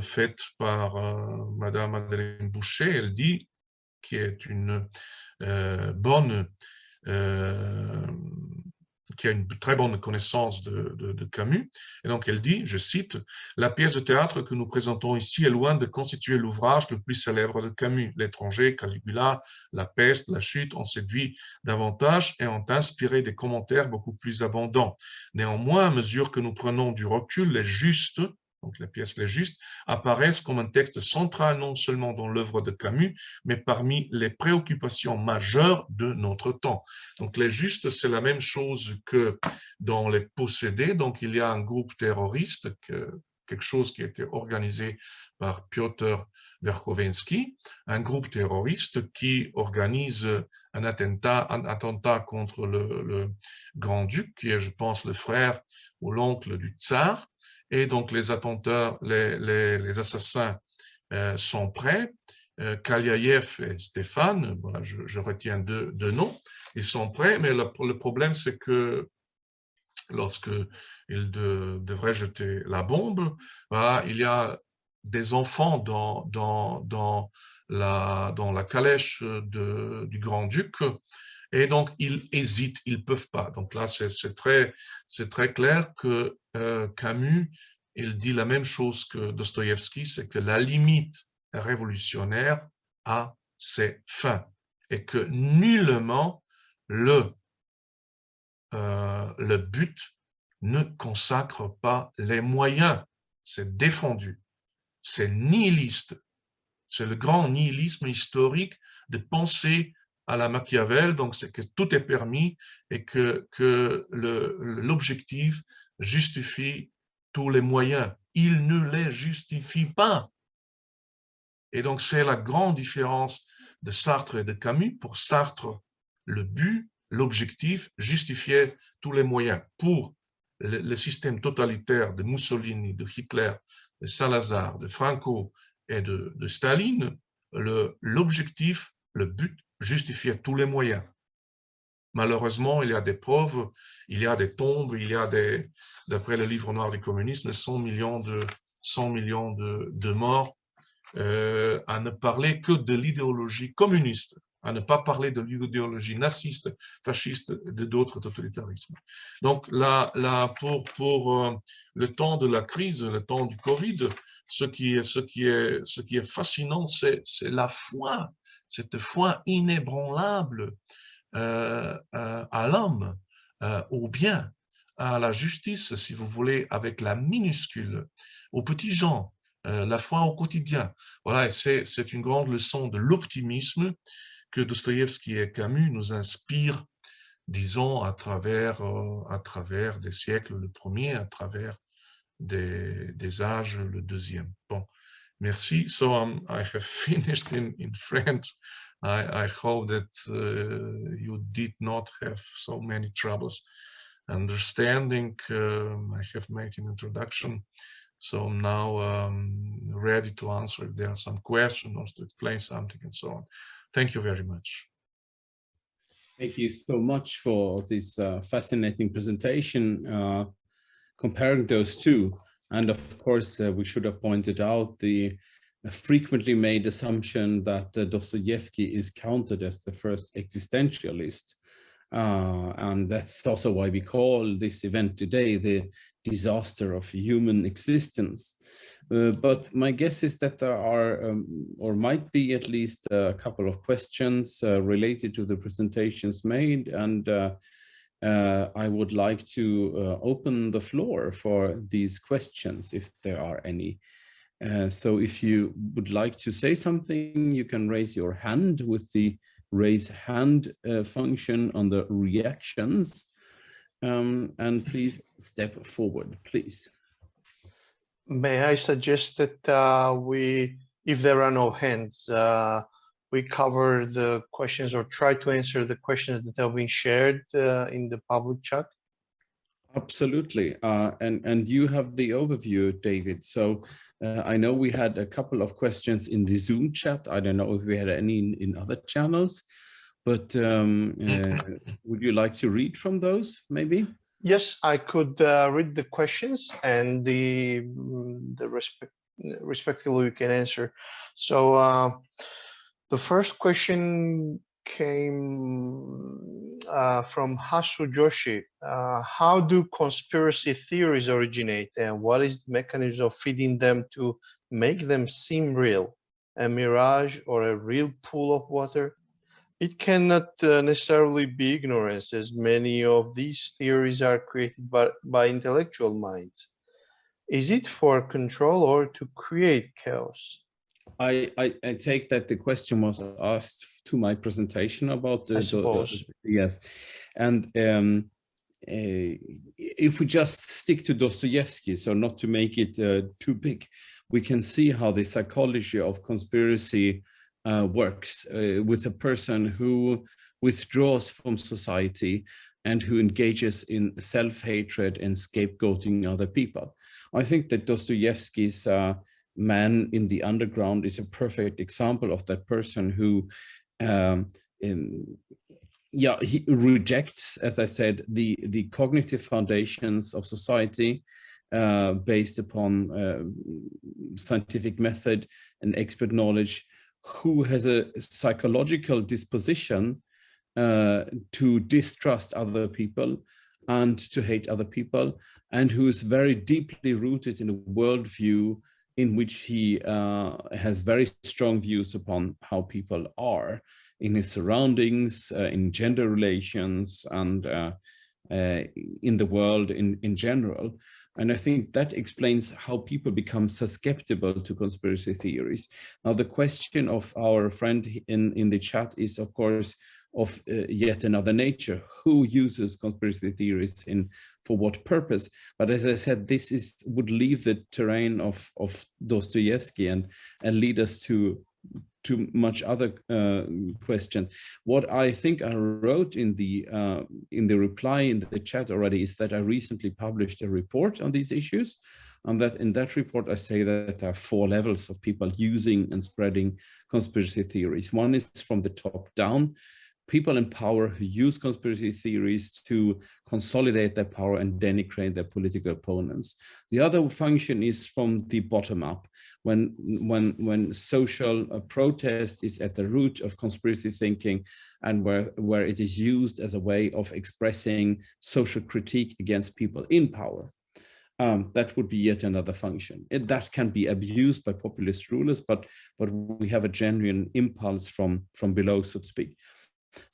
faite par Madame Madeleine Boucher. Elle dit, qui est une qui a une très bonne connaissance de Camus. Et donc elle dit, je cite, « La pièce de théâtre que nous présentons ici est loin de constituer l'ouvrage le plus célèbre de Camus. L'étranger, Caligula, la peste, la chute ont séduit davantage et ont inspiré des commentaires beaucoup plus abondants. Néanmoins, à mesure que nous prenons du recul, les justes, donc les pièces Les Justes, apparaissent comme un texte central non seulement dans l'œuvre de Camus, mais parmi les préoccupations majeures de notre temps. » Donc les Justes, c'est la même chose que dans les possédés. Donc il y a un groupe terroriste, quelque chose qui a été organisé par Piotr Verkhovensky, un groupe terroriste qui organise un attentat contre le grand-duc, qui est, je pense, le frère ou l'oncle du tsar. Et donc les attentats, les assassins sont prêts. Kalyaev et Stéphane, voilà, je retiens deux noms, ils sont prêts, mais le problème c'est que lorsque ils devraient jeter la bombe, voilà, il y a des enfants dans la calèche du grand-duc, et donc ils hésitent, ils ne peuvent pas. Donc là, c'est très clair que Camus, il dit la même chose que Dostoevsky, c'est que la limite révolutionnaire a ses fins et que nullement le but ne consacre pas les moyens. C'est défendu, c'est nihiliste. C'est le grand nihilisme historique de penser à la Machiavel, donc c'est que tout est permis et que l'objectif justifie tous les moyens. Il ne les justifie pas. Et donc c'est la grande différence de Sartre et de Camus. Pour Sartre, le but, l'objectif justifiait tous les moyens. Pour le système totalitaire de Mussolini, de Hitler, de Salazar, de Franco et de Staline, l'objectif, le but justifiait tous les moyens. Malheureusement, il y a des preuves, il y a des tombes, il y a d'après le livre noir du communisme, 100 millions de morts, à ne parler que de l'idéologie communiste, à ne pas parler de l'idéologie naziste, fasciste, de d'autres totalitarismes. Donc là pour le temps de la crise, le temps du Covid, ce qui est fascinant, c'est la foi, cette foi inébranlable à l'homme, au bien, à la justice, si vous voulez, avec la minuscule, aux petits gens, la foi au quotidien. Voilà, c'est une grande leçon de l'optimisme que Dostoevsky et Camus nous inspirent, disons, à travers des siècles, le premier, à travers des âges, le deuxième. Bon, merci. So I have finished in French. I hope that you did not have so many troubles understanding. I have made an introduction, so I'm now ready to answer if there are some questions or to explain something and so on. Thank you very much. Thank you so much for this fascinating presentation, comparing those two. And of course, we should have pointed out the frequently made assumption that Dostoevsky is counted as the first existentialist. And that's also why we call this event today the disaster of human existence. But my guess is that there are, or might be at least a couple of questions related to the presentations made. And I would like to open the floor for these questions, if there are any. So if you would like to say something, you can raise your hand with the raise hand function on the reactions. And please step forward, please. May I suggest that if there are no hands, we cover the questions or try to answer the questions that have been shared in the public chat? Absolutely. And you have the overview, David. So I know we had a couple of questions in the Zoom chat. I don't know if we had any in other channels, but would you like to read from those, maybe? Yes, I could read the questions, and respectively we can answer. So the first question came from Hasu Joshi. How do conspiracy theories originate, and what is the mechanism of feeding them to make them seem real? A mirage or a real pool of water? It cannot necessarily be ignorance, as many of these theories are created by intellectual minds. Is it for control or to create chaos? I take that the question was asked to my presentation about the, I suppose. yes, and if we just stick to Dostoevsky, so not to make it too big, we can see how the psychology of conspiracy works with a person who withdraws from society and who engages in self-hatred and scapegoating other people. I think that Dostoevsky's Man in the Underground is a perfect example of that person who he rejects, as I said, the cognitive foundations of society based upon scientific method and expert knowledge, who has a psychological disposition to distrust other people and to hate other people, and who is very deeply rooted in a worldview in which he has very strong views upon how people are in his surroundings, in gender relations, and in the world in general. And I think that explains how people become susceptible to conspiracy theories. Now, the question of our friend in the chat is, of course, of yet another nature. Who uses conspiracy theories for what purpose? But as I said, this would leave the terrain of Dostoevsky and lead us to much other questions. What I think I wrote in the reply in the chat already is that I recently published a report on these issues, and that in that report I say that there are 4 levels of people using and spreading conspiracy theories. One is from the top down, people in power who use conspiracy theories to consolidate their power and denigrate their political opponents. The other function is from the bottom up, when social protest is at the root of conspiracy thinking, and where it is used as a way of expressing social critique against people in power. That would be yet another function. That can be abused by populist rulers, but we have a genuine impulse from below, so to speak.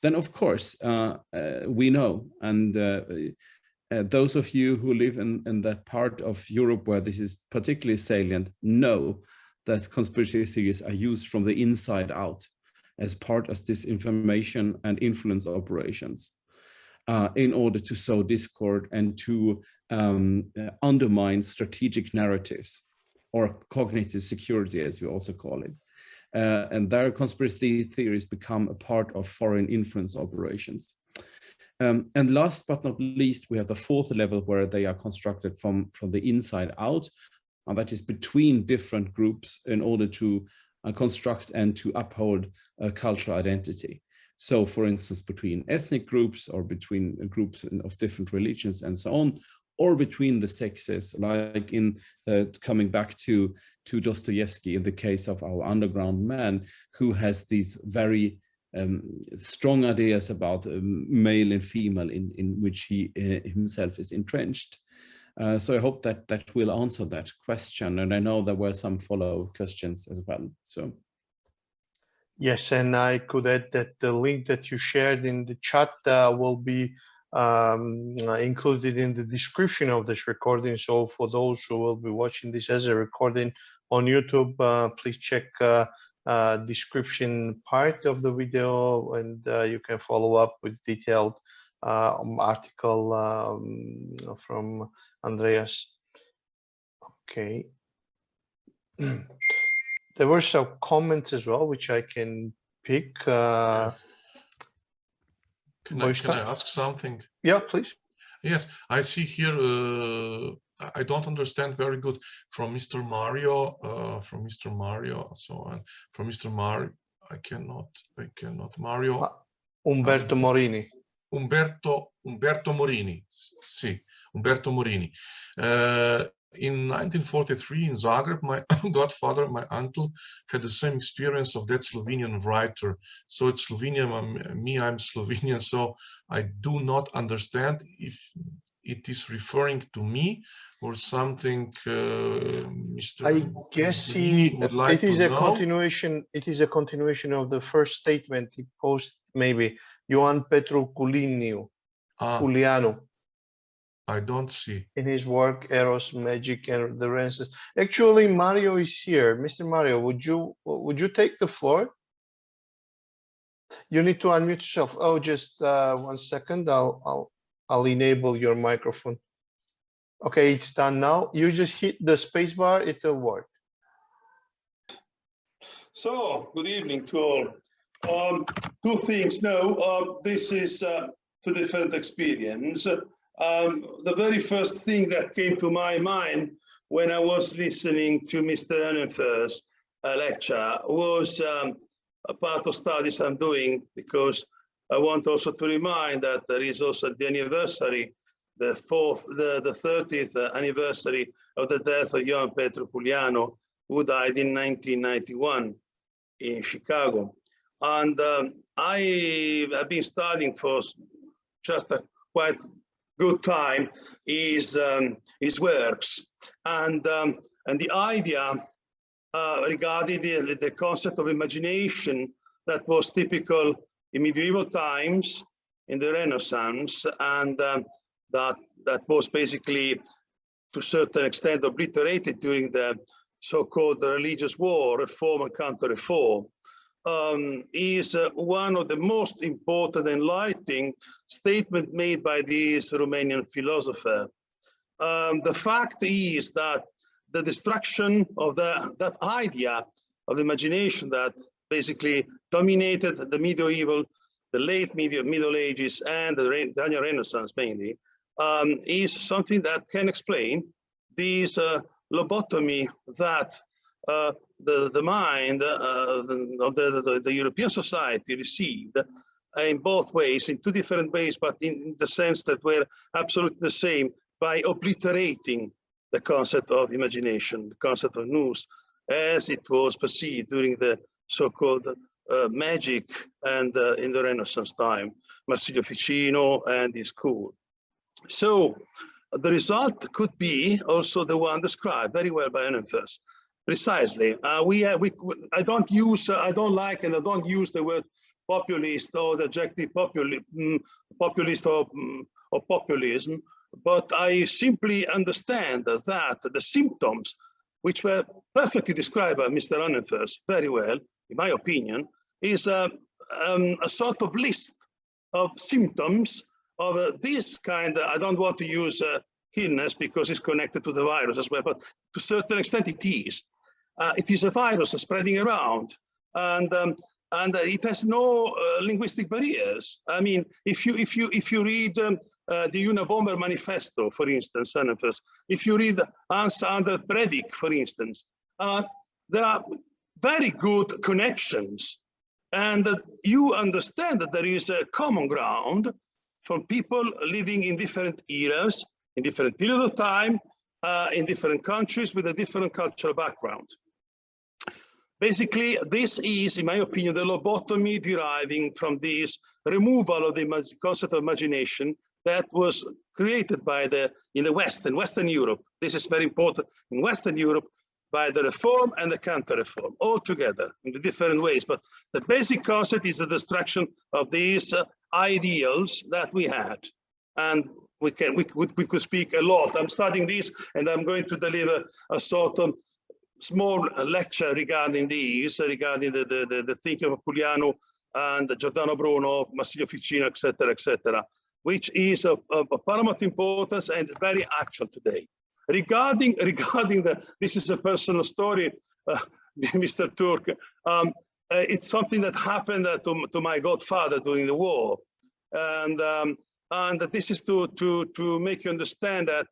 Then, of course, we know, and those of you who live in that part of Europe where this is particularly salient know that conspiracy theories are used from the inside out as part of disinformation and influence operations in order to sow discord and to undermine strategic narratives, or cognitive security, as we also call it. And their conspiracy theories become a part of foreign influence operations. And last but not least, we have the 4th level where they are constructed from the inside out, and that is between different groups in order to construct and to uphold a cultural identity. So, for instance, between ethnic groups, or between groups of different religions and so on, or between the sexes, like in coming back to Dostoevsky, in the case of our underground man, who has these very strong ideas about male and female in which he himself is entrenched. So I hope that will answer that question. And I know there were some follow-up questions as well. So. Yes, and I could add that the link that you shared in the chat will be included in the description of this recording. So for those who will be watching this as a recording on YouTube, please check description part of the video, and you can follow up with detailed article from Andreas. Okay. There were some comments as well, which I can pick. Yes. Can I ask something? Yeah, please. Yes, I see here. I don't understand very good from Mr. Mario. From Mr. Mario, so on. From Mr. Mario, I cannot. Mario. Umberto Morini. Umberto Morini. Sì, Umberto Morini. In 1943 in Zagreb, my godfather, my uncle, had the same experience of that Slovenian writer. So it's Slovenian, I'm Slovenian, so I do not understand if it is referring to me or something. Mr. I guess it is a know. continuation. It is a continuation of the first statement he posted, maybe Ioan Petru Culianu. I don't see. In his work, Eros, Magic, and the Renaissance. Actually, Mario is here. Mr. Mario, would you take the floor? You need to unmute yourself. Oh, just 1 second. I'll enable your microphone. Okay, it's done now. You just hit the space bar, it'll work. So, good evening to all. Two things. No, this is two different experience. The very first thing that came to my mind when I was listening to Mr. Annenfer's lecture was a part of studies I'm doing, because I want also to remind that there is also the anniversary, the 30th anniversary of the death of Ioan Petru Culianu, who died in 1991 in Chicago. And I have been studying for just a quite good time his works, and the idea regarding the concept of imagination that was typical in medieval times, in the Renaissance, and that was basically to a certain extent obliterated during the so-called religious war, reform and counter-reform, is one of the most important enlightening statements made by this Romanian philosopher. The fact is that the destruction of that idea of imagination that basically dominated the medieval, the late Middle Ages and the Renaissance mainly, is something that can explain this lobotomy that the mind of the European society received in both ways, in two different ways, but in the sense that we're absolutely the same, by obliterating the concept of imagination, the concept of nous, as it was perceived during the so-called magic and in the Renaissance time, Marsilio Ficino and his school. So the result could be also the one described very well by Annenfers. Precisely. I don't like and I don't use the word populist or the adjective populist or populism, but I simply understand that the symptoms, which were perfectly described by Mr. Annenfers very well, in my opinion, is a sort of list of symptoms of this kind. I don't want to use illness because it's connected to the virus as well, but to a certain extent it is. It is a virus spreading around, and it has no linguistic barriers. I mean, if you read the Unabomber Manifesto, for instance, if you read Hans-Anders Breivik, for instance, there are very good connections, and you understand that there is a common ground from people living in different eras, in different periods of time, in different countries with a different cultural background. Basically, this is, in my opinion, the lobotomy deriving from this removal of the concept of imagination that was created by in the West, in Western Europe. This is very important, in Western Europe, by the reform and the counter-reform, all together in the different ways. But the basic concept is the destruction of these ideals that we had. And we could speak a lot. I'm studying this, and I'm going to deliver a sort of small lecture regarding these, regarding the thinking of Culianu and Giordano Bruno, Marsilio Ficino, etc., which is of paramount importance and very actual today. Regarding this is a personal story, Mr. Turk. It's something that happened to my godfather during the war, and And this is to make you understand that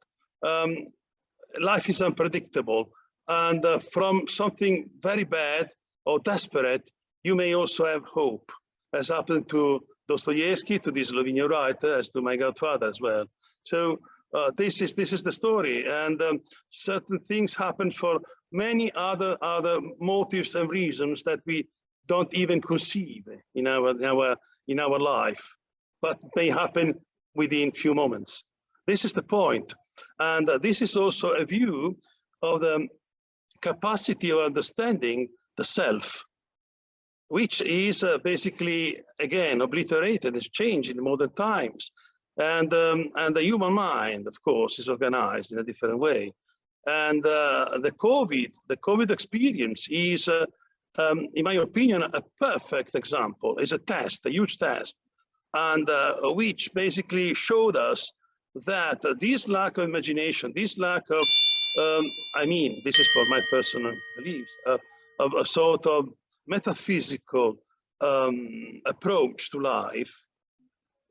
life is unpredictable. And from something very bad or desperate, you may also have hope, as happened to Dostoevsky, to this Slovenian writer, as to my godfather as well. So this is the story, and certain things happen for many other motives and reasons that we don't even conceive in our life, but may happen within few moments. This is the point, and this is also a view of the capacity of understanding the self, which is basically, again, obliterated, is changed in modern times. And the human mind, of course, is organized in a different way. And the COVID experience is, in my opinion, a perfect example. It's a test, a huge test, and which basically showed us that this lack of imagination, this lack of, I mean, this is for my personal beliefs, of a sort of metaphysical approach to life,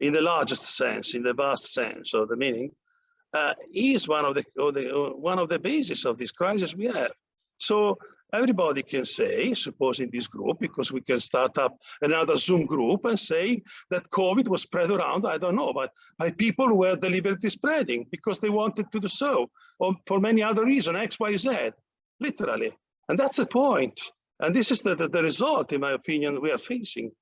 in the largest sense, in the vast sense of the meaning, is one of the bases of this crisis we have. So everybody can say, suppose in this group, because we can start up another Zoom group and say that COVID was spread around, I don't know, but by people who were deliberately spreading because they wanted to do so, or for many other reasons, X, Y, Z, literally. And that's the point. And this is the result, in my opinion, we are facing.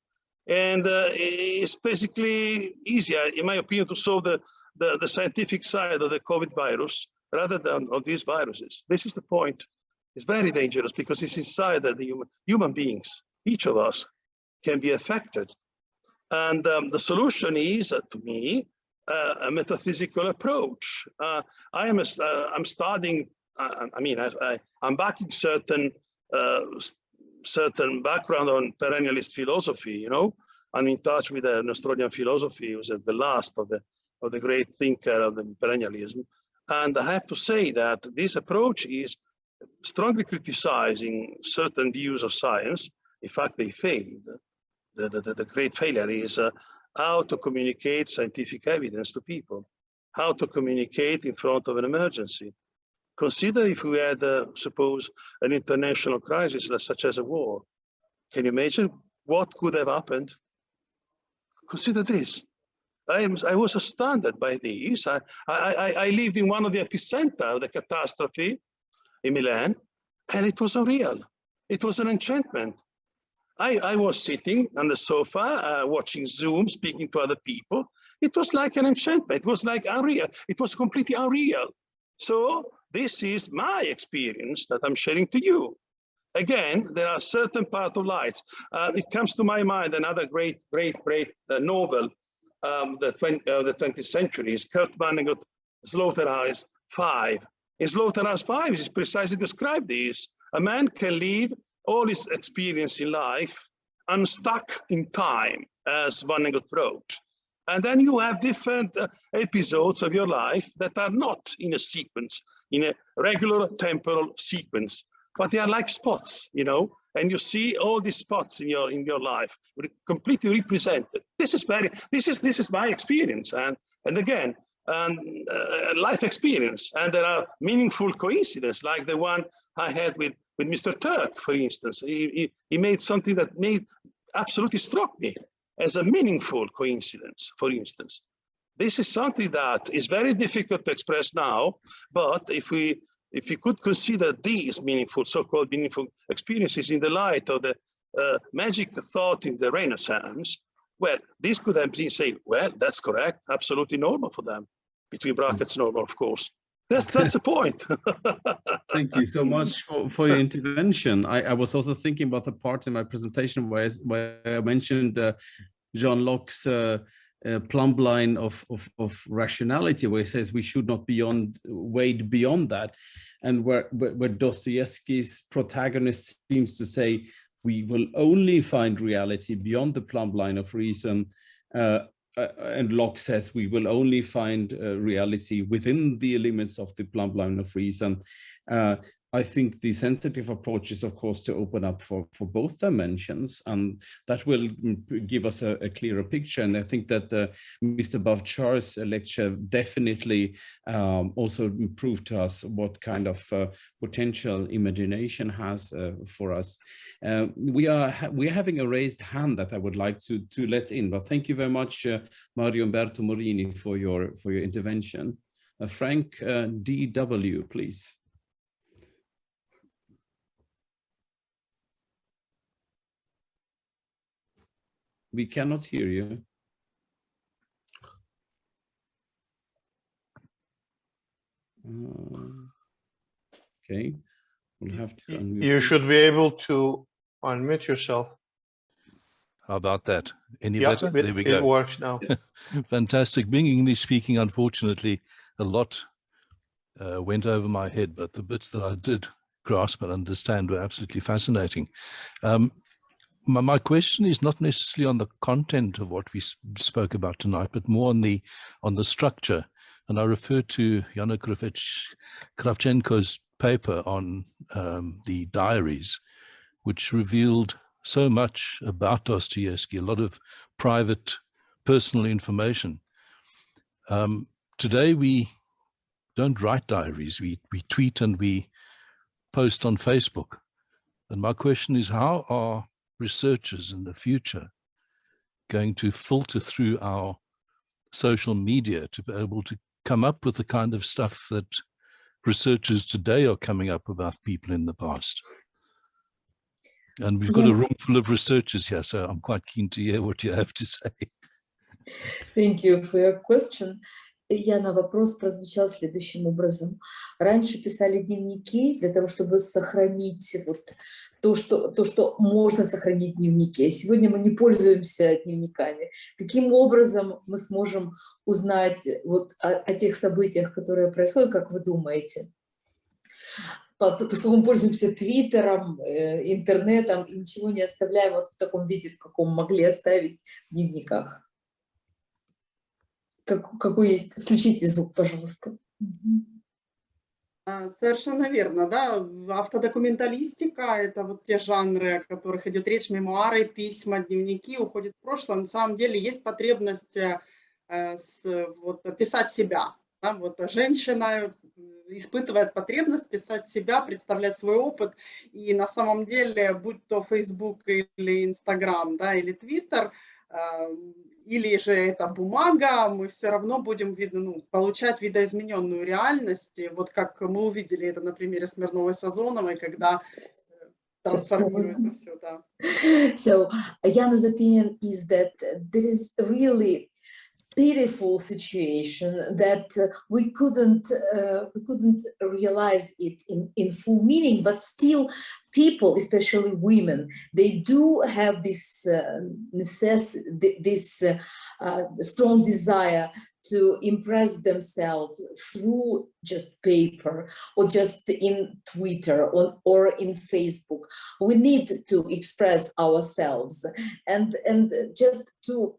And it's basically easier, in my opinion, to solve the scientific side of the COVID virus rather than of these viruses. This is the point. It's very dangerous because it's inside that the human beings, each of us, can be affected. And the solution is, to me, a metaphysical approach. I'm studying. I'm backing certain background on perennialist philosophy. You know, I'm in touch with the Nestorian philosophy, who was the last of the great thinker of the perennialism. And I have to say that this approach is strongly criticizing certain views of science. In fact, they failed. The great failure is how to communicate scientific evidence to people, how to communicate in front of an emergency. Consider if we had, suppose, an international crisis such as a war. Can you imagine what could have happened? Consider this. I was astounded by this. I lived in one of the epicenter of the catastrophe in Milan, and it was unreal. It was an enchantment. I was sitting on the sofa, watching Zoom, speaking to other people. It was like an enchantment. It was like unreal. It was completely unreal. So this is my experience that I'm sharing to you. Again, there are certain parts of lights. It comes to my mind another great novel, the 20th century is Kurt Vonnegut's Slaughterhouse 5. In Slaughterhouse 5, it is precisely described this. A man can live all his experience in life unstuck in time, as Vonnegut wrote. And then you have different episodes of your life that are not in a sequence, in a regular temporal sequence, but they are like spots, you know, and you see all these spots in your life completely represented. This is my experience, and again, life experience, and there are meaningful coincidences like the one I had with Mr. Turk, for instance. He made something that absolutely struck me as a meaningful coincidence, for instance. This is something that is very difficult to express now, but if we could consider these meaningful, so-called meaningful experiences in the light of the magic thought in the Renaissance, well, this could have been say, well, that's correct, absolutely normal for them, between brackets, normal, of course. That's the point. Thank you so much for your intervention. I was also thinking about the part in my presentation where I mentioned John Locke's plumb line of rationality, where he says we should not wade beyond that, and where Dostoevsky's protagonist seems to say we will only find reality beyond the plumb line of reason, and Locke says we will only find reality within the limits of the plumb line of reason. I think the sensitive approach is, of course, to open up for both dimensions, and that will give us a clearer picture. And I think that Mr. Bavchar's lecture definitely also proved to us what kind of potential imagination has for us. We are having a raised hand that I would like to let in, but thank you very much, Mario Umberto Morini, for your intervention. Frank DW, please. We cannot hear you. Okay, we'll have to unmute. You should be able to unmute yourself. How about that? Any Yeah, better? There we go. It works now. Fantastic. Being English speaking, unfortunately, a lot went over my head, but the bits that I did grasp and understand were absolutely fascinating. My question is not necessarily on the content of what we spoke about tonight, but more on the structure. And I refer to Yanukovych Kravchenko's paper on the diaries, which revealed so much about Dostoevsky, a lot of private, personal information. Today, we don't write diaries. We tweet and we post on Facebook. And my question is, how are researchers in the future going to filter through our social media to be able to come up with the kind of stuff that researchers today are coming up about people in the past? And we've got a room full of researchers here, so I'm quite keen to hear what you have to say. Thank you for your question. Яна, вопрос прозвучал следующим образом. Раньше писали дневники для того, чтобы сохранить вот то, что можно сохранить в дневнике. Сегодня мы не пользуемся дневниками. Каким образом мы сможем узнать вот о тех событиях, которые происходят, как вы думаете? Поскольку мы пользуемся Твиттером, интернетом и ничего не оставляем вот в таком виде, в каком могли оставить в дневниках. Какой есть? Включите звук, пожалуйста. Совершенно верно, да. Автодокументалистика – это вот те жанры, о которых идет речь, мемуары, письма, дневники, уходит в прошлое. На самом деле есть потребность писать себя. Да? Вот женщина испытывает потребность писать себя, представлять свой опыт. И на самом деле, будь то Facebook или Instagram, да, или Twitter, или же это бумага, мы все равно будем получать видоизмененную реальность. Вот как мы увидели это на примере Смирновой-Сазоновой, когда трансформируется все. Да. So, Jana's opinion is that there is really pitiful situation that we couldn't realize it in full meaning, but still people, especially women, they do have this necessity, this strong desire to impress themselves through just paper or just in Twitter or in Facebook. We need to express ourselves and just to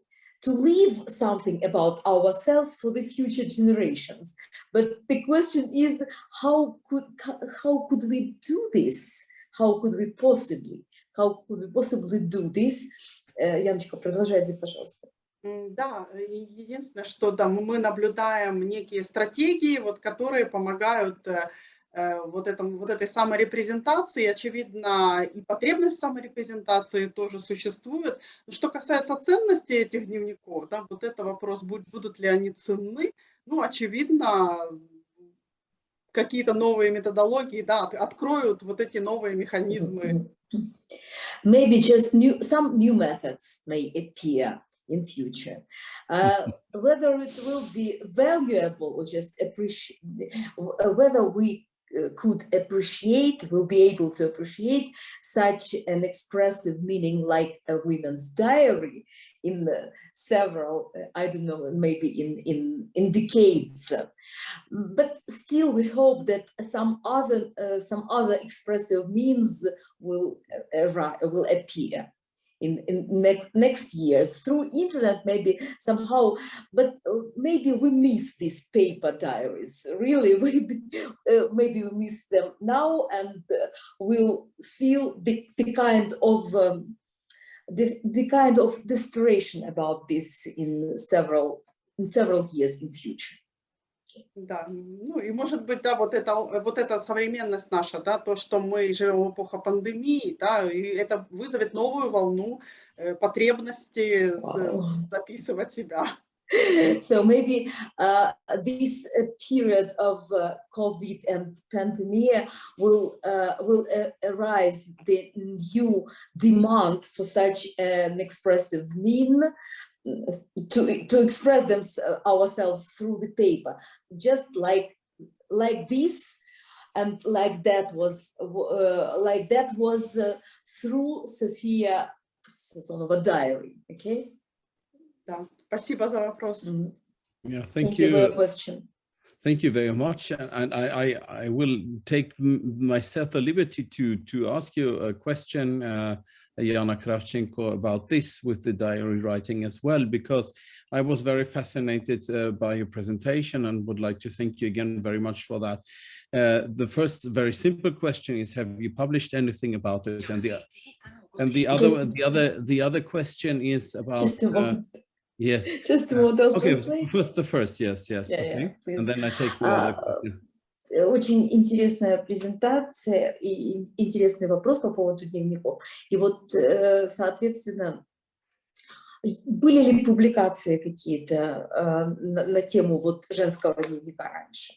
leave something about ourselves for the future generations. But the question is, how could we do this? How could we possibly do this? Яночка, продолжайте, пожалуйста. Да, единственное, что да, мы наблюдаем некие стратегии, которые помогают этой саморепрезентации. Очевидно, и потребность в саморепрезентации тоже существует. Что касается ценности этих дневников, да, вот это вопрос, будут ли они ценны. Очевидно, какие-то новые методологии, да, откроют вот эти новые механизмы. Maybe just some new methods may appear in future. Whether it will be valuable or just whether we will be able to appreciate such an expressive meaning like a women's diary in several, I don't know, maybe in decades. But still, we hope that some other expressive means will appear. in next years through internet, maybe somehow, but maybe we miss these paper diaries. Really, maybe we miss them now, and we'll feel the kind of the kind of desperation about this in several years in future. Да, ну и может быть, да, вот эта современность наша, да, то, что мы живем в эпоху пандемии, да, и это вызовет новую волну потребности записывать себя. So maybe this period of COVID and pandemic will arise the new demand for such an expressive mean to express ourselves through the paper, just like this, and like that was through Sophia Sazonova diary. Okay. Да, спасибо за вопрос. Yeah, thank you for your question. Thank you very much, and I will take myself the liberty to ask you a question, Jana Kravchenko, about this with the diary writing as well, because I was very fascinated by your presentation and would like to thank you again very much for that. The first very simple question is, have you published anything about it? And the other question is about. Yes. Just a moment. Okay, first the first, yes. Yeah, okay. Yeah, and then I take the other question. Очень интересная презентация и интересный вопрос по поводу дневников. И вот, соответственно, были ли публикации какие-то на тему вот женского дневника раньше?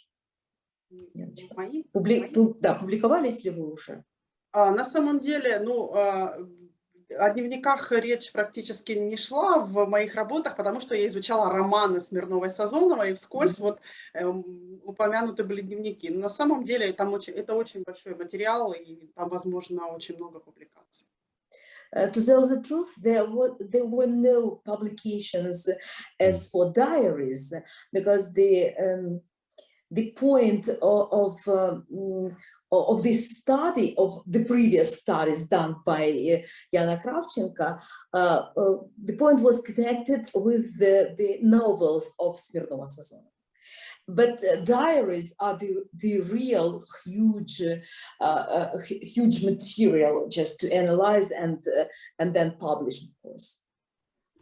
Да, публиковались ли вы уже? На самом деле, ну, о дневниках речь практически не шла в моих работах, потому что я изучала романы Смирновой-Сазоновой, и вскользь вот упомянуты были дневники. Но на самом деле это очень большой материал, и там, возможно, очень много публикаций. To tell the truth, there were no publications as for diaries, because the point of this study, of the previous studies done by Jana Kravchenko, the point was connected with the novels of Smirnova-Sazonova. But diaries are the real huge material just to analyze and then publish, of course.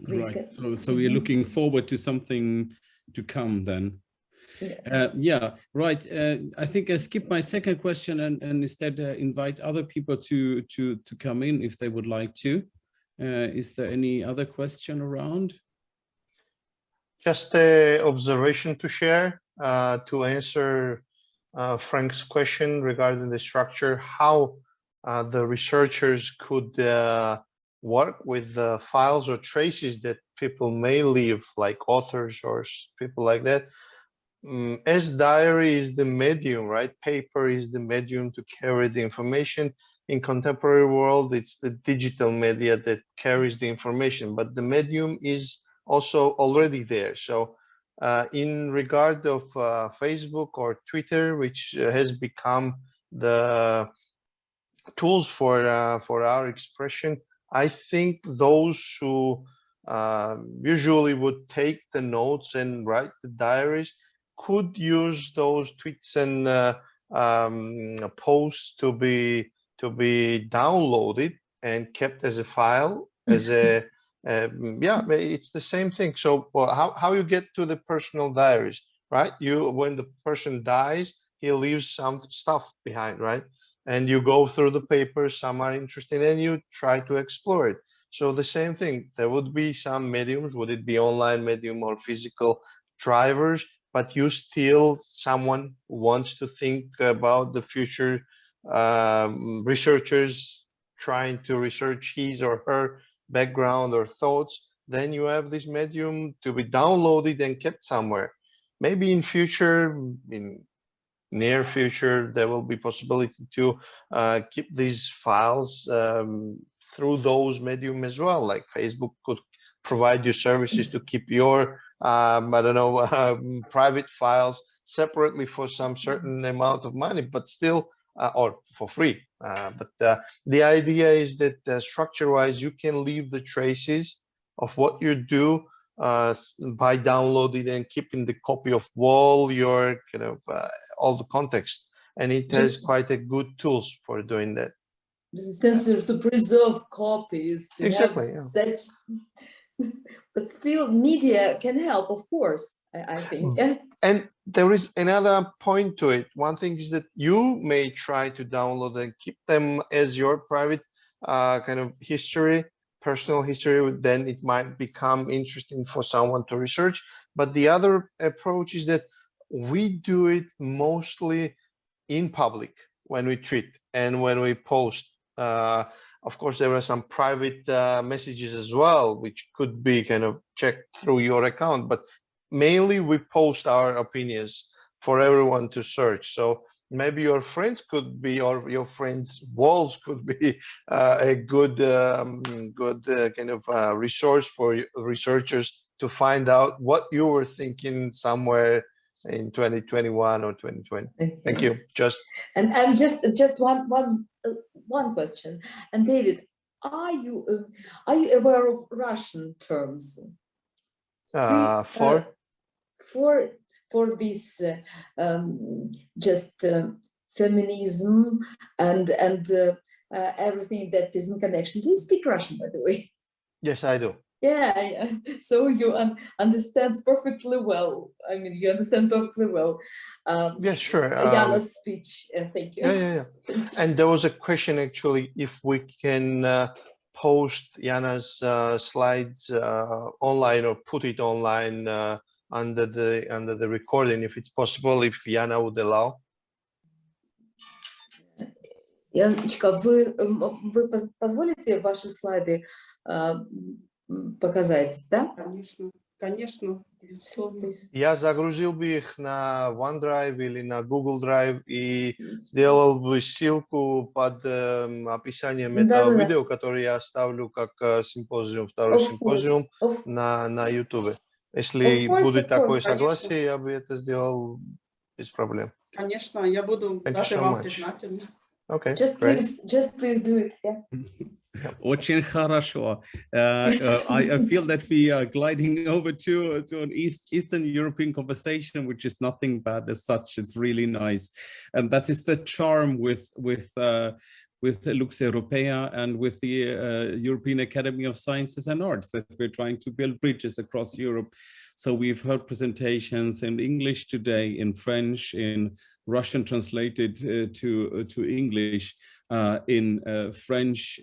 Please right. So we're looking forward to something to come then. Yeah, right. I think I skip my second question and instead invite other people to come in if they would like to. Is there any other question around? Just an observation to share to answer Frank's question regarding the structure, how the researchers could work with the files or traces that people may leave, like authors or people like that. As diary is the medium, right? Paper is the medium to carry the information. In contemporary world, it's the digital media that carries the information, but the medium is also already there. So in regard of Facebook or Twitter, which has become the tools for our expression, I think those who usually would take the notes and write the diaries could use those tweets and posts to be downloaded and kept as a file, as a yeah, it's the same thing. So how you get to the personal diaries, right? When the person dies, he leaves some stuff behind, right? And you go through the papers, some are interesting, and you try to explore it. So the same thing, there would be some mediums, would it be online medium or physical drivers, but you still someone who wants to think about the future, researchers trying to research his or her background or thoughts, then you have this medium to be downloaded and kept somewhere. Maybe in future, in near future, there will be possibility to keep these files through those medium as well. Like Facebook could provide you services to keep your I don't know, private files separately for some certain amount of money, but still or for free. But the idea is that structure-wise, you can leave the traces of what you do by downloading and keeping the copy of all your kind of all the context, and it has quite a good tools for doing that. The sensors to preserve copies, to Exactly, have such, but still media can help, of course, I think. Yeah. And there is another point to it. One thing is that you may try to download and keep them as your private kind of history, personal history, then it might become interesting for someone to research. But the other approach is that we do it mostly in public when we tweet and when we post. Of course, there are some private messages as well, which could be kind of checked through your account, but mainly we post our opinions for everyone to search. So maybe your friends could be, or your friends' walls could be a good, kind of resource for researchers to find out what you were thinking somewhere in 2021 or 2020. Okay. Thank you. And just one question. And David, are you aware of Russian terms for this just feminism and everything that is in connection? Do you speak Russian, by the way? Yes, I do. Yeah. So you understand perfectly well. I mean, you understand perfectly well. Yeah, sure. Jana's speech. Thank you. Yeah. And there was a question actually if we can post Jana's slides online or put it online under the recording, if it's possible, if Jana would allow. Яночка, вы позволите ваши слайды показать, да? Конечно. Я загрузил бы их на OneDrive или на Google Drive и сделал бы ссылку под описанием этого видео, которое я оставлю как симпозиум, второй симпозиум на YouTube. Если будет такое согласие, я бы это сделал без проблем. Конечно, я буду даже вам признательна. Okay, just please do it. Yeah. Очень хорошо. I feel that we are gliding over to an Eastern European conversation, which is nothing bad as such. It's really nice, and that is the charm with Lux Europea and with the European Academy of Sciences and Arts, that we're trying to build bridges across Europe. So we've heard presentations in English today, in French, in Russian translated to English, in French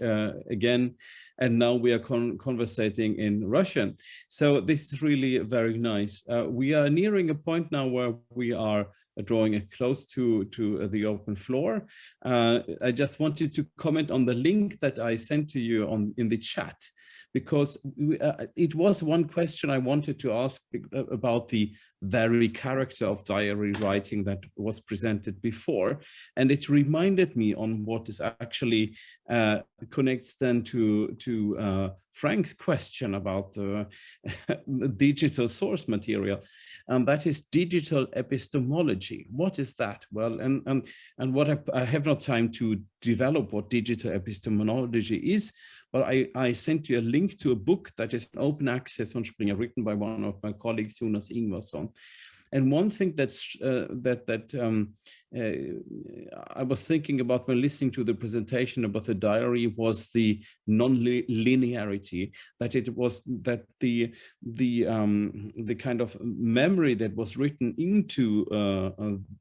again, and now we are conversating in Russian. So this is really very nice. We are nearing a point now where we are drawing it close to the open floor. I just wanted to comment on the link that I sent to you in the chat, because it was one question I wanted to ask about the very character of diary writing that was presented before. And it reminded me on what is actually connects then to Frank's question about digital source material, and that is digital epistemology. What is that? Well, and what I have no time to develop what digital epistemology is, but I sent you a link to a book that is open access on Springer, written by one of my colleagues, Jonas Ingvarsson. And one thing I was thinking about when listening to the presentation about the diary was the non-linearity, that it was that the kind of memory that was written into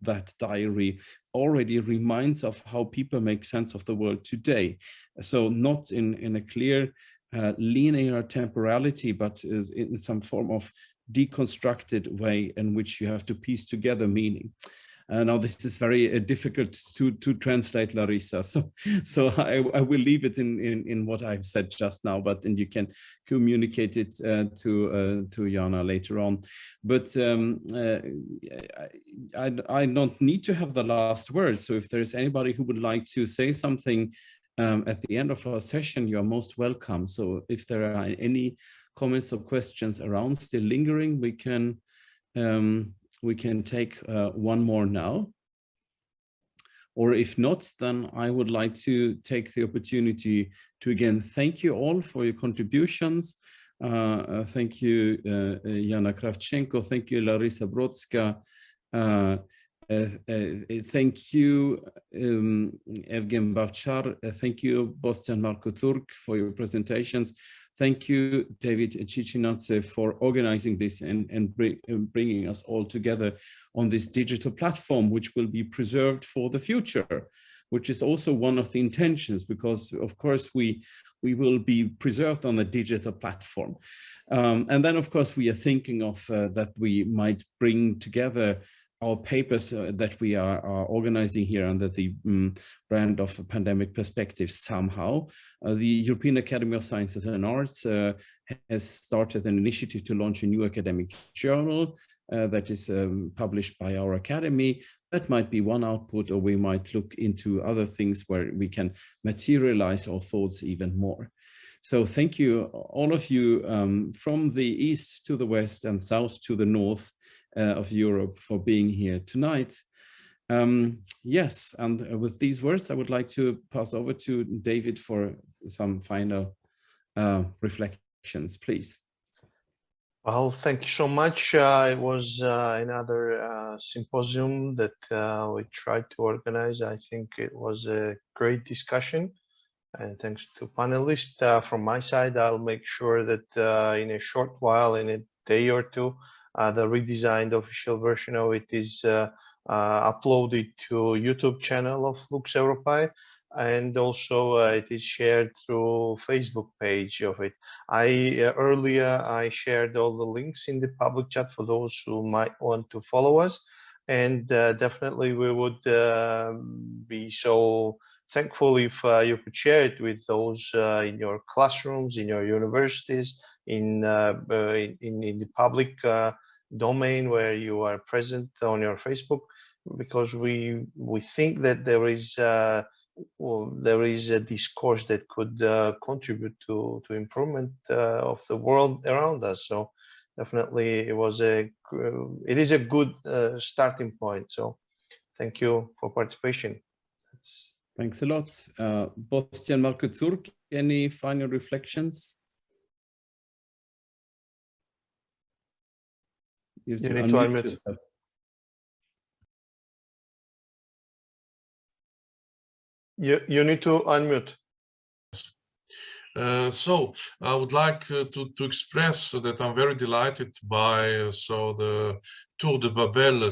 that diary already reminds of how people make sense of the world today. So not in a clear linear temporality, but is in some form of deconstructed way in which you have to piece together meaning. Now this is very difficult to translate, Larissa, so I will leave it in what I've said just now, but then you can communicate it to Jana later on. But I don't need to have the last word, so if there's anybody who would like to say something at the end of our session, you are most welcome. So if there are any comments or questions around still lingering, we can take one more now. Or if not, then I would like to take the opportunity to again thank you all for your contributions. Thank you, Jana Kravchenko. Thank you, Larisa Brodska. Thank you, Evgen Bavchar. Thank you, Bostian Marko Turk, for your presentations. Thank you, David Chichinadze, for organizing this and bringing us all together on this digital platform, which will be preserved for the future, which is also one of the intentions, because of course we will be preserved on a digital platform. And then of course we are thinking of that we might bring together our papers that we are organizing here under the brand of Pandemic Perspectives somehow. The European Academy of Sciences and Arts has started an initiative to launch a new academic journal that is published by our academy. That might be one output, or we might look into other things where we can materialize our thoughts even more. So thank you, all of you, from the east to the west and south to the north of Europe, for being here tonight. Yes, and with these words, I would like to pass over to David for some final reflections, please. Well, thank you so much. It was another symposium that we tried to organize. I think it was a great discussion, and thanks to panelists. From my side, I'll make sure that in a short while, in a day or two, the redesigned official version of it is uploaded to YouTube channel of Lux Europae, and also it is shared through Facebook page of it. Earlier I shared all the links in the public chat for those who might want to follow us, and definitely we would be so thankful if you could share it with those in your classrooms, in your universities, in the public domain where you are present on your Facebook, because we think that there is a discourse that could contribute to improvement of the world around us. So definitely it is a good starting point. So thank you for participation. Thanks a lot. Bostian Marko Turk, any final reflections? You need to unmute yourself. You need to unmute. So I would like to express that I'm very delighted by the Tour de Babel,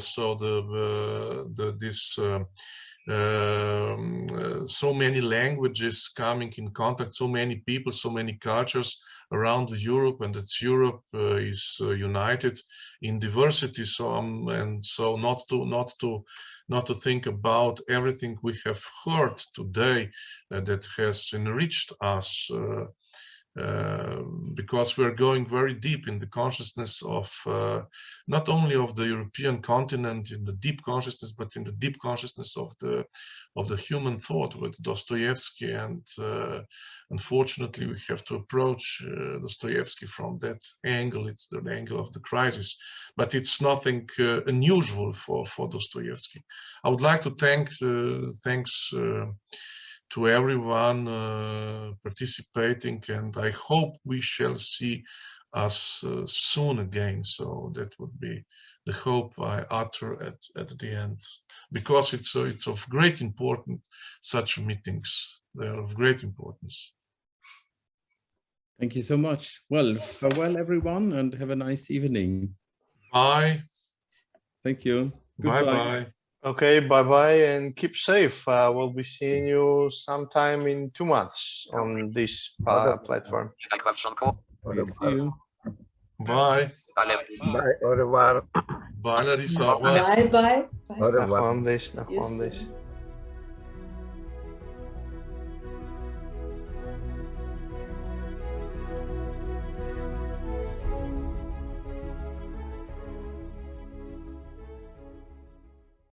so many languages coming in contact, so many people, so many cultures around Europe, and that Europe is united in diversity. So not to think about everything we have heard today that has enriched us, because we're going very deep in the consciousness of not only of the European continent, in the deep consciousness, but in the deep consciousness of the human thought with Dostoevsky. And unfortunately, we have to approach Dostoevsky from that angle. It's the angle of the crisis, but it's nothing unusual for Dostoevsky. I would like to thanks to everyone participating, and I hope we shall see us soon again. So that would be the hope I utter at the end, because it's of great importance. Such meetings, they are of great importance. Thank you so much. Well, farewell everyone, and have a nice evening. Bye. Thank you. Bye Goodbye. bye. Okay, bye-bye, and keep safe. We'll be seeing you sometime in 2 months on this platform. See you. Bye. Bye, au revoir. Bye, Larissa. Bye bye. Au revoir. On this. See you soon.